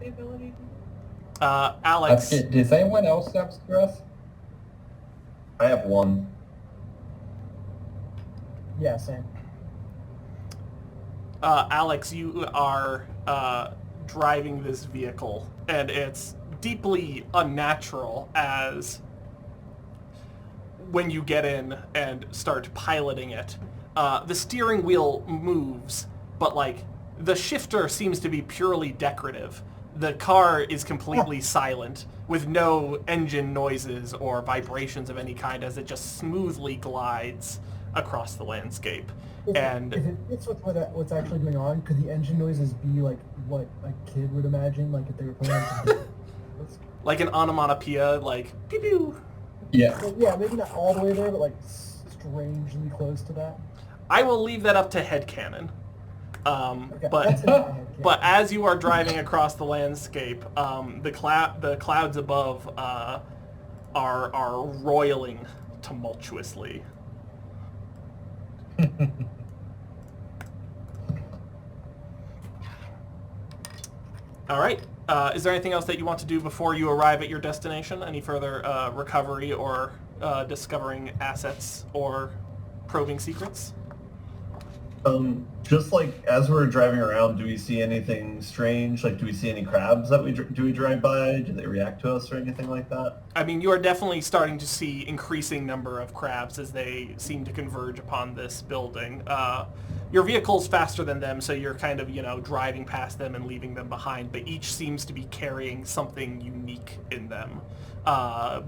Speaker 2: the ability to do.
Speaker 1: Alex.
Speaker 6: Does anyone else have stress?
Speaker 5: I have 1.
Speaker 3: Yeah, same.
Speaker 1: Alex, you are driving this vehicle, and it's deeply unnatural as when you get in and start piloting it, the steering wheel moves, but like the shifter seems to be purely decorative. The car is completely silent, with no engine noises or vibrations of any kind, as it just smoothly glides across the landscape.
Speaker 3: If
Speaker 1: And
Speaker 3: it fits with what's actually going on, could the engine noises be like what a kid would imagine, like if they were playing?
Speaker 1: like an onomatopoeia, like pew pew.
Speaker 6: Yeah.
Speaker 3: Yeah, maybe not all the way there, but like strangely close to that.
Speaker 1: I will leave that up to headcanon.
Speaker 3: Okay,
Speaker 1: But
Speaker 3: that's in my head, yeah.
Speaker 1: but as you are driving across the landscape, the clouds above are roiling tumultuously. All right. Is there anything else that you want to do before you arrive at your destination? Any further recovery or discovering assets or probing secrets?
Speaker 5: Just like as we're driving around, do we see anything strange? Like, do we see any crabs that we drive by? Do they react to us or anything like that?
Speaker 1: I mean, you are definitely starting to see increasing number of crabs as they seem to converge upon this building. Your vehicle's faster than them, so you're kind of, driving past them and leaving them behind, but each seems to be carrying something unique in them,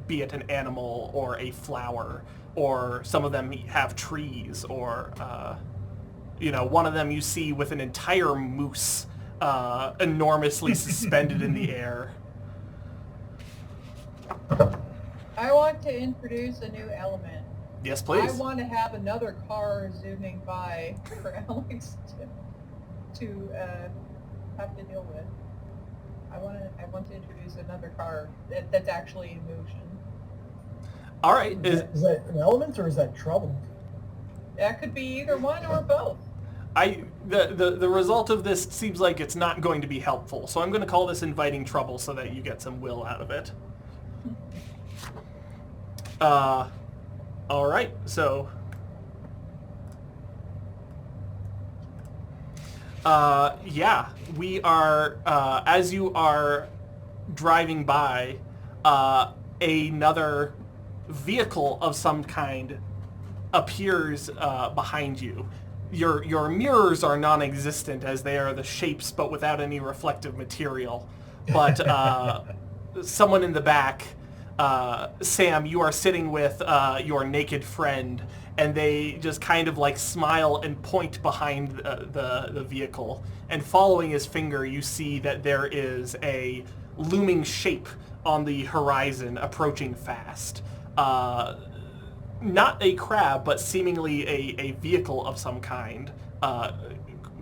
Speaker 1: be it an animal or a flower, or some of them have trees, or, one of them you see with an entire moose enormously suspended in the air.
Speaker 2: I want to introduce a new element.
Speaker 1: Yes, please.
Speaker 2: I want to have another car zooming by for Alex to have to deal with. I want to introduce another car that's actually in motion.
Speaker 1: All right.
Speaker 3: Is that an element or is that trouble?
Speaker 2: That could be either one or both.
Speaker 1: The result of this seems like it's not going to be helpful, so I'm going to call this inviting trouble so that you get some will out of it. All right, so we are as you are driving by, another vehicle of some kind appears behind you. Your mirrors are non-existent as they are the shapes but without any reflective material. But someone in the back, Sam, you are sitting with your naked friend, and they just kind of like smile and point behind the vehicle. And following his finger, you see that there is a looming shape on the horizon approaching fast. Not a crab, but seemingly a vehicle of some kind,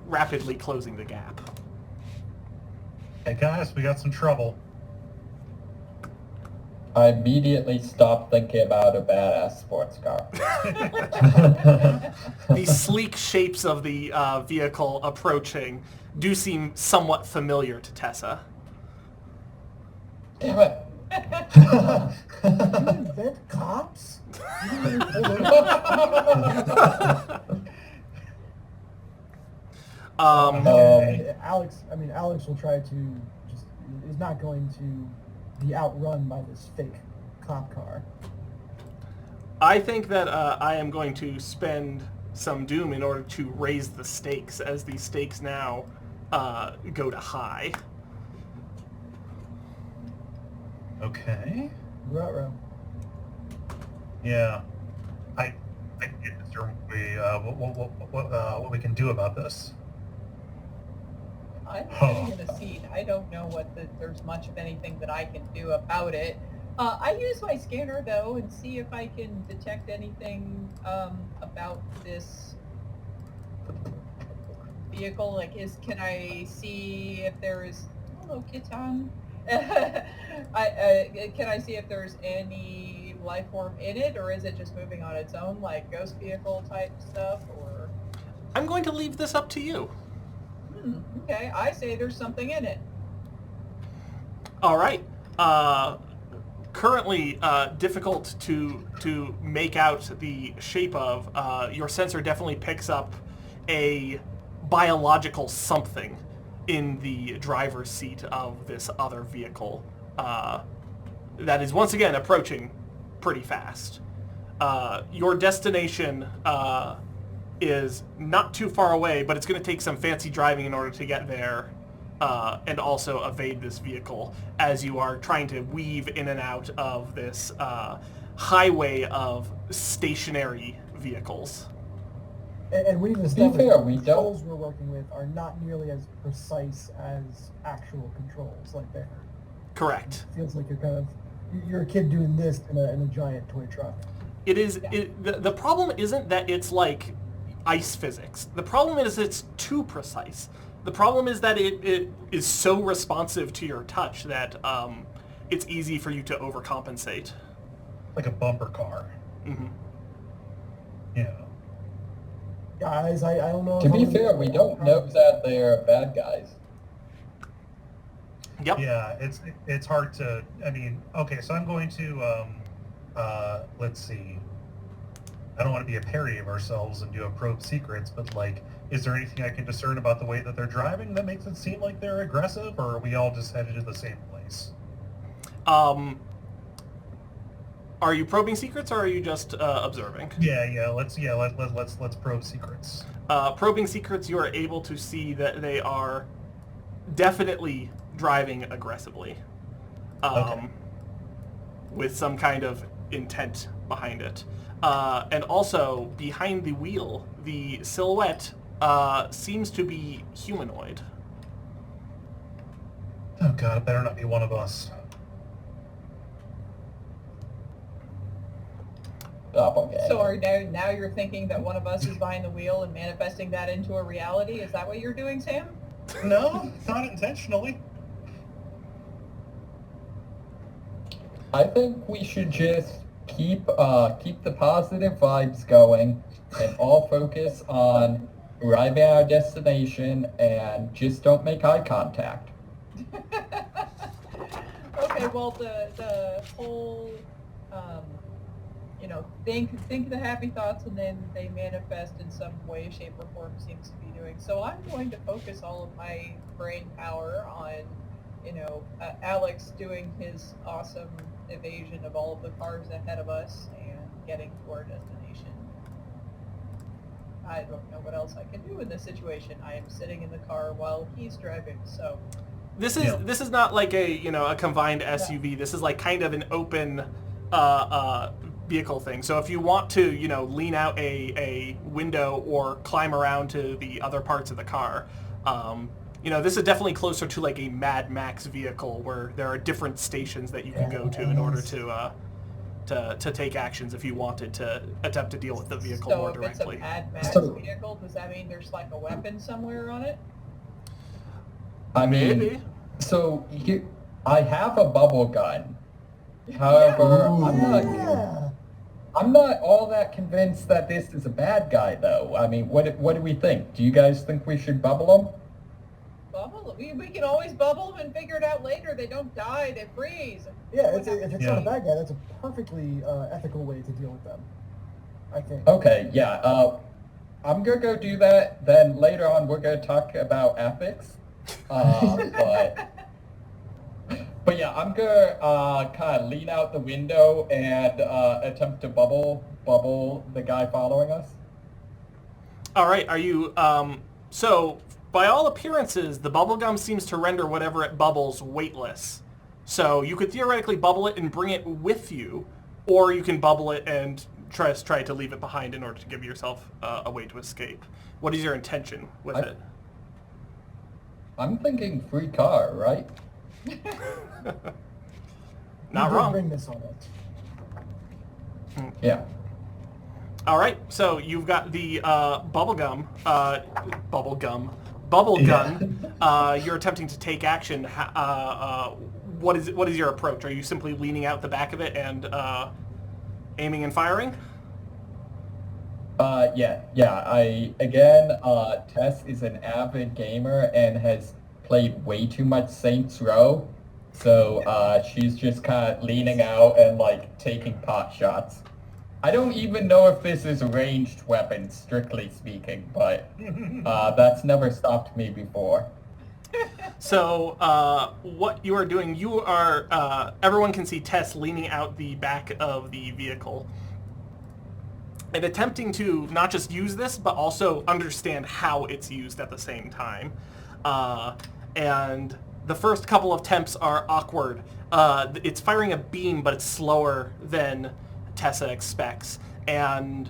Speaker 1: rapidly closing the gap.
Speaker 4: Hey guys, we got some trouble.
Speaker 6: I immediately stopped thinking about a badass sports car.
Speaker 1: The sleek shapes of the vehicle approaching do seem somewhat familiar to Tessa.
Speaker 6: Damn it.
Speaker 3: Did you invent cops? You didn't even pull over. Alex will try to is not going to be outrun by this fake cop car.
Speaker 1: I think that I am going to spend some doom in order to raise the stakes, as the stakes now go to high.
Speaker 4: Okay.
Speaker 3: Ruh-roh.
Speaker 4: Yeah. I get Mr. What we can do about this.
Speaker 2: I'm sitting in a seat. I don't know there's much of anything that I can do about it. I use my scanner though and see if I can detect anything about this vehicle. Like, can I see if there's hello Kitan? Can I see if there's any life form in it, or is it just moving on its own, like ghost vehicle type stuff? Or
Speaker 1: I'm going to leave this up to you.
Speaker 2: Okay, I say there's something in it.
Speaker 1: All right. Currently difficult to make out the shape of. Your sensor definitely picks up a biological something in the driver's seat of this other vehicle that is once again approaching pretty fast. Your destination is not too far away, but it's going to take some fancy driving in order to get there and also evade this vehicle as you are trying to weave in and out of this highway of stationary vehicles.
Speaker 3: And we've established the controls we're working with are not nearly as precise as actual controls, like there.
Speaker 1: Correct.
Speaker 3: It feels like you're a kid doing this in a giant toy truck.
Speaker 1: It is. Yeah. The problem isn't that it's like ice physics. The problem is it's too precise. The problem is that it is so responsive to your touch that it's easy for you to overcompensate.
Speaker 4: Like a bumper car.
Speaker 1: Mm-hmm.
Speaker 4: Yeah.
Speaker 3: Guys, I don't know.
Speaker 6: To be fair, we don't know that they're bad guys.
Speaker 1: Yep.
Speaker 4: Yeah, it's hard to. I mean, okay, so I'm going to let's see. I don't want to be a parody of ourselves and do a probe secrets, but like, is there anything I can discern about the way that they're driving that makes it seem like they're aggressive, or are we all just headed to the same place?
Speaker 1: Are you probing secrets, or are you just observing?
Speaker 4: Let's probe secrets.
Speaker 1: Probing secrets, you are able to see that they are definitely driving aggressively,
Speaker 4: Okay.
Speaker 1: with some kind of intent behind it. And also, behind the wheel, the silhouette seems to be humanoid.
Speaker 4: Oh god, it better not be one of us.
Speaker 6: Okay.
Speaker 2: So now you're thinking that one of us is behind the wheel and manifesting that into a reality? Is that what you're doing, Sam?
Speaker 4: No, not intentionally.
Speaker 6: I think we should just keep the positive vibes going and all focus on arriving at our destination and just don't make eye contact.
Speaker 2: Okay, well the whole think the happy thoughts and then they manifest in some way, shape, or form seems to be doing. So I'm going to focus all of my brain power on, Alex doing his awesome evasion of all of the cars ahead of us and getting to our destination. I don't know what else I can do in this situation. I am sitting in the car while he's driving, so...
Speaker 1: This is not like a combined SUV. This is like kind of an open vehicle thing. So if you want to lean out a window or climb around to the other parts of the car, this is definitely closer to like a Mad Max vehicle where there are different stations that you can go to in order to take actions if you wanted to attempt to deal with the vehicle more directly.
Speaker 2: So if it's a Mad Max vehicle, does that mean there's like a weapon somewhere on it?
Speaker 6: I mean,
Speaker 1: Maybe.
Speaker 6: So I have a bubble gun. However, I'm not all that convinced that this is a bad guy, though. I mean, what do we think? Do you guys think we should bubble him?
Speaker 2: Bubble? We can always bubble them and figure it out later. They don't die, they freeze.
Speaker 3: Yeah,
Speaker 2: What
Speaker 3: if
Speaker 2: happens?
Speaker 3: it's not a bad guy, that's a perfectly ethical way to deal with them, I think.
Speaker 6: Okay, yeah. I'm gonna go do that. Then later on, we're gonna talk about ethics. But yeah, I'm gonna kind of lean out the window and attempt to bubble the guy following us.
Speaker 1: All right, are you, so by all appearances, the bubblegum seems to render whatever it bubbles weightless. So you could theoretically bubble it and bring it with you, or you can bubble it and try to leave it behind in order to give yourself a way to escape. What is your intention with it?
Speaker 6: I'm thinking free car, right?
Speaker 1: Not
Speaker 3: You did
Speaker 1: wrong.
Speaker 3: bring this on us.
Speaker 6: Yeah.
Speaker 1: All right, so you've got the bubble gun. You're attempting to take action. What is your approach? Are you simply leaning out the back of it and aiming and firing?
Speaker 6: Tess is an avid gamer and has played way too much Saints Row, so she's just kind of leaning out and like taking pot shots. I don't even know if this is a ranged weapon, strictly speaking, but that's never stopped me before.
Speaker 1: So what you are doing, you are, everyone can see Tess leaning out the back of the vehicle and attempting to not just use this, but also understand how it's used at the same time. And the first couple of attempts are awkward. It's firing a beam, but it's slower than Tessa expects. And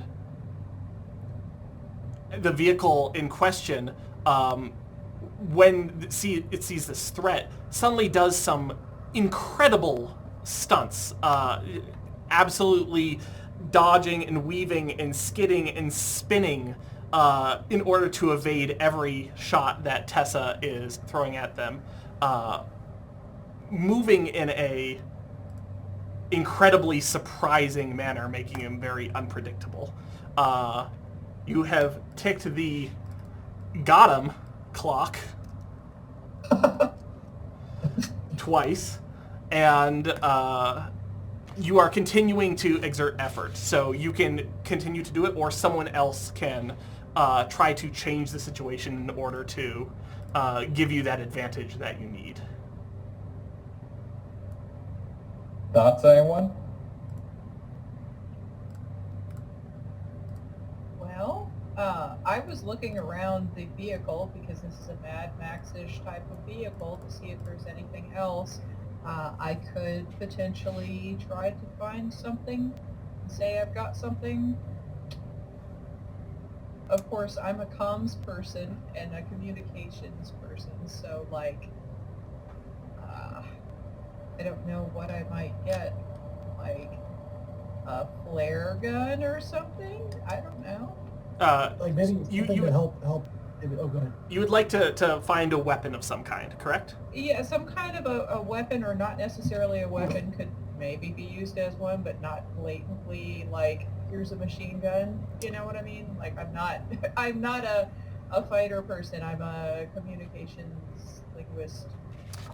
Speaker 1: the vehicle in question, when it sees this threat, suddenly does some incredible stunts, absolutely dodging and weaving and skidding and spinning in order to evade every shot that Tessa is throwing at them, moving in a incredibly surprising manner, making him very unpredictable. You have ticked the got him clock twice, and you are continuing to exert effort. So you can continue to do it, or someone else can try to change the situation in order to give you that advantage that you need.
Speaker 6: Thoughts, anyone?
Speaker 2: Well, I was looking around the vehicle because this is a Mad Max-ish type of vehicle to see if there's anything else. I could potentially try to find something, say I've got something. Of course, I'm a comms person and a communications person, so like, I don't know what I might get, like a flare gun or something? I don't know.
Speaker 3: Like maybe
Speaker 1: you
Speaker 3: something to help. Oh, go ahead.
Speaker 1: You would like to find a weapon of some kind, correct?
Speaker 2: Yeah, some kind of a weapon, or not necessarily a weapon, could maybe be used as one, but not blatantly like, here's a machine gun. You know what I mean? Like, I'm not a fighter person. I'm a communications linguist.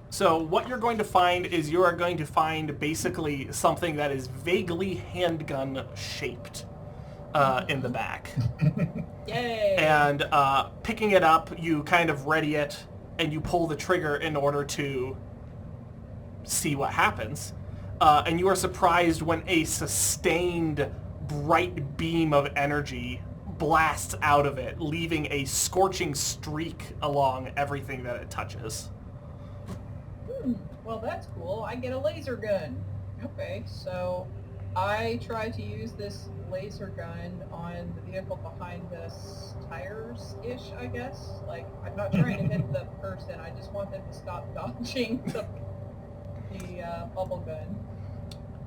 Speaker 1: So what you're going to find is you are going to find basically something that is vaguely handgun shaped in the back.
Speaker 2: Yay!
Speaker 1: And picking it up, you kind of ready it, and you pull the trigger in order to see what happens. And you are surprised when a sustained bright beam of energy blasts out of it, leaving a scorching streak along everything that it touches.
Speaker 2: Well, that's cool. I get a laser gun. Okay, so I try to use this laser gun on the vehicle behind us, tires-ish, I guess. Like, I'm not trying to hit the person. I just want them to stop dodging the bubble gun.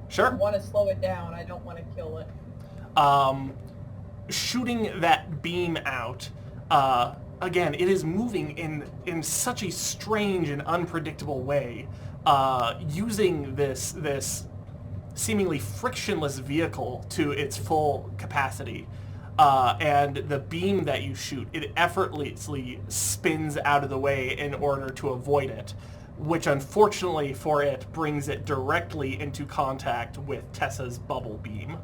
Speaker 1: Sure.
Speaker 2: I want to slow it down. I don't want to kill it.
Speaker 1: Shooting that beam out, again, it is moving in such a strange and unpredictable way, using this seemingly frictionless vehicle to its full capacity. and the beam that you shoot, it effortlessly spins out of the way in order to avoid it, which unfortunately for it brings it directly into contact with Tessa's bubble beam,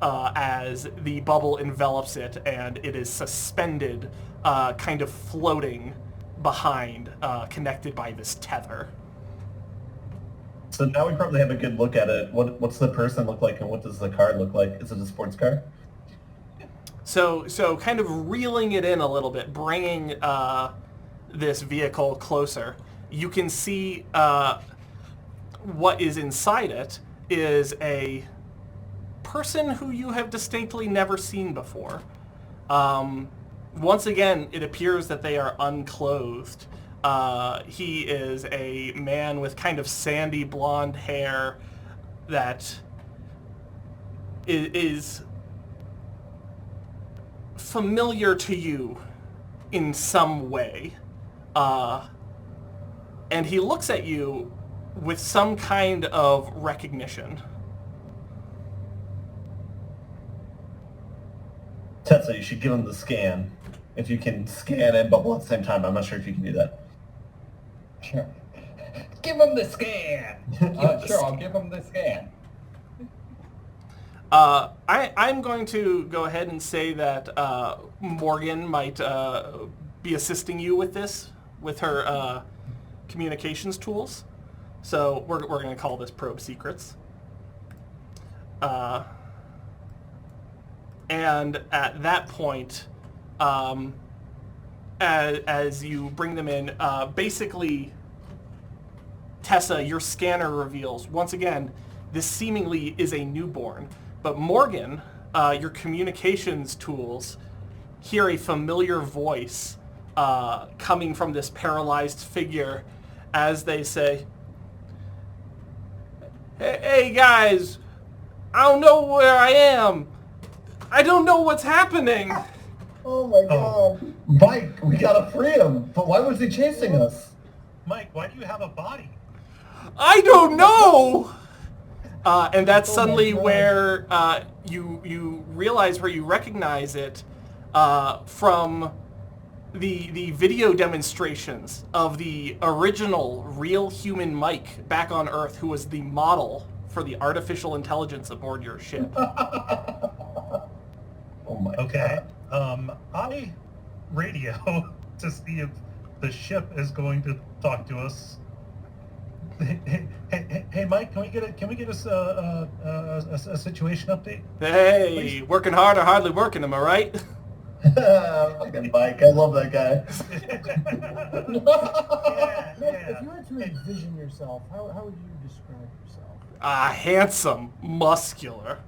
Speaker 1: as the bubble envelops it and it is suspended, kind of floating behind, connected by this tether.
Speaker 5: So now we probably have a good look at it. What's the person look like, and what does the car look like? Is it a sports car?
Speaker 1: So kind of reeling it in a little bit, bringing this vehicle closer, you can see what is inside it is a person who you have distinctly never seen before. Once again, it appears that they are unclothed. He is a man with kind of sandy blonde hair that is familiar to you in some way. And he looks at you with some kind of recognition.
Speaker 5: Tessa, you should give him the scan. If you can scan and bubble at the same time. I'm not sure if you can do that.
Speaker 6: Sure. Give him the scan! Sure, I'll give him the scan.
Speaker 1: I'm going to go ahead and say that Morgan might be assisting you with this, with her communications tools. So we're going to call this Probe Secrets. And at that point, as you bring them in, basically, Tessa, your scanner reveals, once again, this seemingly is a newborn. But Morgan, your communications tools hear a familiar voice coming from this paralyzed figure as they say, Hey guys, I don't know where I am. I don't know what's happening.
Speaker 3: Oh my god.
Speaker 5: Mike, we gotta free him. But why was he chasing us?
Speaker 4: Mike, why do you have a body?
Speaker 1: I don't know! And that's
Speaker 3: Oh
Speaker 1: suddenly
Speaker 3: my God.
Speaker 1: where you realize, where you recognize it from the video demonstrations of the original real human Mike back on Earth, who was the model for the artificial intelligence aboard your ship.
Speaker 5: Oh my
Speaker 4: Okay.
Speaker 5: god.
Speaker 4: I radio to see if the ship is going to talk to us. Hey, Mike, can we get us a situation update?
Speaker 1: Hey,
Speaker 4: Please.
Speaker 1: working hard or hardly working, am I right?
Speaker 5: Fucking Mike, I love that guy.
Speaker 3: Nick, if you had to envision yourself, how would you describe yourself?
Speaker 1: Handsome, muscular.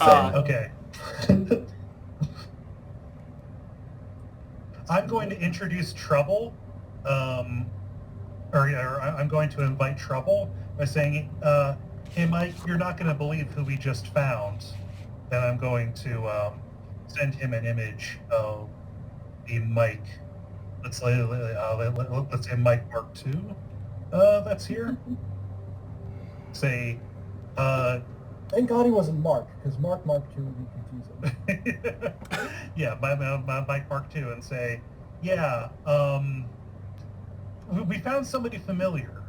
Speaker 4: Okay. I'm going to introduce trouble, or I'm going to invite trouble by saying, hey Mike, you're not going to believe who we just found. And I'm going to send him an image of the Mike. Let's say Mike Mark II. That's here. Say,
Speaker 3: Thank God he wasn't Mark, because Mark II would be confusing.
Speaker 4: yeah, my Mike Mark II, and say, yeah, we found somebody familiar.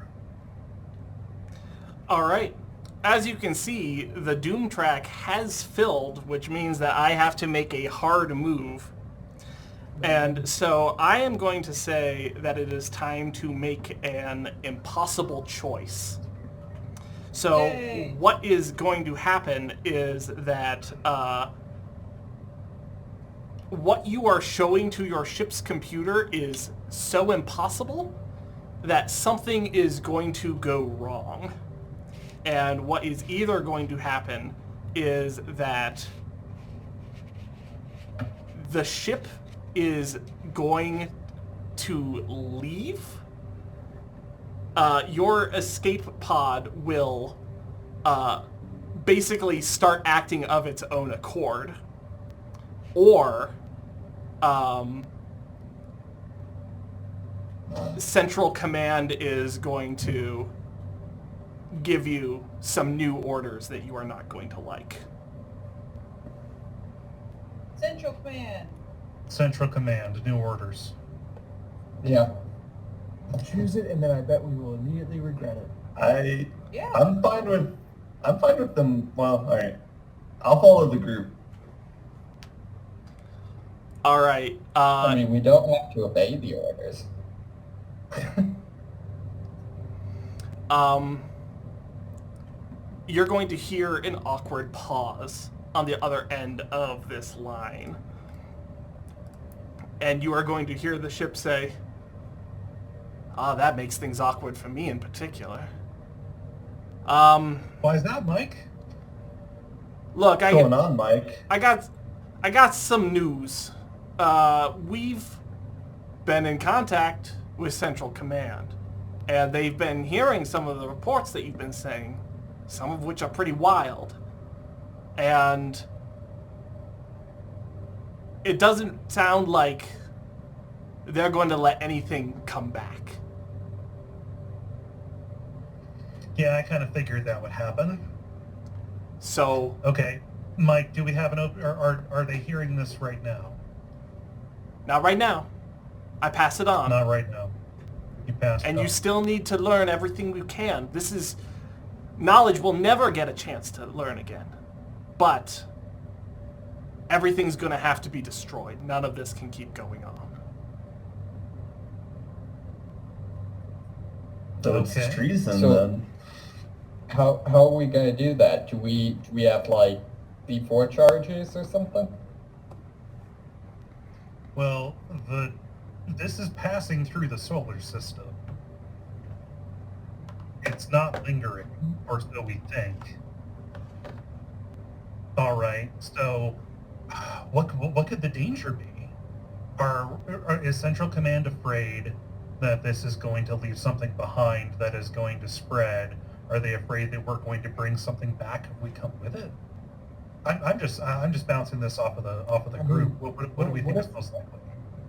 Speaker 1: All right. As you can see, the Doom track has filled, which means that I have to make a hard move. And so I am going to say that it is time to make an impossible choice. So
Speaker 2: Yay.
Speaker 1: what is going to happen is that what you are showing to your ship's computer is so impossible that something is going to go wrong. And what is either going to happen is that the ship is going to leave. Your escape pod will basically start acting of its own accord. Or Central Command is going to give you some new orders that you are not going to like.
Speaker 2: Central Command.
Speaker 4: Central Command, new orders.
Speaker 6: Yeah.
Speaker 3: Choose it, and then I bet we will immediately regret it.
Speaker 2: Yeah.
Speaker 5: I'm fine with them. Well, all right. I'll follow the group.
Speaker 1: All right.
Speaker 6: I mean, we don't have to obey the orders.
Speaker 1: You're going to hear an awkward pause on the other end of this line. And you are going to hear the ship say, that makes things awkward for me in particular.
Speaker 4: Why is that, Mike?
Speaker 1: Look,
Speaker 5: What's going on, Mike?
Speaker 1: I got some news. We've been in contact with Central Command, and they've been hearing some of the reports that you've been saying, some of which are pretty wild. And it doesn't sound like they're going to let anything come back.
Speaker 4: Yeah, I kind of figured that would happen.
Speaker 1: So,
Speaker 4: Okay, Mike, do we have an open... Are they hearing this right now?
Speaker 1: not right now. I pass it on.
Speaker 4: Not right now. You passed
Speaker 1: And
Speaker 4: it
Speaker 1: you
Speaker 4: on.
Speaker 1: still need to learn everything you can. This is... Knowledge will never get a chance to learn again. But everything's going to have to be destroyed. None of this can keep going on.
Speaker 5: So it's
Speaker 4: Okay.
Speaker 5: treason
Speaker 6: So-
Speaker 5: then.
Speaker 6: How are we gonna do that? Do we have like D4 charges or something?
Speaker 4: Well, this is passing through the solar system. It's not lingering, or so we think. All right. So, what could the danger be? Is Central Command afraid that this is going to leave something behind that is going to spread? Are they afraid that we're going to bring something back if we come with it? I'm just bouncing this off of the group. What do we think is most likely?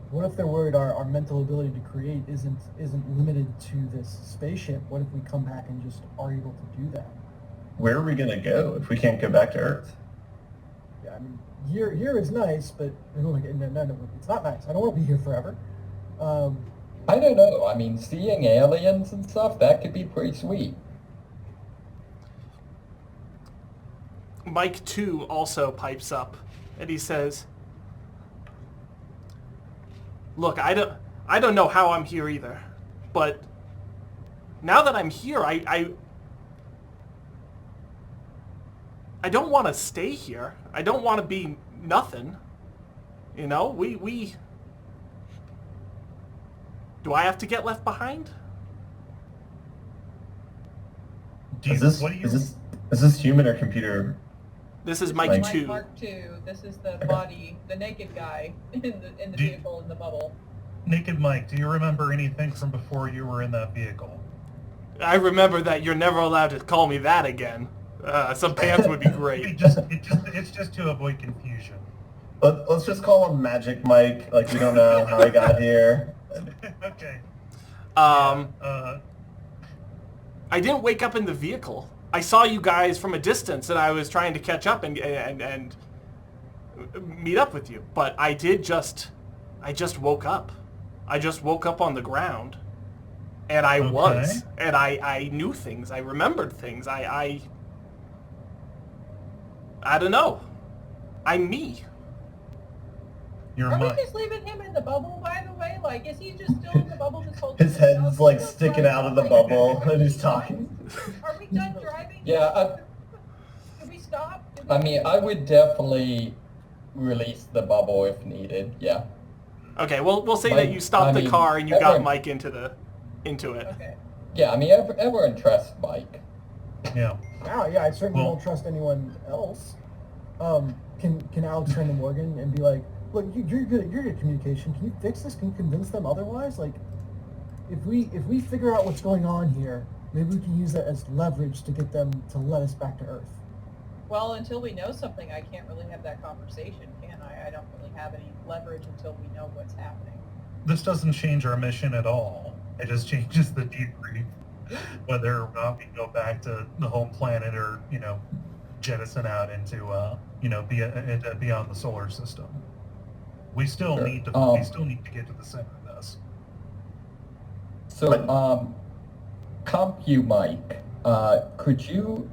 Speaker 3: What if they're worried our mental ability to create isn't limited to this spaceship? What if we come back and just are able to do that?
Speaker 5: Where are we gonna go if we can't go back to Earth?
Speaker 3: Yeah, I mean, here is nice, but no, it's not nice. I don't want to be here forever.
Speaker 6: I don't know. I mean, seeing aliens and stuff, that could be pretty sweet.
Speaker 1: Mike 2 also pipes up, and he says, look, I don't know how I'm here either, but now that I'm here, I don't want to stay here. I don't want to be nothing. You know, we do I have to get left behind?
Speaker 5: Is this human or computer?
Speaker 1: This is
Speaker 5: Mike
Speaker 1: Mike
Speaker 2: Mike
Speaker 1: 2.
Speaker 2: Mark II. This is the body, the naked guy in the vehicle in the bubble.
Speaker 4: Naked Mike, do you remember anything from before you were in that vehicle?
Speaker 1: I remember that you're never allowed to call me that again. Some pants would be great.
Speaker 4: It's just to avoid confusion.
Speaker 5: Let's just call him Magic Mike. Like we don't know how he got here.
Speaker 4: Okay.
Speaker 1: I didn't wake up in the vehicle. I saw you guys from a distance, and I was trying to catch up and meet up with you. But I just woke up. I just woke up on the ground, and I knew things. I remembered things. I don't know. I'm me.
Speaker 4: You're
Speaker 2: Are we
Speaker 4: Mike.
Speaker 2: just leaving him in the bubble, by the way? Like, is he just still in the bubble this whole time?
Speaker 5: His head's like sticking out of the bubble and he's talking.
Speaker 2: Are we done driving?
Speaker 6: Yeah,
Speaker 2: Did we stop?
Speaker 6: I mean, I would definitely release the bubble if needed. Yeah.
Speaker 1: Okay, well, we'll say
Speaker 6: Mike,
Speaker 1: that you stopped
Speaker 6: I
Speaker 1: the
Speaker 6: mean,
Speaker 1: car and you got
Speaker 6: everyone-
Speaker 1: Mike into it.
Speaker 2: Okay.
Speaker 6: Yeah, I mean, everyone trusts Mike.
Speaker 4: Yeah.
Speaker 3: Yeah, I certainly
Speaker 4: Well-
Speaker 3: don't trust anyone else. Can Alex turn to Morgan and be like, look, you're good at communication. Can you fix this? Can you convince them otherwise? Like, if we figure out what's going on here, maybe we can use that as leverage to get them to let us back to Earth.
Speaker 2: Well, until we know something, I can't really have that conversation, can I? I don't really have any leverage until we know what's happening.
Speaker 4: This doesn't change our mission at all. It just changes the debrief, whether or not we go back to the home planet or, jettison out into, beyond the solar system. We still
Speaker 6: Sure.
Speaker 4: need to get to the center of this.
Speaker 6: So, CompuMike, could you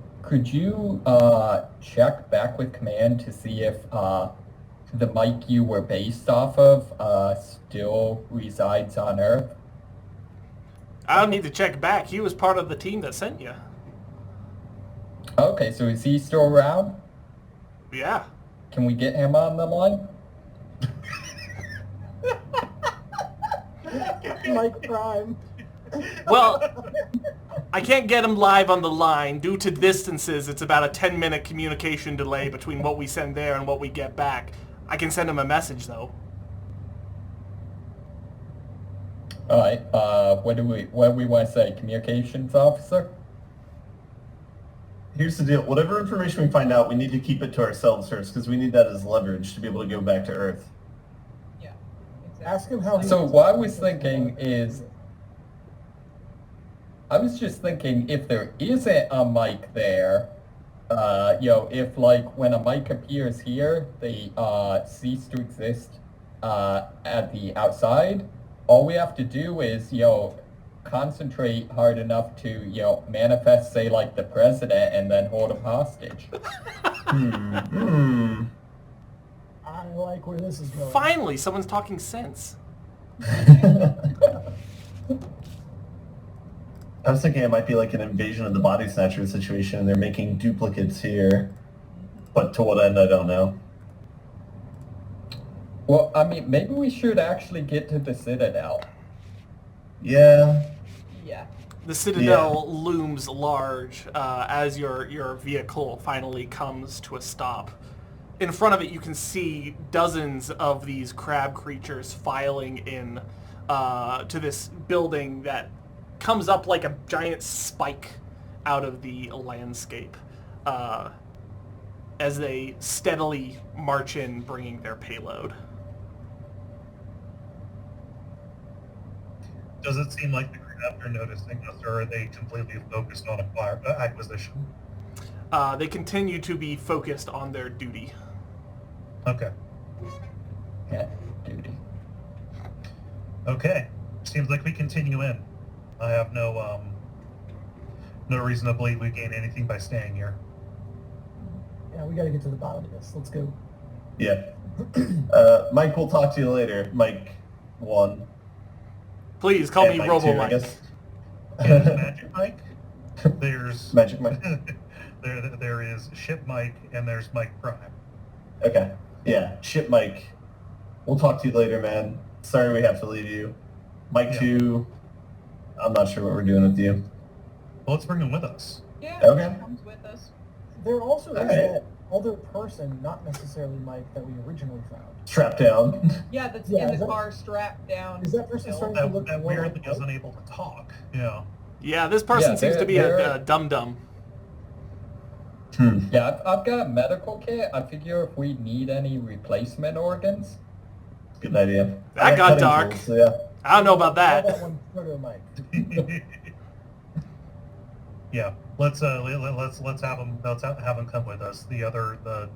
Speaker 6: check back with command to see if the mic you were based off of still resides on Earth?
Speaker 1: I don't need to check back. He was part of the team that sent you.
Speaker 6: Okay, so is he still around?
Speaker 1: Yeah.
Speaker 6: Can we get him on the line?
Speaker 3: Mike Prime.
Speaker 1: Well, I can't get him live on the line. Due to distances, it's about a 10-minute communication delay between what we send there and what we get back. I can send him a message, though.
Speaker 6: Alright, what do we want to say? Communications officer?
Speaker 5: Here's the deal. Whatever information we find out, we need to keep it to ourselves first, because we need that as leverage to be able to go back to Earth.
Speaker 2: Yeah. Exactly.
Speaker 3: Ask him how he
Speaker 6: So what I was thinking is, I was just thinking if there isn't a mic there, if like when a mic appears here, they cease to exist at the outside, all we have to do is, concentrate hard enough to, manifest, say, like the president and then hold him hostage.
Speaker 3: I like where this is going.
Speaker 1: Finally, someone's talking sense.
Speaker 5: I was thinking it might be like an invasion of the body snatcher situation, and they're making duplicates here. But to what end, I don't know.
Speaker 6: Well, I mean, maybe we should actually get to the Citadel.
Speaker 5: Yeah.
Speaker 2: Yeah.
Speaker 1: The Citadel looms large as your vehicle finally comes to a stop. In front of it, you can see dozens of these crab creatures filing in to this building that comes up like a giant spike out of the landscape as they steadily march in, bringing their payload.
Speaker 4: Does it seem like the crabs are noticing us, or are they completely focused on acquisition?
Speaker 1: They continue to be focused on their duty.
Speaker 4: Okay.
Speaker 6: Yeah, duty.
Speaker 4: Okay. Seems like we continue in. I have no reason to believe we gain anything by staying here.
Speaker 3: Yeah, we gotta get to the bottom of this. Let's go.
Speaker 5: Yeah. Mike, we'll talk to you later. Mike 1.
Speaker 1: Please call me
Speaker 5: Mike
Speaker 1: Robo
Speaker 5: 2, I
Speaker 1: Mike.
Speaker 5: guess.
Speaker 4: There's Magic Mike. There's
Speaker 5: Magic Mike.
Speaker 4: there is Ship Mike, and there's Mike Prime.
Speaker 5: Okay. Yeah, Ship Mike. We'll talk to you later, man. Sorry we have to leave you. Mike
Speaker 4: Yeah.
Speaker 5: 2, I'm not sure what we're doing with you.
Speaker 4: Well, let's bring him with us.
Speaker 2: Yeah.
Speaker 5: Okay.
Speaker 2: He comes with us.
Speaker 3: There also is
Speaker 5: Alright.
Speaker 3: that other person, not necessarily Mike, that we originally found.
Speaker 5: Strapped down.
Speaker 2: Yeah, that's
Speaker 3: Yeah,
Speaker 2: in
Speaker 3: is
Speaker 2: the
Speaker 3: that-
Speaker 2: car strapped down.
Speaker 3: Is that person
Speaker 2: still.
Speaker 3: starting to look
Speaker 4: That
Speaker 3: more like
Speaker 4: weirdly
Speaker 3: Mike?
Speaker 4: is unable to talk. Yeah.
Speaker 1: Yeah, this person
Speaker 6: Yeah,
Speaker 1: seems to be
Speaker 6: they're-
Speaker 1: a dum-dum.
Speaker 6: Yeah, I've got a medical kit. I figure if we need any replacement organs.
Speaker 5: Good idea.
Speaker 1: That
Speaker 5: I have
Speaker 1: got
Speaker 5: cutting
Speaker 1: dark.
Speaker 5: tools, so yeah.
Speaker 1: I don't know about
Speaker 3: Call
Speaker 1: that.
Speaker 3: that one Proto Mike.
Speaker 4: Yeah. Let's have him come with us. The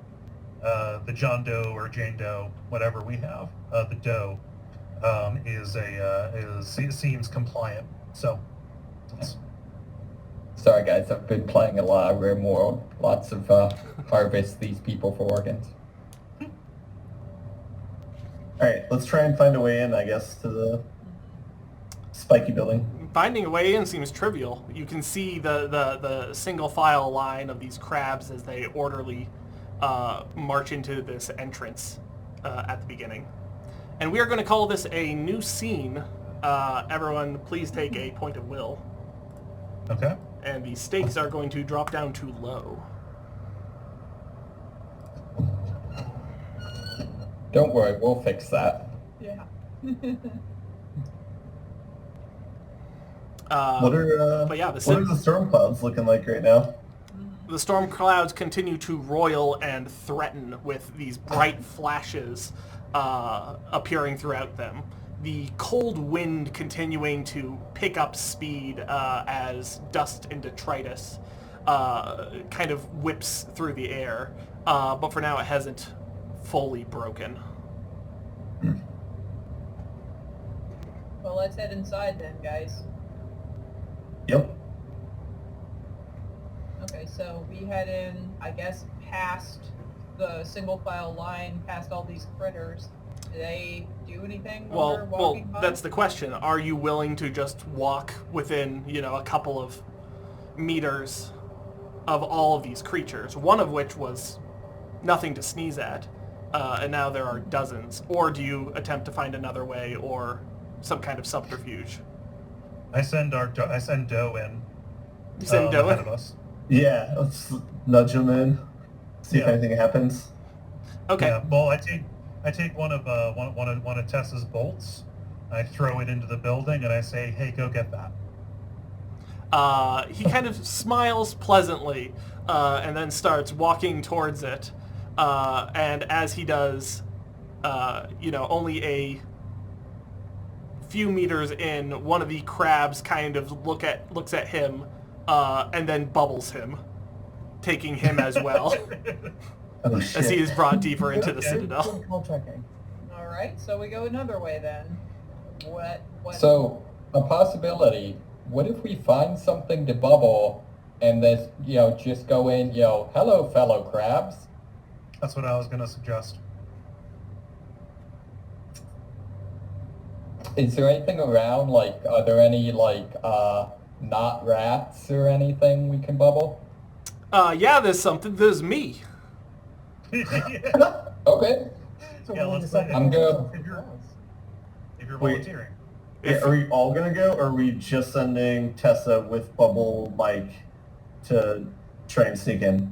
Speaker 4: John Doe or Jane Doe, whatever we have, the Doe, seems compliant. So, let's,
Speaker 6: Sorry guys, I've been playing a lot of RimWorld. Lots of harvest these people for organs.
Speaker 5: Alright, let's try and find a way in, I guess, to the spiky building.
Speaker 1: Finding a way in seems trivial. You can see the single file line of these crabs as they orderly march into this entrance at the beginning. And we are going to call this a new scene. Everyone, please take a point of will.
Speaker 4: okay.
Speaker 1: And the stakes are going to drop down to low.
Speaker 6: Don't worry, we'll fix that.
Speaker 2: Yeah.
Speaker 5: What are
Speaker 1: but yeah,
Speaker 5: what are the storm clouds looking like right now?
Speaker 1: The storm clouds continue to roil and threaten with these bright flashes appearing throughout them. The cold wind continuing to pick up speed as dust and detritus kind of whips through the air. But for now it hasn't fully broken.
Speaker 2: Well, let's head inside then, guys.
Speaker 5: Yep.
Speaker 2: Okay, so we head in, I guess, past the single file line, past all these critters. Do they do anything when we're walking by?
Speaker 1: That's the question. Are you willing to just walk within, a couple of meters of all of these creatures, one of which was nothing to sneeze at, and now there are dozens? Or do you attempt to find another way or some kind of subterfuge?
Speaker 4: I send Doe in.
Speaker 1: You send Doe
Speaker 4: ahead
Speaker 1: in?
Speaker 4: of us.
Speaker 5: Yeah, let's nudge him in. See if
Speaker 4: Yeah.
Speaker 5: anything happens.
Speaker 1: Okay.
Speaker 4: Yeah. Well, I take one of Tessa's bolts. I throw it into the building, and I say, "Hey, go get that."
Speaker 1: He kind of smiles pleasantly and then starts walking towards it. And as he does, only a few meters in, one of the crabs kind of looks at him and then bubbles him, taking him as well
Speaker 5: Oh shit.
Speaker 1: as he is brought deeper into the
Speaker 4: Okay.
Speaker 1: citadel.
Speaker 3: Good call checking.
Speaker 2: All right, so we go another way then. What?
Speaker 6: So, a possibility, what if we find something to bubble and this, just go in, hello, fellow crabs?
Speaker 4: That's what I was gonna suggest.
Speaker 6: Is there anything around, are there any, not rats or anything we can bubble?
Speaker 1: Yeah, there's me.
Speaker 6: Okay.
Speaker 3: So
Speaker 4: Yeah,
Speaker 3: we'll
Speaker 4: let's
Speaker 3: decide
Speaker 4: play it.
Speaker 6: I'm good.
Speaker 4: If you're
Speaker 5: Wait.
Speaker 4: volunteering.
Speaker 5: Yeah, are we all gonna go, or are we just sending Tessa with Bubble Mike to try and sneak in?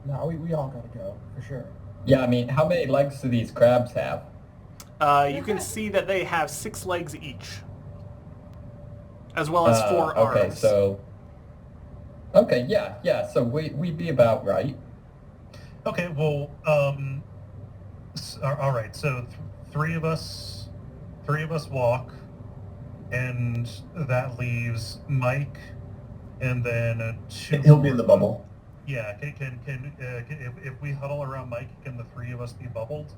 Speaker 3: No, we all gotta go, for sure.
Speaker 6: Yeah, I mean, how many legs do these crabs have?
Speaker 1: You can see that they have 6 legs each, as well as 4 arms.
Speaker 6: Okay, so... Okay, yeah, so we'd be about right.
Speaker 4: Okay, well, all right. So three of us walk, and that leaves Mike, and then 2.
Speaker 5: He'll be in the bubble.
Speaker 4: Yeah. Can if we huddle around Mike, can the 3 of us be bubbled?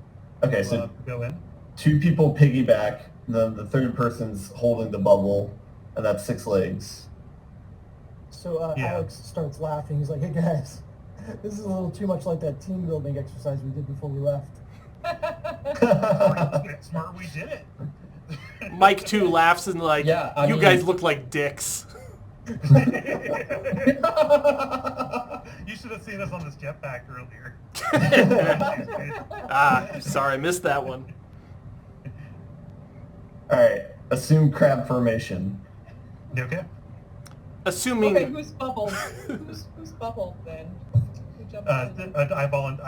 Speaker 5: Okay,
Speaker 4: to,
Speaker 5: so
Speaker 4: go in.
Speaker 5: 2 people piggyback, and then the third person's holding the bubble, and that's 6 legs.
Speaker 3: So
Speaker 4: Yeah.
Speaker 3: Alex starts laughing. He's like, "Hey guys, this is a little too much like that team building exercise we did before we left."
Speaker 4: Smart, we did it.
Speaker 1: Mike too laughs and
Speaker 6: Yeah, I
Speaker 1: you
Speaker 6: mean-
Speaker 1: guys look like dicks.
Speaker 4: You should have seen us on this jetpack earlier.
Speaker 1: Sorry, I missed that one.
Speaker 5: Alright, assume crab formation.
Speaker 4: You okay?
Speaker 1: Assuming
Speaker 2: Okay, who's bubbled? who's bubbled then? Who jumped in?
Speaker 4: I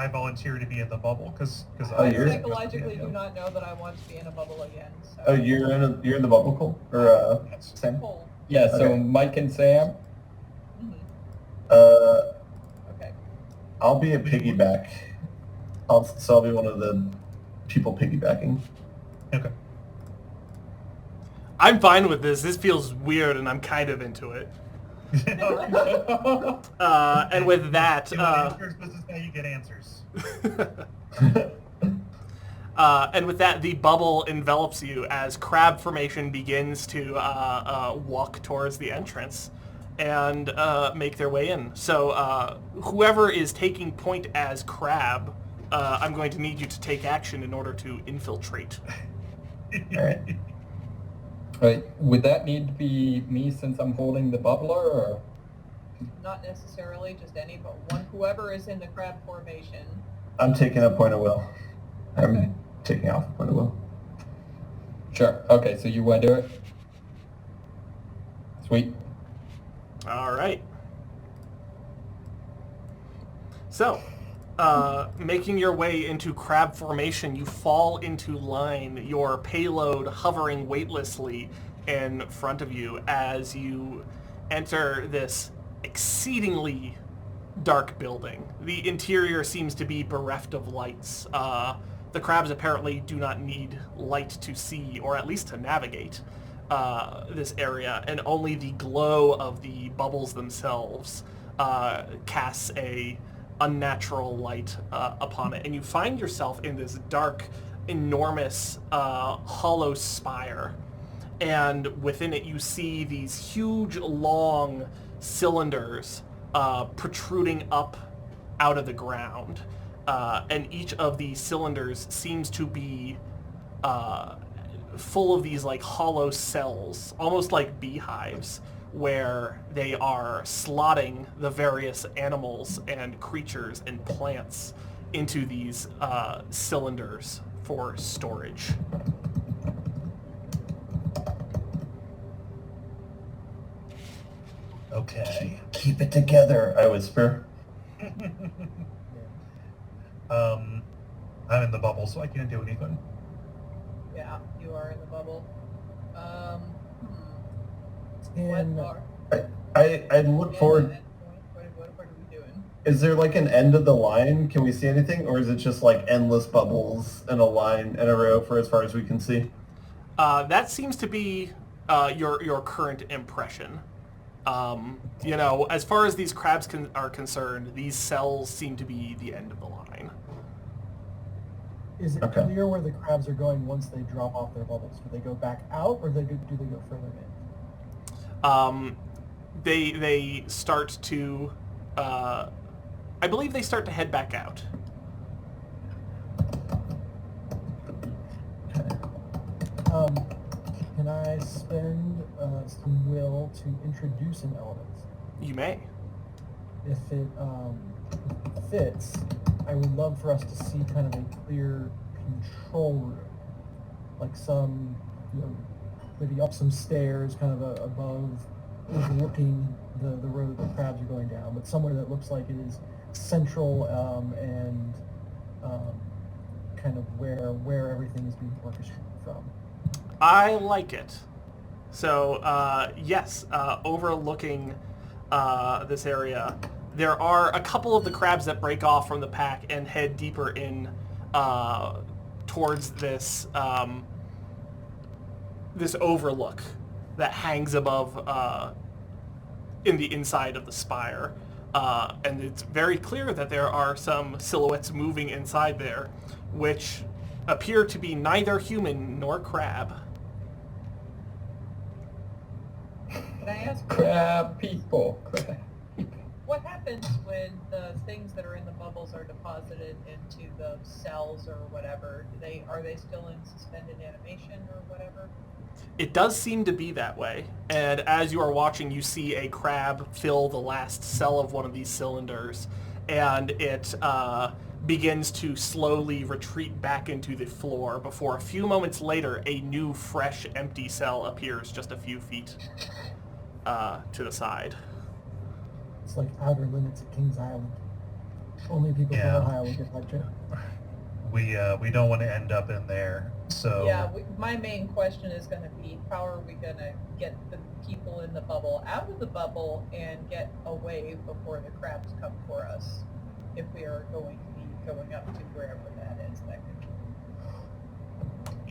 Speaker 4: volunteer to be in the bubble because
Speaker 5: Oh,
Speaker 2: I
Speaker 5: you're-
Speaker 2: psychologically do not know that I want to be in a bubble again. So.
Speaker 5: Oh, you're in the bubble, Cole? Or, Sam?
Speaker 2: Cool.
Speaker 6: Yeah, so
Speaker 5: Okay.
Speaker 6: Mike and Sam?
Speaker 2: Mhm. Okay.
Speaker 5: I'll be a piggyback. So I'll be one of the people piggybacking.
Speaker 4: Okay.
Speaker 1: I'm fine with this. This feels weird, and I'm kind of into it. And with that,
Speaker 4: You want answers? This is how you get answers.
Speaker 1: and with that, the bubble envelops you as crab formation begins to walk towards the entrance and make their way in. So whoever is taking point as crab, I'm going to need you to take action in order to infiltrate.
Speaker 5: Alright.
Speaker 6: Wait, would that need to be me since I'm holding the bubbler, or?
Speaker 2: Not necessarily just any, but whoever is in the crab formation.
Speaker 5: I'm taking a point of will. I'm taking off a point of will.
Speaker 6: Sure, okay, so you want to do it? Sweet.
Speaker 1: All right. So, making your way into crab formation, you fall into line, your payload hovering weightlessly in front of you as you enter this exceedingly dark building. The interior seems to be bereft of lights. The crabs apparently do not need light to see, or at least to navigate this area, and only the glow of the bubbles themselves casts a unnatural light upon it. And you find yourself in this dark, enormous, hollow spire. and within it you see these huge, long cylinders protruding up out of the ground. And each of these cylinders seems to be full of these like hollow cells, almost like beehives, where they are slotting the various animals and creatures and plants into these cylinders for storage.
Speaker 4: Okay.
Speaker 5: Keep it together, I whisper.
Speaker 4: I'm in the bubble, so I can't do anything.
Speaker 2: Yeah, you are in the bubble.
Speaker 3: And
Speaker 2: What
Speaker 5: I look forward.
Speaker 2: are we doing?
Speaker 5: Is there like an end of the line? Can we see anything, or is it just like endless bubbles in a line in a row for as far as we can see?
Speaker 1: That seems to be your current impression. As far as these crabs are concerned, these cells seem to be the end of the line.
Speaker 3: is it
Speaker 5: Okay.
Speaker 3: clear where the crabs are going once they drop off their bubbles? Do they go back out, or do they go further in?
Speaker 1: They start to, I believe they start to head back out.
Speaker 3: Can I spend some will to introduce an element?
Speaker 1: You may.
Speaker 3: If it fits, I would love for us to see kind of a clear control room, like some, maybe up some stairs, kind of above, overlooking the road that the crabs are going down, but somewhere that looks like it is central and kind of where everything is being orchestrated from.
Speaker 1: I like it. So, yes, overlooking this area, there are a couple of the crabs that break off from the pack and head deeper in towards this this overlook that hangs above in the inside of the spire. And it's very clear that there are some silhouettes moving inside there, which appear to be neither human nor crab.
Speaker 2: Can I ask
Speaker 6: Crab people. Crab.
Speaker 2: what happens when the things that are in the bubbles are deposited into the cells or whatever? Are they still in suspended animation or whatever?
Speaker 1: It does seem to be that way, and as you are watching, you see a crab fill the last cell of one of these cylinders, and it begins to slowly retreat back into the floor before a few moments later a new, fresh, empty cell appears just a few feet to the side.
Speaker 3: It's like Outer Limits at Kings Island. Only people
Speaker 4: Yeah.
Speaker 3: from Ohio will get that joke.
Speaker 4: We don't want to end up in there. So
Speaker 2: Yeah, my main question is going to be, how are we going to get the people in the bubble out of the bubble and get away before the crabs come for us, if we are going to be going up to wherever that is, that control.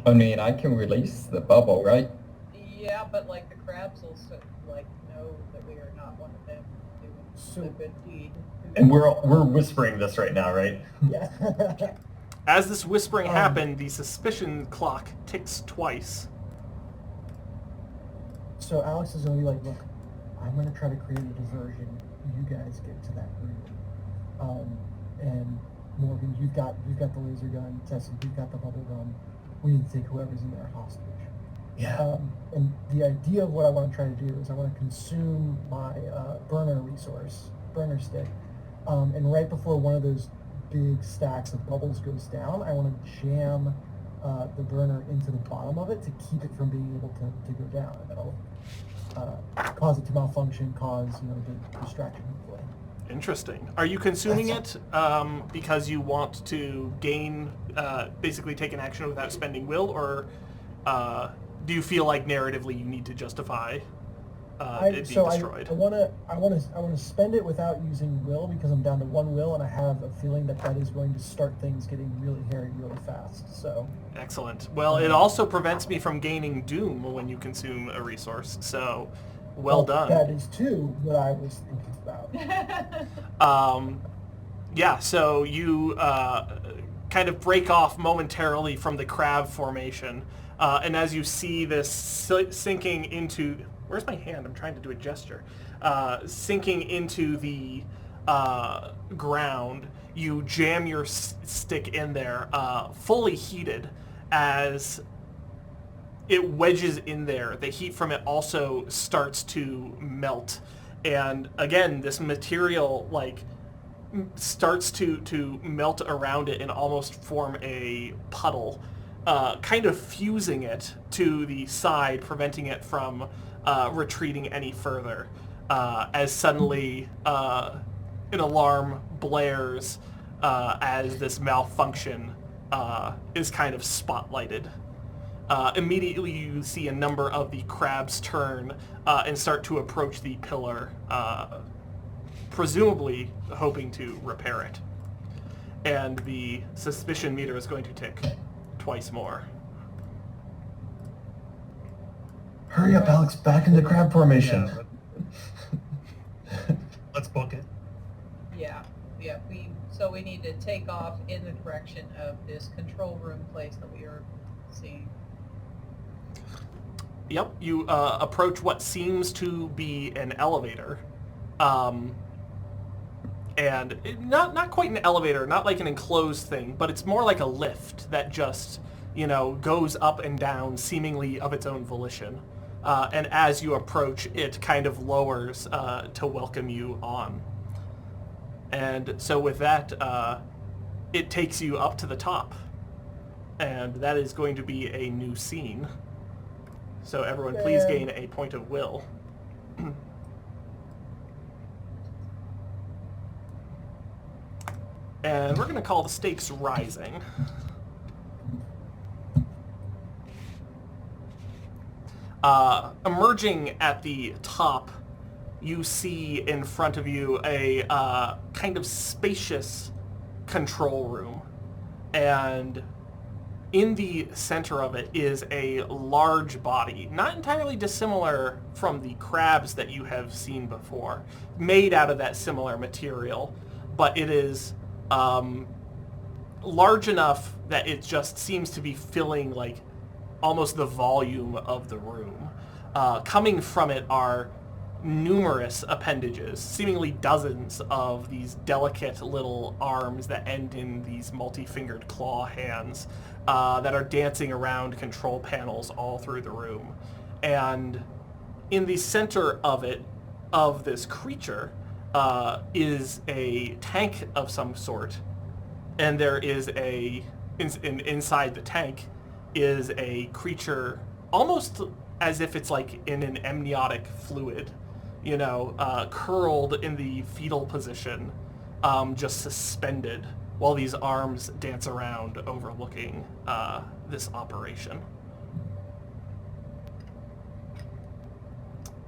Speaker 6: I mean, I can release the bubble, right?
Speaker 2: Yeah, but like the crabs will know that we are not one of them doing the good deed.
Speaker 5: And we're whispering this right now, right?
Speaker 3: Yeah.
Speaker 1: As this whispering happened, the suspicion clock ticks twice.
Speaker 3: So Alex is going to be like, look, I'm going to try to create a diversion. You guys get to that room. And Morgan, you've got the laser gun. Tessie, you've got the bubble gun. We need to take whoever's in there hostage.
Speaker 5: Yeah.
Speaker 3: And the idea of what I want to try to do is I want to consume my burner stick. And right before one of those big stacks of bubbles goes down, I want to jam the burner into the bottom of it to keep it from being able to go down. And that'll cause it to malfunction, cause the distraction hopefully.
Speaker 1: Interesting. Are you consuming it because you want to gain, basically take an action without spending will, or do you feel like narratively you need to justify it being destroyed?
Speaker 3: I want to spend it without using will because I'm down to one will, and I have a feeling that is going to start things getting really hairy really fast. So
Speaker 1: Excellent. Well, it also prevents me from gaining doom when you consume a resource, so well done.
Speaker 3: That is too what I was thinking about.
Speaker 1: Yeah, so you kind of break off momentarily from the crab formation, And as you see this sinking into... Where's my hand? I'm trying to do a gesture. Sinking into the ground, you jam your stick in there, fully heated, as it wedges in there. The heat from it also starts to melt. And again, this material starts to melt around it and almost form a puddle, kind of fusing it to the side, preventing it from retreating any further, as suddenly an alarm blares as this malfunction is kind of spotlighted. Immediately you see a number of the crabs turn and start to approach the pillar, presumably hoping to repair it. And the suspicion meter is going to tick twice more.
Speaker 5: Hurry up, Alex, back into crab formation.
Speaker 4: Let's book it.
Speaker 2: Yeah. We need to take off in the direction of this control room place that we are seeing.
Speaker 1: Yep, you approach what seems to be an elevator. And not quite an elevator, not like an enclosed thing, but it's more like a lift that just, goes up and down seemingly of its own volition. And as you approach, it kind of lowers to welcome you on. And so with that, it takes you up to the top. And that is going to be a new scene. So everyone, please gain a point of will. And we're going to call the stakes rising. Emerging at the top, you see in front of you a kind of spacious control room. And in the center of it is a large body, not entirely dissimilar from the crabs that you have seen before, made out of that similar material, but it is large enough that it just seems to be filling almost the volume of the room. Coming from it are numerous appendages, seemingly dozens of these delicate little arms that end in these multi-fingered claw hands that are dancing around control panels all through the room. And in the center of it, of this creature, is a tank of some sort, and there is inside the tank is a creature almost as if it's in an amniotic fluid, curled in the fetal position, just suspended while these arms dance around overlooking this operation.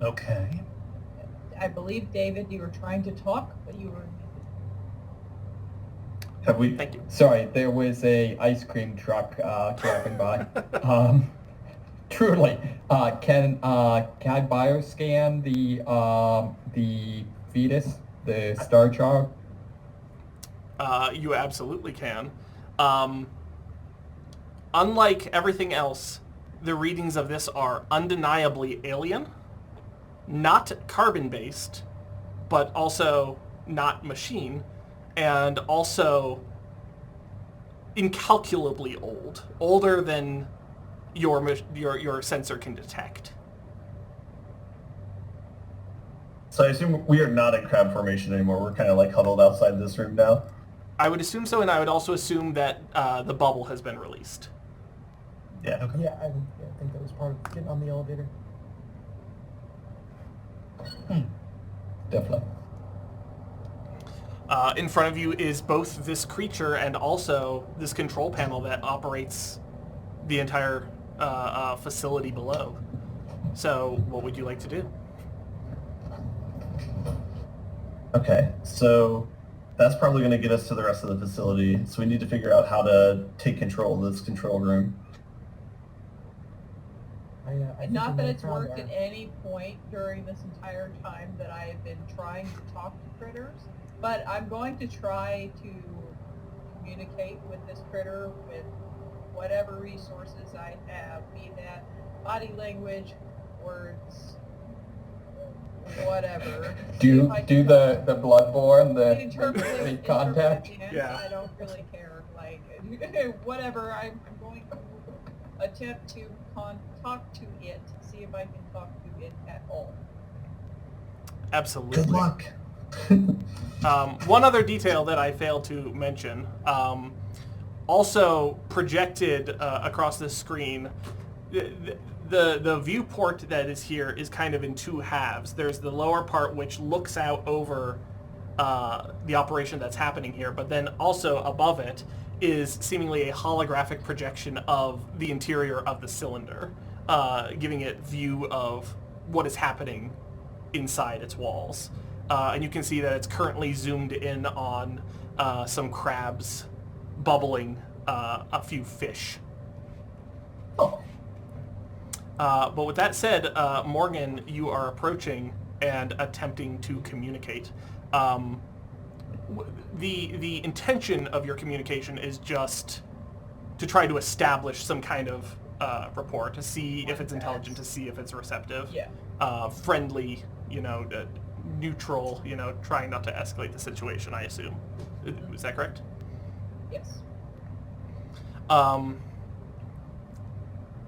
Speaker 4: Okay.
Speaker 2: I believe, David, you were trying to talk, but you were...
Speaker 5: Have we?
Speaker 1: Thank you.
Speaker 6: Sorry, there was a ice cream truck driving by. Truly, can I bioscan the fetus, the star child?
Speaker 1: You absolutely can. Unlike everything else, the readings of this are undeniably alien, not carbon-based, but also not machine, and also incalculably old, older than your sensor can detect.
Speaker 5: So I assume we are not in crab formation anymore. We're kind of huddled outside this room now.
Speaker 1: I would assume so, and I would also assume that the bubble has been released.
Speaker 5: Yeah.
Speaker 4: Okay.
Speaker 3: Yeah, I think that was part of getting on the elevator.
Speaker 6: Definitely.
Speaker 1: In front of you is both this creature and also this control panel that operates the entire facility below. So what would you like to do?
Speaker 5: Okay, so that's probably going to get us to the rest of the facility. So we need to figure out how to take control of this control room.
Speaker 3: I think
Speaker 2: Not
Speaker 3: we
Speaker 2: that
Speaker 3: may
Speaker 2: it's
Speaker 3: have found
Speaker 2: worked at any point during this entire time that I have been trying to talk to critters, but I'm going to try to communicate with this critter with whatever resources I have, be that body language, words, whatever. See
Speaker 6: Do
Speaker 2: if I
Speaker 6: do
Speaker 2: can
Speaker 6: the bloodborne, the
Speaker 2: interpret
Speaker 6: contact?
Speaker 2: dance.
Speaker 1: Yeah.
Speaker 2: I don't really care. Like, whatever. I'm going to attempt to talk to it. See if I can talk to it at all.
Speaker 1: Absolutely.
Speaker 4: Good luck.
Speaker 1: One other detail that I failed to mention, also projected across this screen, the viewport that is here is kind of in two halves. There's the lower part which looks out over the operation that's happening here, but then also above it is seemingly a holographic projection of the interior of the cylinder, giving it view of what is happening inside its walls. And you can see that it's currently zoomed in on some crabs bubbling a few fish.
Speaker 6: Oh.
Speaker 1: But with that said, Morgan, you are approaching and attempting to communicate. The intention of your communication is just to try to establish some kind of rapport, to see if it's intelligent, to see if it's receptive,
Speaker 2: Yeah.
Speaker 1: friendly, neutral, trying not to escalate the situation, I assume. Is that correct?
Speaker 2: Yes.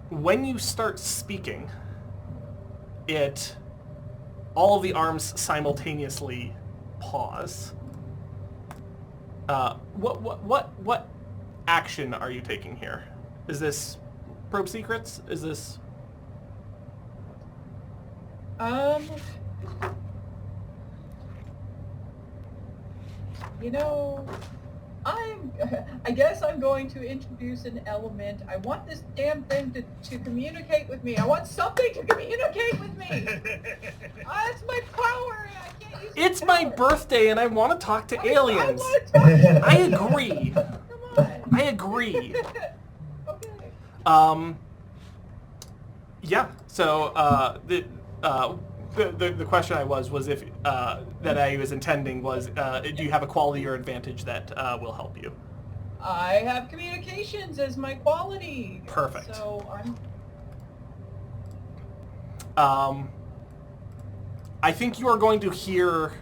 Speaker 1: When you start speaking, all of the arms simultaneously pause. What action are you taking here? Is this probe secrets? Is this?
Speaker 2: I guess I'm going to introduce an element. I want this damn thing to communicate with me. I want something to communicate with me. That's my power. I can't use
Speaker 1: It's
Speaker 2: my
Speaker 1: my
Speaker 2: power.
Speaker 1: birthday and I want to talk to
Speaker 2: I
Speaker 1: aliens.
Speaker 2: want to talk to
Speaker 1: I agree.
Speaker 2: Come on.
Speaker 1: I agree.
Speaker 2: Okay.
Speaker 1: Yeah. So the question I was if that I was intending was do you have a quality or advantage that will help you?
Speaker 2: I have communications as my quality.
Speaker 1: Perfect.
Speaker 2: So I'm.
Speaker 1: I think you are going to hear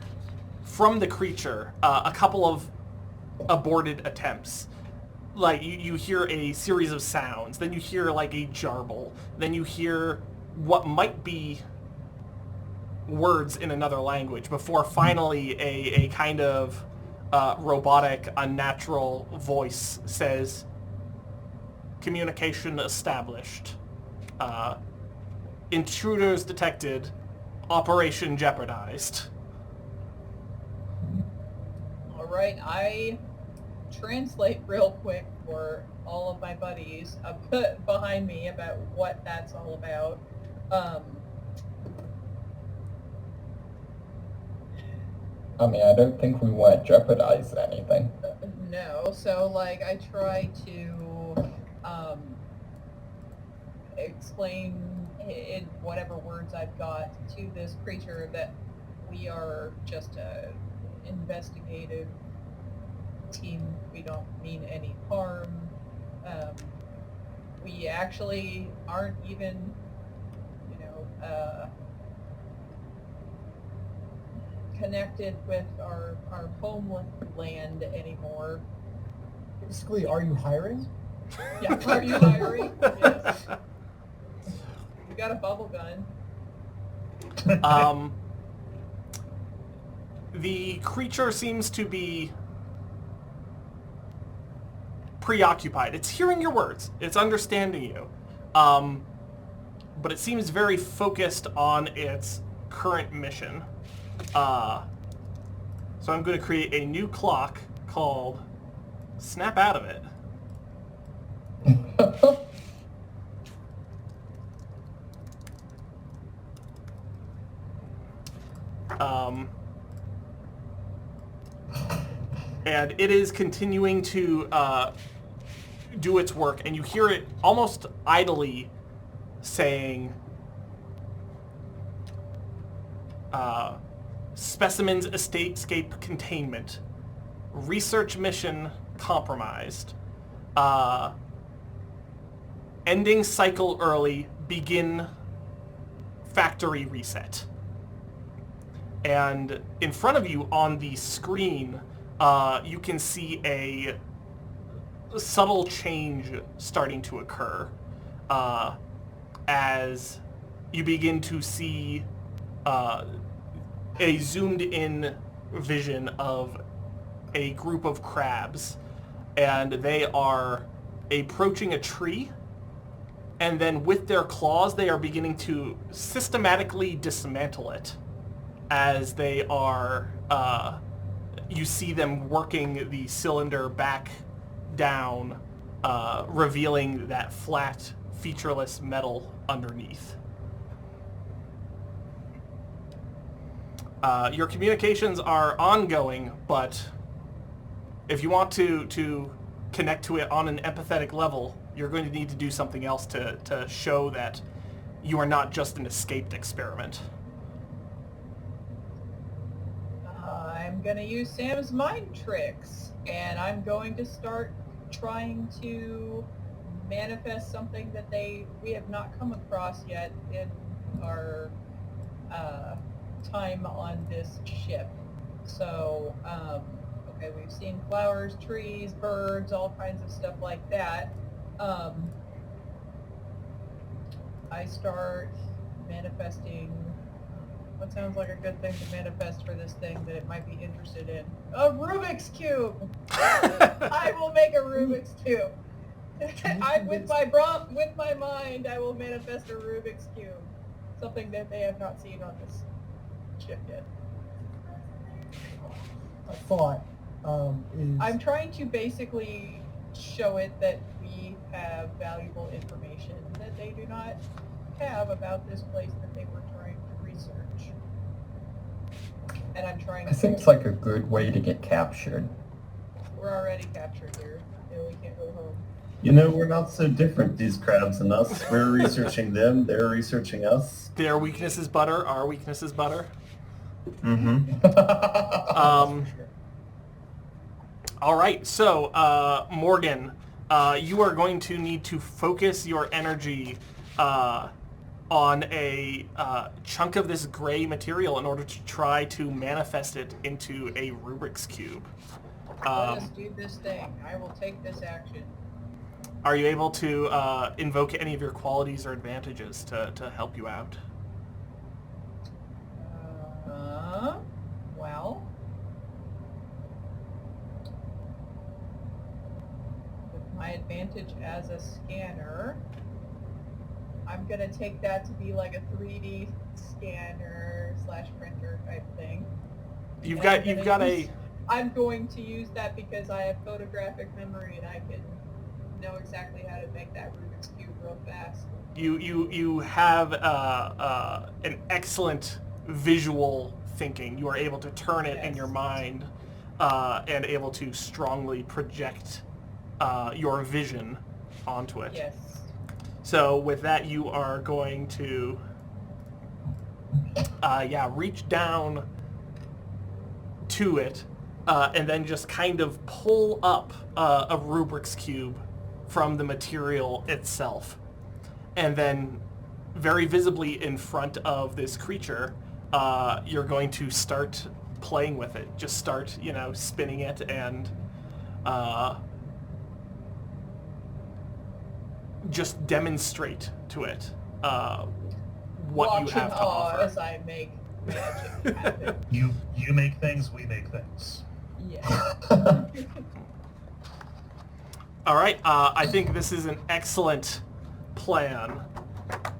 Speaker 1: from the creature a couple of aborted attempts. Like you hear a series of sounds, then you hear like a jarble, then you hear what might be words in another language before finally a kind of robotic, unnatural voice says, "Communication established. Intruders detected. Operation jeopardized."
Speaker 2: All right, I translate real quick for all of my buddies behind me about what that's all about.
Speaker 6: I mean, I don't think we want to jeopardize anything.
Speaker 2: No, so like I try to explain in whatever words I've got to this creature that we are just a investigative team. We don't mean any harm. We actually aren't even, connected with our homeland anymore.
Speaker 3: Basically, are you hiring?
Speaker 2: Yeah, are you hiring? Yes. We got a bubble gun.
Speaker 1: The creature seems to be preoccupied. It's hearing your words. It's understanding you. But it seems very focused on its current mission. So I'm going to create a new clock called Snap Out of It. And it is continuing to do its work, and you hear it almost idly saying, specimens escape containment, research mission compromised, ending cycle early, begin factory reset. And in front of you on the screen, you can see a subtle change starting to occur as you begin to see a zoomed-in vision of a group of crabs, and they are approaching a tree, and then with their claws they are beginning to systematically dismantle it as they are, you see them working the cylinder back down, revealing that flat, featureless metal underneath. Your communications are ongoing, but if you want to connect to it on an empathetic level, you're going to need to do something else to show that you are not just an escaped experiment.
Speaker 2: I'm going to use Sam's mind tricks, and I'm going to start trying to manifest something that we have not come across yet in our time on this ship. So, okay, we've seen flowers, trees, birds, all kinds of stuff like that. I start manifesting what sounds like a good thing to manifest for this thing that it might be interested in. A Rubik's Cube! I will make a Rubik's Cube. With my mind, I will manifest a Rubik's Cube. Something that they have not seen on this ship yet.
Speaker 3: A thought is...
Speaker 2: I'm trying to basically show it that we have valuable information that they do not have about this place that they were trying to research. And I'm trying to...
Speaker 6: It seems like a good way to get captured.
Speaker 2: We're already captured here. We can't go home.
Speaker 5: You know, we're not so different, these crabs and us. We're researching them, they're researching us.
Speaker 1: Their weakness is butter, our weakness is butter.
Speaker 5: Mm-hmm.
Speaker 1: All right, so Morgan, you are going to need to focus your energy on a chunk of this gray material in order to try to manifest it into a Rubik's Cube.
Speaker 2: Let us do this thing. I will take this action.
Speaker 1: Are you able to invoke any of your qualities or advantages to help you out?
Speaker 2: Well, with my advantage as a scanner, I'm gonna take that to be like a 3D scanner / printer type thing. I'm going to use that because I have photographic memory and I can know exactly how to make that Rubik's Cube real fast.
Speaker 1: You have an excellent visual thinking. You are able to turn it in your mind and able to strongly project your vision onto it.
Speaker 2: Yes.
Speaker 1: So with that, you are going to reach down to it and then just kind of pull up a Rubik's Cube from the material itself. And then very visibly in front of this creature, you're going to start playing with it. Just start, spinning it and just demonstrate to it what you have to offer.
Speaker 2: As I make magic happen.
Speaker 4: You make things, we make things.
Speaker 2: Yeah.
Speaker 1: All right, I think this is an excellent plan.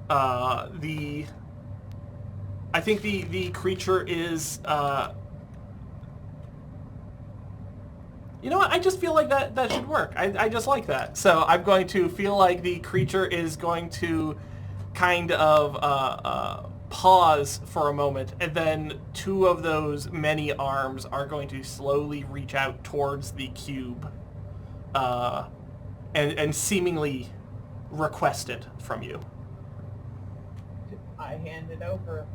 Speaker 1: I think the creature is... you know what? I just feel like that should work. I just like that. So I'm going to feel like the creature is going to kind of pause for a moment, and then two of those many arms are going to slowly reach out towards the cube and seemingly request it from you.
Speaker 2: I hand it over.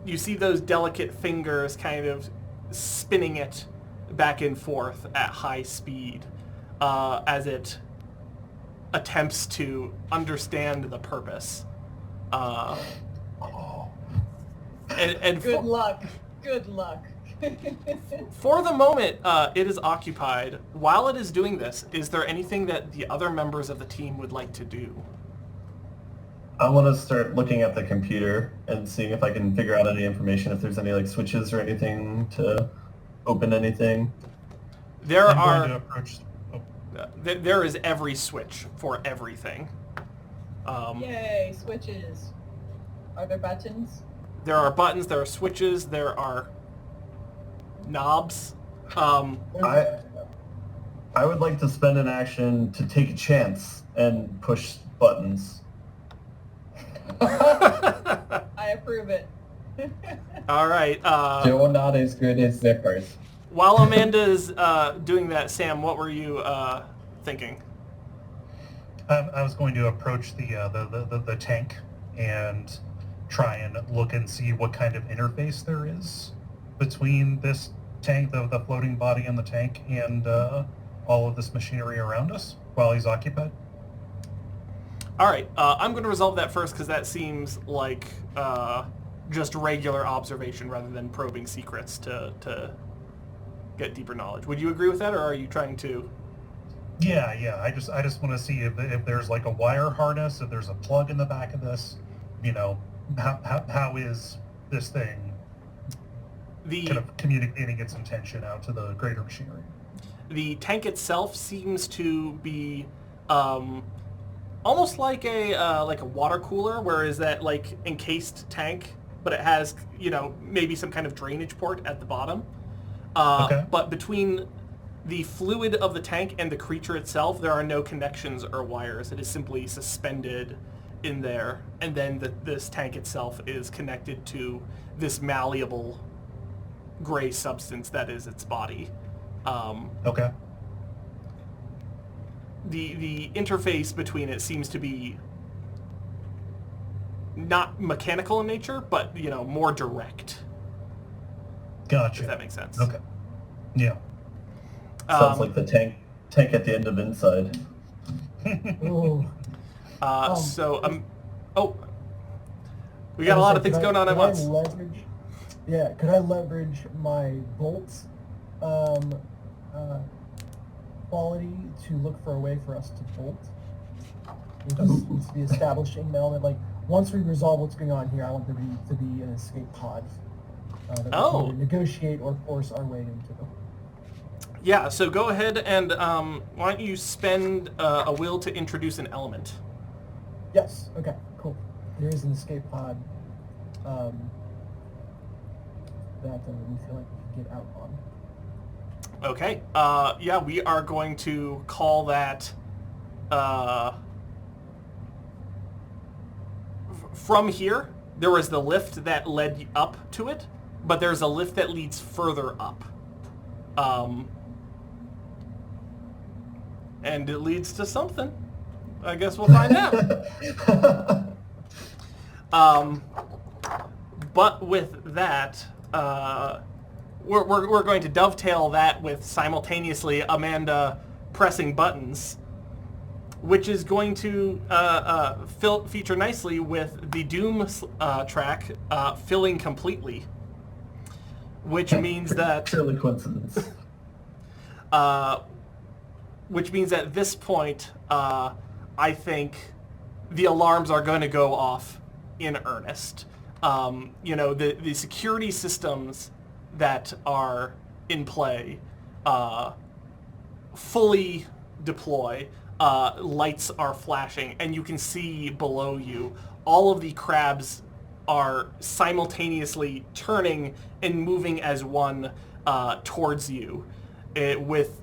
Speaker 1: You see those delicate fingers kind of spinning it back and forth at high speed as it attempts to understand the purpose.
Speaker 4: Oh.
Speaker 1: And
Speaker 2: Good luck. Good luck.
Speaker 1: for the moment, it is occupied. While it is doing this, is there anything that the other members of the team would like to do?
Speaker 5: I want to start looking at the computer and seeing if I can figure out any information, if there's any like switches or anything to open anything.
Speaker 1: There
Speaker 4: I'm
Speaker 1: are.
Speaker 4: going to approach... Oh,
Speaker 1: There is every switch for everything.
Speaker 2: Yay, switches. Are there buttons?
Speaker 1: There are buttons. There are switches. There are knobs.
Speaker 5: I would like to spend an action to take a chance and push buttons.
Speaker 2: I approve it.
Speaker 1: All right.
Speaker 6: Still not as good as zippers.
Speaker 1: While Amanda's doing that, Sam, what were you thinking?
Speaker 4: I was going to approach the tank and try and look and see what kind of interface there is between this tank, the floating body in the tank, and all of this machinery around us while he's occupied.
Speaker 1: All right. I'm going to resolve that first because that seems like just regular observation rather than probing secrets to get deeper knowledge. Would you agree with that, or are you trying to?
Speaker 4: Yeah. I just want to see if there's like a wire harness, if there's a plug in the back of this. You know, how is this thing kind of communicating its intention out to the greater machinery?
Speaker 1: The tank itself seems to be almost like a water cooler, whereas that like encased tank, but it has maybe some kind of drainage port at the bottom.
Speaker 4: Okay.
Speaker 1: But between the fluid of the tank and the creature itself, there are no connections or wires. It is simply suspended in there, and then this tank itself is connected to this malleable gray substance that is its body.
Speaker 4: Okay.
Speaker 1: The interface between it seems to be not mechanical in nature, but more direct.
Speaker 4: Gotcha.
Speaker 1: If that makes sense.
Speaker 4: Okay. Yeah.
Speaker 5: Sounds like the tank at the end of Inside.
Speaker 3: Ooh.
Speaker 1: We got a lot of things going on at once.
Speaker 3: Could I leverage my bolts quality to look for a way for us to bolt? It just needs to be establishing the element. Like, once we resolve what's going on here, I want there to be an escape pod that we can either negotiate or force our way into.
Speaker 1: Yeah, so go ahead and why don't you spend a will to introduce an element?
Speaker 3: Yes. Okay. Cool. There is an escape pod that we feel like we can get out on.
Speaker 1: Okay. We are going to call that from here. There was the lift that led up to it, but there's a lift that leads further up. And it leads to something. I guess we'll find out. But with that, we're going to dovetail that with simultaneously Amanda pressing buttons, which is going to feature nicely with the Doom track filling completely, which means that
Speaker 5: Purely coincidence.
Speaker 1: which means at this point, I think the alarms are going to go off in earnest. The security systems that are in play fully deploy. Lights are flashing, and you can see below you all of the crabs are simultaneously turning and moving as one towards you with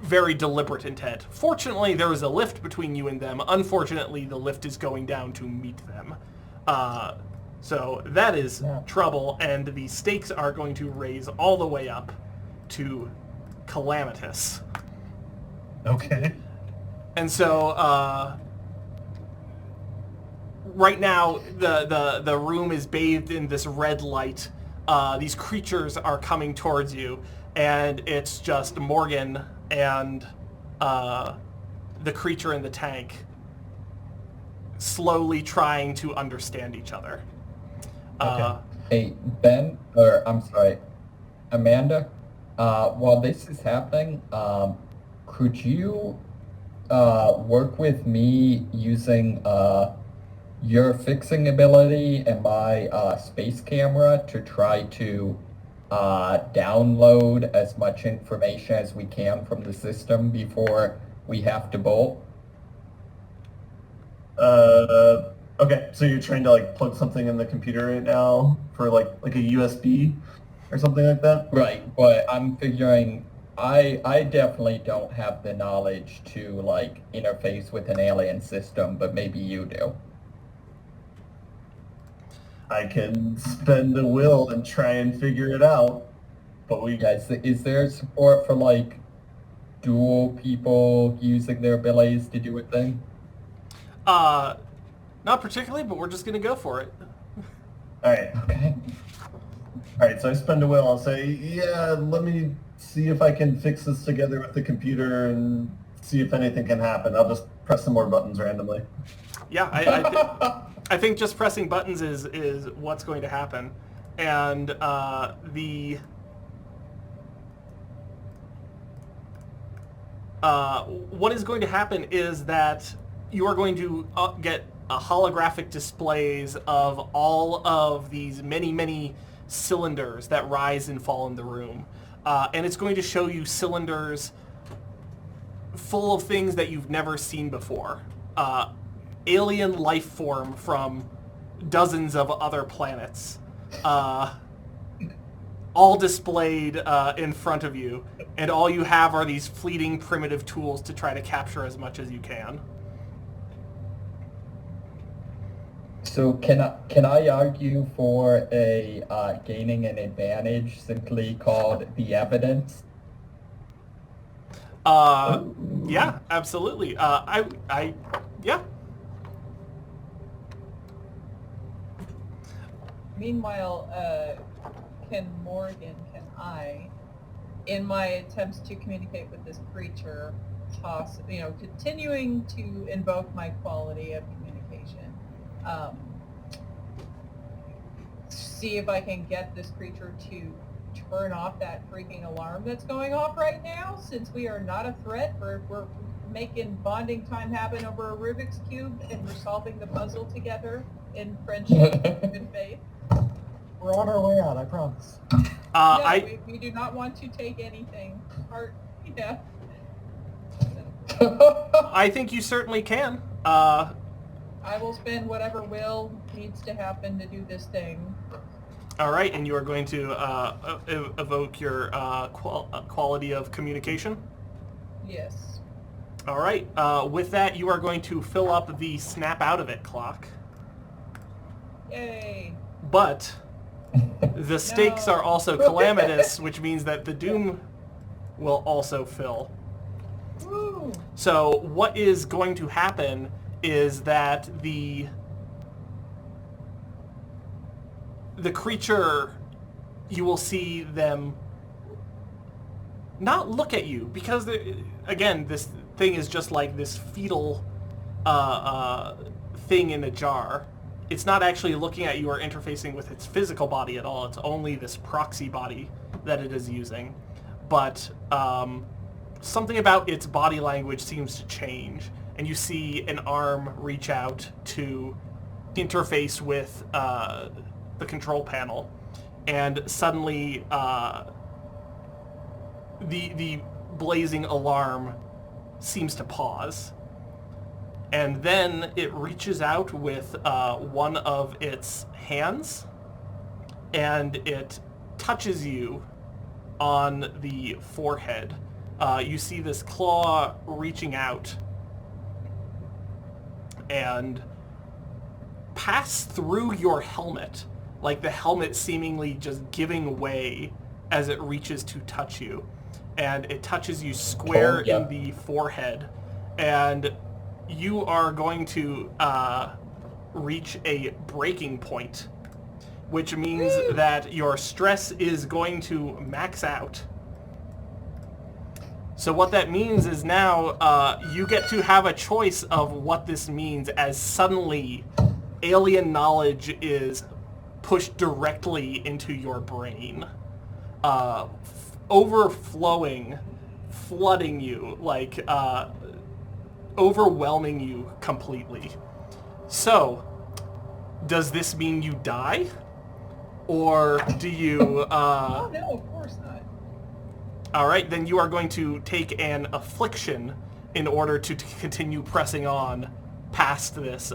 Speaker 1: very deliberate intent. Fortunately, there is a lift between you and them. Unfortunately, the lift is going down to meet them. So that is trouble, and the stakes are going to raise all the way up to calamitous.
Speaker 4: Okay.
Speaker 1: And so right now the room is bathed in this red light. These creatures are coming towards you, and it's just Morgan and the creature in the tank slowly trying to understand each other.
Speaker 4: Okay.
Speaker 6: Hey, Ben, or I'm sorry, Amanda, while this is happening, could you work with me using your fixing ability and my space camera to try to download as much information as we can from the system before we have to bolt?
Speaker 5: Okay, so you're trying to like plug something in the computer right now for like a USB or something like that?
Speaker 6: Right, but I'm figuring I definitely don't have the knowledge to like interface with an alien system, but maybe you do.
Speaker 5: I can spend the will and try and figure it out, but we
Speaker 6: Yeah, is there support for like dual people using their abilities to do a thing?
Speaker 1: Not particularly, but we're just going to go for it.
Speaker 5: all right.
Speaker 6: Okay.
Speaker 5: All right, so I spend a will. I'll say, yeah, let me see if I can fix this together with the computer and see if anything can happen. I'll just press some more buttons randomly.
Speaker 1: Yeah, I think just pressing buttons is what's going to happen. And what is going to happen is that you are going to get holographic displays of all of these many cylinders that rise and fall in the room. And it's going to show you cylinders full of things that you've never seen before. Alien life form from dozens of other planets. All displayed in front of you. And all you have are these fleeting primitive tools to try to capture as much as you can.
Speaker 6: So can I argue for a gaining an advantage simply called the evidence?
Speaker 1: Yeah, absolutely. Yeah.
Speaker 2: Meanwhile, can I, in my attempts to communicate with this creature, continuing to invoke my quality of communication, see if I can get this creature to turn off that freaking alarm that's going off right now, since we are not a threat. We're making bonding time happen over a Rubik's Cube, and we're solving the puzzle together in friendship and good faith.
Speaker 3: We're on our way out, I promise.
Speaker 2: We do not want to take anything. Yeah.
Speaker 1: I think you certainly can.
Speaker 2: I will spend whatever will needs to happen to do this thing.
Speaker 1: All right, and you are going to evoke your quality of communication?
Speaker 2: Yes.
Speaker 1: All right. With that, you are going to fill up the snap out of it clock.
Speaker 2: Yay.
Speaker 1: But the stakes are also calamitous, which means that the doom will also fill.
Speaker 2: Woo.
Speaker 1: So what is going to happen is that the creature, you will see them not look at you, because again, this thing is just like this fetal thing in a jar. It's not actually looking at you or interfacing with its physical body at all. It's only this proxy body that it is using. But something about its body language seems to change, and you see an arm reach out to interface with the control panel, and suddenly the blazing alarm seems to pause, and then it reaches out with one of its hands, and it touches you on the forehead. You see this claw reaching out and pass through your helmet, like the helmet seemingly just giving way as it reaches to touch you. And it touches you square in the forehead. And you are going to reach a breaking point, which means that your stress is going to max out. So what that means is now you get to have a choice of what this means, as suddenly alien knowledge is pushed directly into your brain, overflowing, flooding you, like overwhelming you completely. So, does this mean you die? Or do you...
Speaker 2: Oh no, of course not.
Speaker 1: Alright, then you are going to take an affliction in order to continue pressing on past this,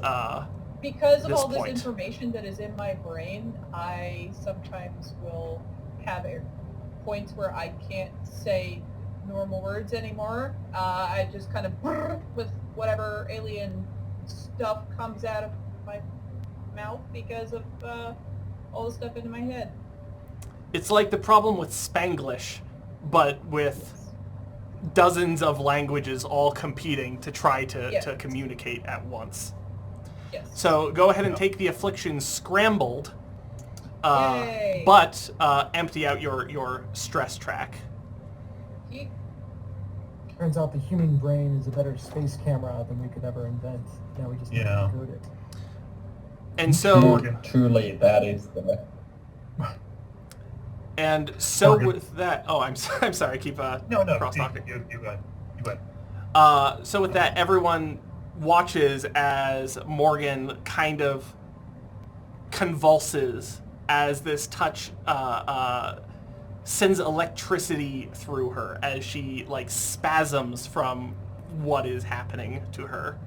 Speaker 2: Because of
Speaker 1: this
Speaker 2: all this
Speaker 1: point.
Speaker 2: information that is in my brain, I sometimes will have points where I can't say normal words anymore. I just kind of with whatever alien stuff comes out of my mouth because of all the stuff in my head.
Speaker 1: It's like the problem with Spanglish, but with dozens of languages all competing to try to communicate at once.
Speaker 2: Yes.
Speaker 1: So go ahead and take the affliction scrambled,
Speaker 2: Yay.
Speaker 1: but empty out your stress track.
Speaker 2: He-
Speaker 3: Turns out the human brain is a better space camera than we could ever invent. Now we just need to
Speaker 4: Yeah.
Speaker 3: decode it.
Speaker 1: And so
Speaker 4: Morgan.
Speaker 6: Truly, that is the...
Speaker 4: Morgan.
Speaker 1: with that, oh, I'm sorry, keep
Speaker 4: No,
Speaker 1: cross talking.
Speaker 4: you go ahead. You go ahead.
Speaker 1: So with that, everyone watches as Morgan kind of convulses as this touch sends electricity through her as she like spasms from what is happening to her.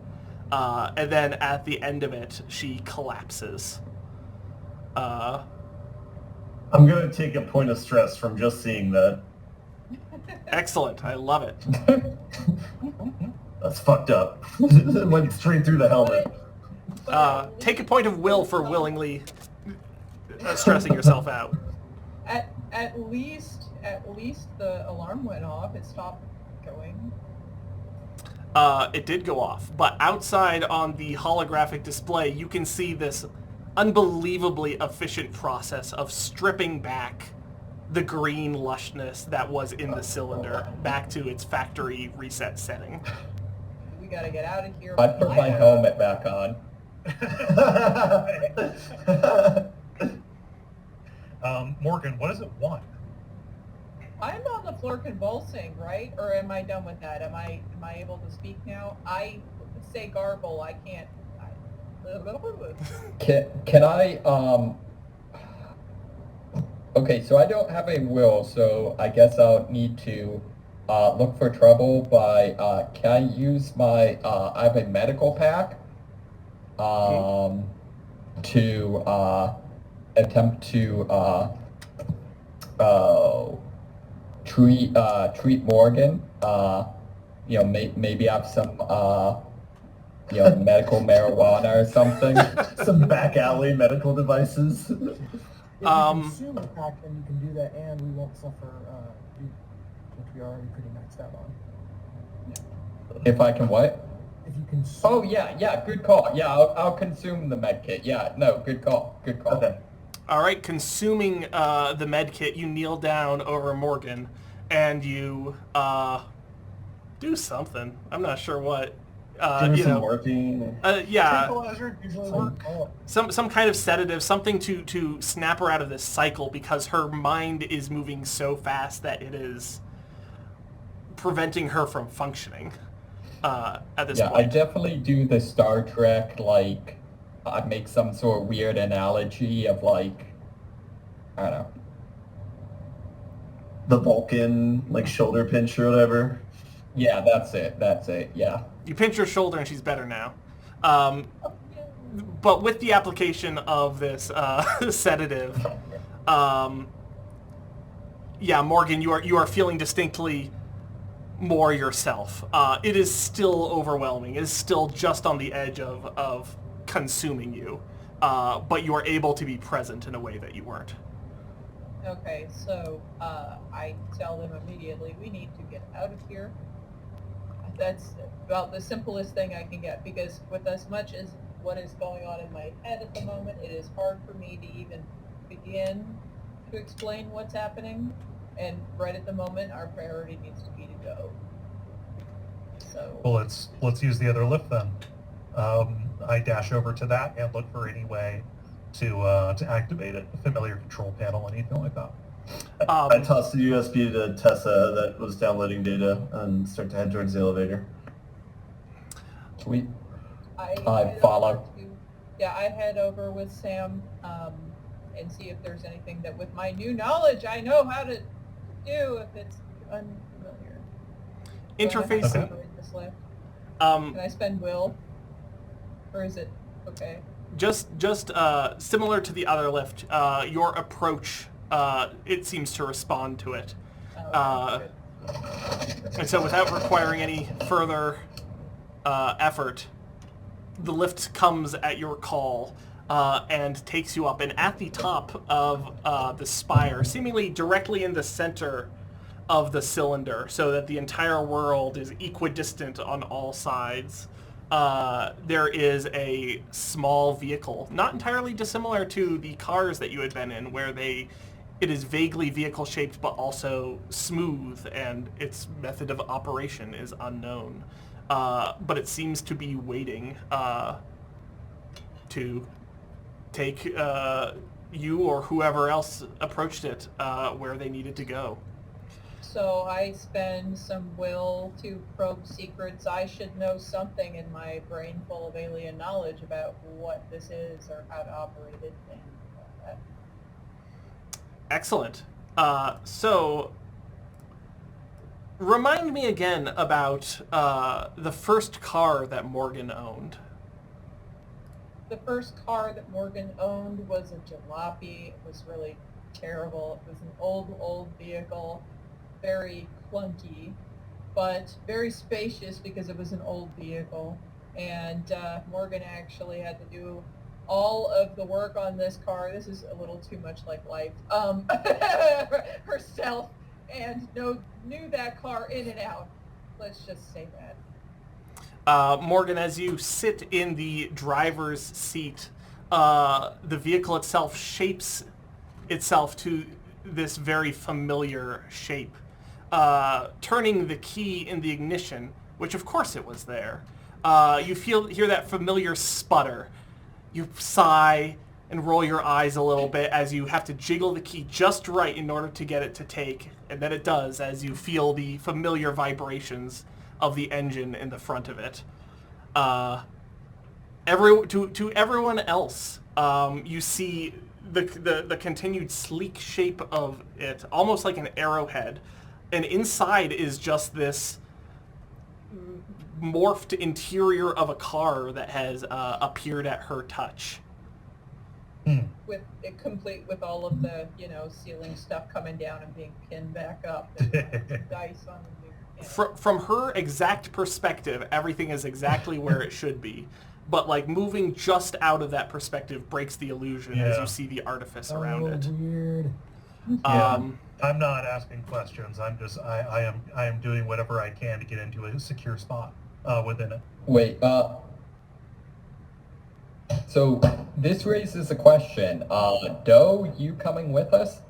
Speaker 1: And then at the end of it, she collapses.
Speaker 5: I'm going to take a point of stress from just seeing that.
Speaker 1: Excellent. I love it.
Speaker 5: That's fucked up. It went straight through the helmet.
Speaker 1: Take a point of will for willingly stressing yourself out.
Speaker 2: At least the alarm went off. It stopped going.
Speaker 1: It did go off, but outside on the holographic display, you can see this unbelievably efficient process of stripping back the green lushness that was in the cylinder back to its factory reset setting.
Speaker 2: We gotta get out of here.
Speaker 6: I put my helmet back on.
Speaker 4: Morgan, what does it want?
Speaker 2: I'm on the floor convulsing, right? Or am I done with that? Am I able to speak now? I say garble. I can't.
Speaker 6: Can I, okay, so I don't have a will, so I guess I'll need to look for trouble by, can I use my, I have a medical pack, to attempt to treat Morgan, maybe have some medical marijuana or something.
Speaker 5: Some back alley medical devices.
Speaker 3: If you consume a pack, then you can do that, and we won't suffer, which we are already pretty maxed out on.
Speaker 6: If I can what?
Speaker 3: If you consume...
Speaker 6: Oh, yeah, good call. Yeah, I'll consume the med kit. Yeah, no, good call.
Speaker 5: Okay.
Speaker 1: All right, consuming the med kit, you kneel down over Morgan, and you do something. I'm not sure what.
Speaker 5: Give her some morphine.
Speaker 1: Yeah,
Speaker 4: Tranquilizer usually work.
Speaker 1: some kind of sedative, something to snap her out of this cycle, because her mind is moving so fast that it is preventing her from functioning at this
Speaker 6: Yeah,
Speaker 1: point.
Speaker 6: I definitely do the Star Trek, like, I make some sort of weird analogy of, like, I don't know.
Speaker 5: The Vulcan, like, shoulder pinch or whatever.
Speaker 6: Yeah, that's it, yeah.
Speaker 1: You pinch her shoulder and she's better now. But with the application of this sedative, yeah, Morgan, you are feeling distinctly more yourself. It is still overwhelming. It is still just on the edge of consuming you. But you are able to be present in a way that you weren't.
Speaker 2: Okay, so I tell them immediately, we need to get out of here. That's about the simplest thing I can get, because with as much as what is going on in my head at the moment, it is hard for me to even begin to explain what's happening. And right at the moment, our priority needs to be to go. So
Speaker 4: Well, let's use the other lift then. I dash over to that and look for any way to activate it, a familiar control panel, anything like that.
Speaker 5: I tossed the USB to Tessa that was downloading data and start to head towards the elevator.
Speaker 6: Sweet.
Speaker 2: I
Speaker 6: I follow.
Speaker 2: I head over with Sam and see if there's anything that, with my new knowledge, I know how to do if it's unfamiliar.
Speaker 1: Interface.
Speaker 2: So I
Speaker 4: Okay.
Speaker 2: have to operate this lift.
Speaker 1: Um,
Speaker 2: Can I spend will? Or is it okay?
Speaker 1: just similar to the other lift, your approach, it seems to respond to it.
Speaker 2: Oh, good.
Speaker 1: And so without requiring any further effort, the lift comes at your call and takes you up. And at the top of the spire, seemingly directly in the center of the cylinder, so that the entire world is equidistant on all sides, there is a small vehicle, not entirely dissimilar to the cars that you had been in, where it is vaguely vehicle-shaped but also smooth, and its method of operation is unknown. But it seems to be waiting to take you or whoever else approached it where they needed to go.
Speaker 2: So I spend some will to probe secrets. I should know something in my brain full of alien knowledge about what this is or how to operate it and all that.
Speaker 1: Excellent. So, remind me again about the first car that Morgan owned.
Speaker 2: The first car that Morgan owned was a jalopy. It was really terrible. It was an old vehicle, very clunky, but very spacious because it was an old vehicle. And Morgan actually had to do all of the work on this car. This is a little too much like life. Herself, and knew that car in and out. Let's just say that.
Speaker 1: Morgan, as you sit in the driver's seat, the vehicle itself shapes itself to this very familiar shape. Turning the key in the ignition, which of course it was there, you hear that familiar sputter. You sigh and roll your eyes a little bit as you have to jiggle the key just right in order to get it to take, and then it does as you feel the familiar vibrations of the engine in the front of it. To everyone else, you see the continued sleek shape of it, almost like an arrowhead, and inside is just this morphed interior of a car that has appeared at her touch.
Speaker 2: With it complete with all of the ceiling stuff coming down and being pinned back up, and dice on the new.
Speaker 1: From her exact perspective, everything is exactly where it should be. But like moving just out of that perspective breaks the illusion as you see the artifice around it.
Speaker 3: Weird.
Speaker 4: I'm not asking questions. I am doing whatever I can to get into a secure spot within it.
Speaker 6: Wait, so this raises a question. Doe, you coming with us?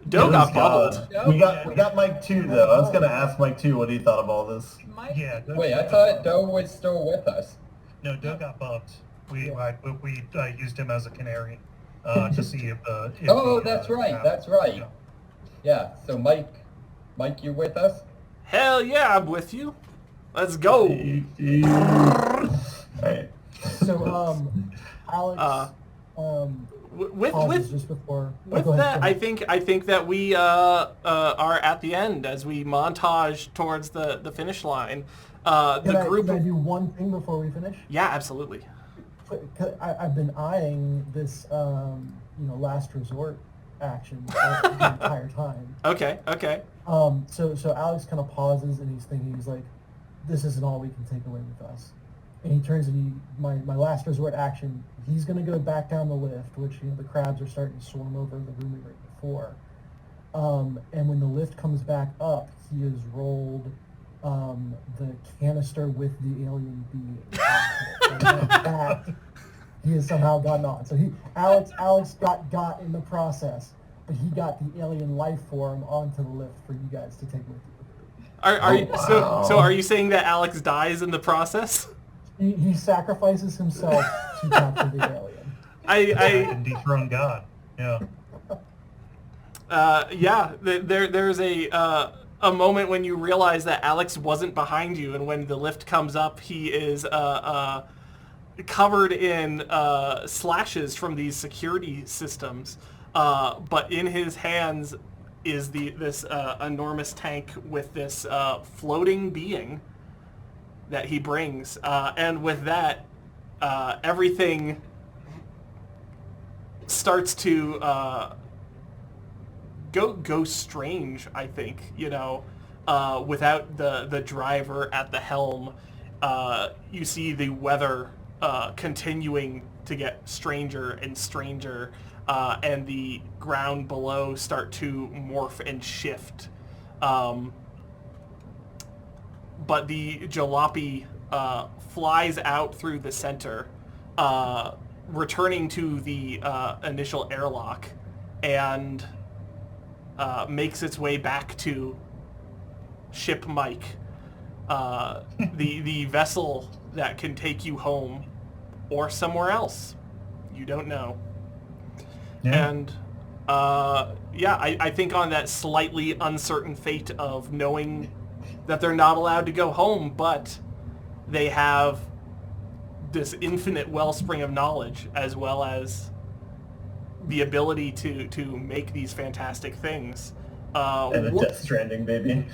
Speaker 1: Doe got bubbled.
Speaker 5: We got Mike too, though. I was gonna ask Mike too what he thought of all this.
Speaker 4: Yeah.
Speaker 6: Wait, I thought Doe was still with us.
Speaker 4: No, Doe got bumped. We used him as a canary to see if
Speaker 6: That's right. Yeah. So Mike, you with us?
Speaker 1: Hell yeah, I'm with you. Let's go.
Speaker 5: Alright.
Speaker 3: So, Alex,
Speaker 1: With
Speaker 3: just before.
Speaker 1: with
Speaker 3: go ahead,
Speaker 1: that, I think that we are at the end as we montage towards the finish line.
Speaker 3: Can I do one thing before we finish?
Speaker 1: Yeah, absolutely.
Speaker 3: I've been eyeing this, last resort action the entire time.
Speaker 1: Okay.
Speaker 3: So Alex kind of pauses and he's thinking, he's like, this isn't all we can take away with us. And he turns and my last resort action, he's going to go back down the lift, which, the crabs are starting to swarm over the room we were in before. And when the lift comes back up, he has rolled the canister with the alien being. That he has somehow gotten on. So Alex got in the process, but he got the alien life form onto the lift for you guys to take with you.
Speaker 1: So are you saying that Alex dies in the process?
Speaker 3: He sacrifices himself to capture the alien.
Speaker 4: And dethrone God. Yeah.
Speaker 1: There's a moment when you realize that Alex wasn't behind you, and when the lift comes up, he is covered in slashes from these security systems. But in his hands is this enormous tank with this floating being that he brings, and with that, everything starts to go strange. I think, without the driver at the helm, you see the weather continuing to get stranger and stranger, and the ground below start to morph and shift. But the jalopy flies out through the center, returning to the initial airlock, and makes its way back to Ship Mike, the vessel that can take you home or somewhere else. You don't know.
Speaker 4: Yeah.
Speaker 1: And I think on that slightly uncertain fate of knowing that they're not allowed to go home, but they have this infinite wellspring of knowledge, as well as the ability to make these fantastic things.
Speaker 5: And a Death Stranding baby.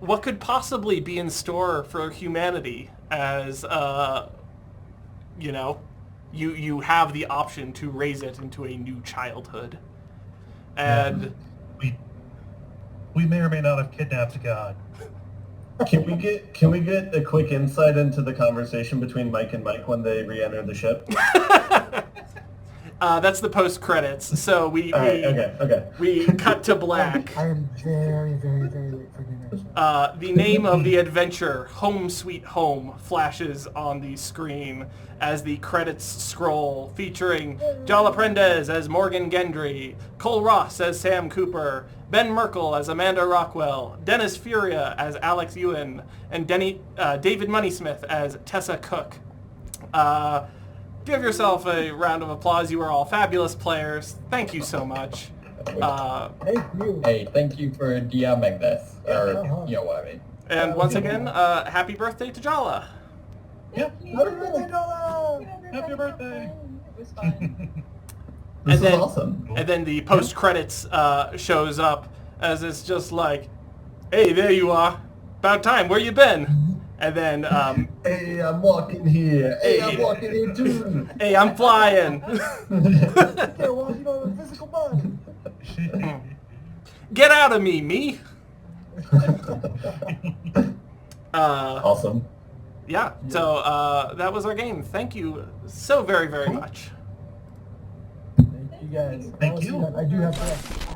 Speaker 1: What could possibly be in store for humanity, as you have the option to raise it into a new childhood, and
Speaker 4: we may or may not have kidnapped God.
Speaker 5: Can we get a quick insight into the conversation between Mike and Mike when they re-enter the ship?
Speaker 1: That's the post credits. So we cut to black.
Speaker 3: I am very, very, very late for dinner.
Speaker 1: The name of the adventure, Home Sweet Home, flashes on the screen as the credits scroll, featuring Jala Prendez as Morgan Gendry, Cole Ross as Sam Cooper, Ben Merkel as Amanda Rockwell, Dennis Furia as Alex Ewan, and David Moneysmith as Tessa Cook. Give yourself a round of applause. You are all fabulous players. Thank you so much.
Speaker 3: Thank you.
Speaker 6: Hey, thank you for DMing this. Or, you know what I mean.
Speaker 1: And once again, happy birthday to Jala.
Speaker 4: Yeah.
Speaker 3: Happy birthday, Nola!
Speaker 4: Happy birthday.
Speaker 2: It was fun.
Speaker 5: This
Speaker 1: then,
Speaker 5: is awesome.
Speaker 1: And then the post credits shows up as it's just like, hey, there you are. About time. Where you been? And then,
Speaker 5: hey, I'm walking here. Hey, I'm walking here too.
Speaker 1: hey, I'm flying.
Speaker 3: Yeah, well, you don't have a physical body.
Speaker 1: Get out of me.
Speaker 5: Awesome.
Speaker 1: Yeah, so that was our game. Thank you so very, very much.
Speaker 3: Thank you guys.
Speaker 4: Thank you.
Speaker 3: I do have to.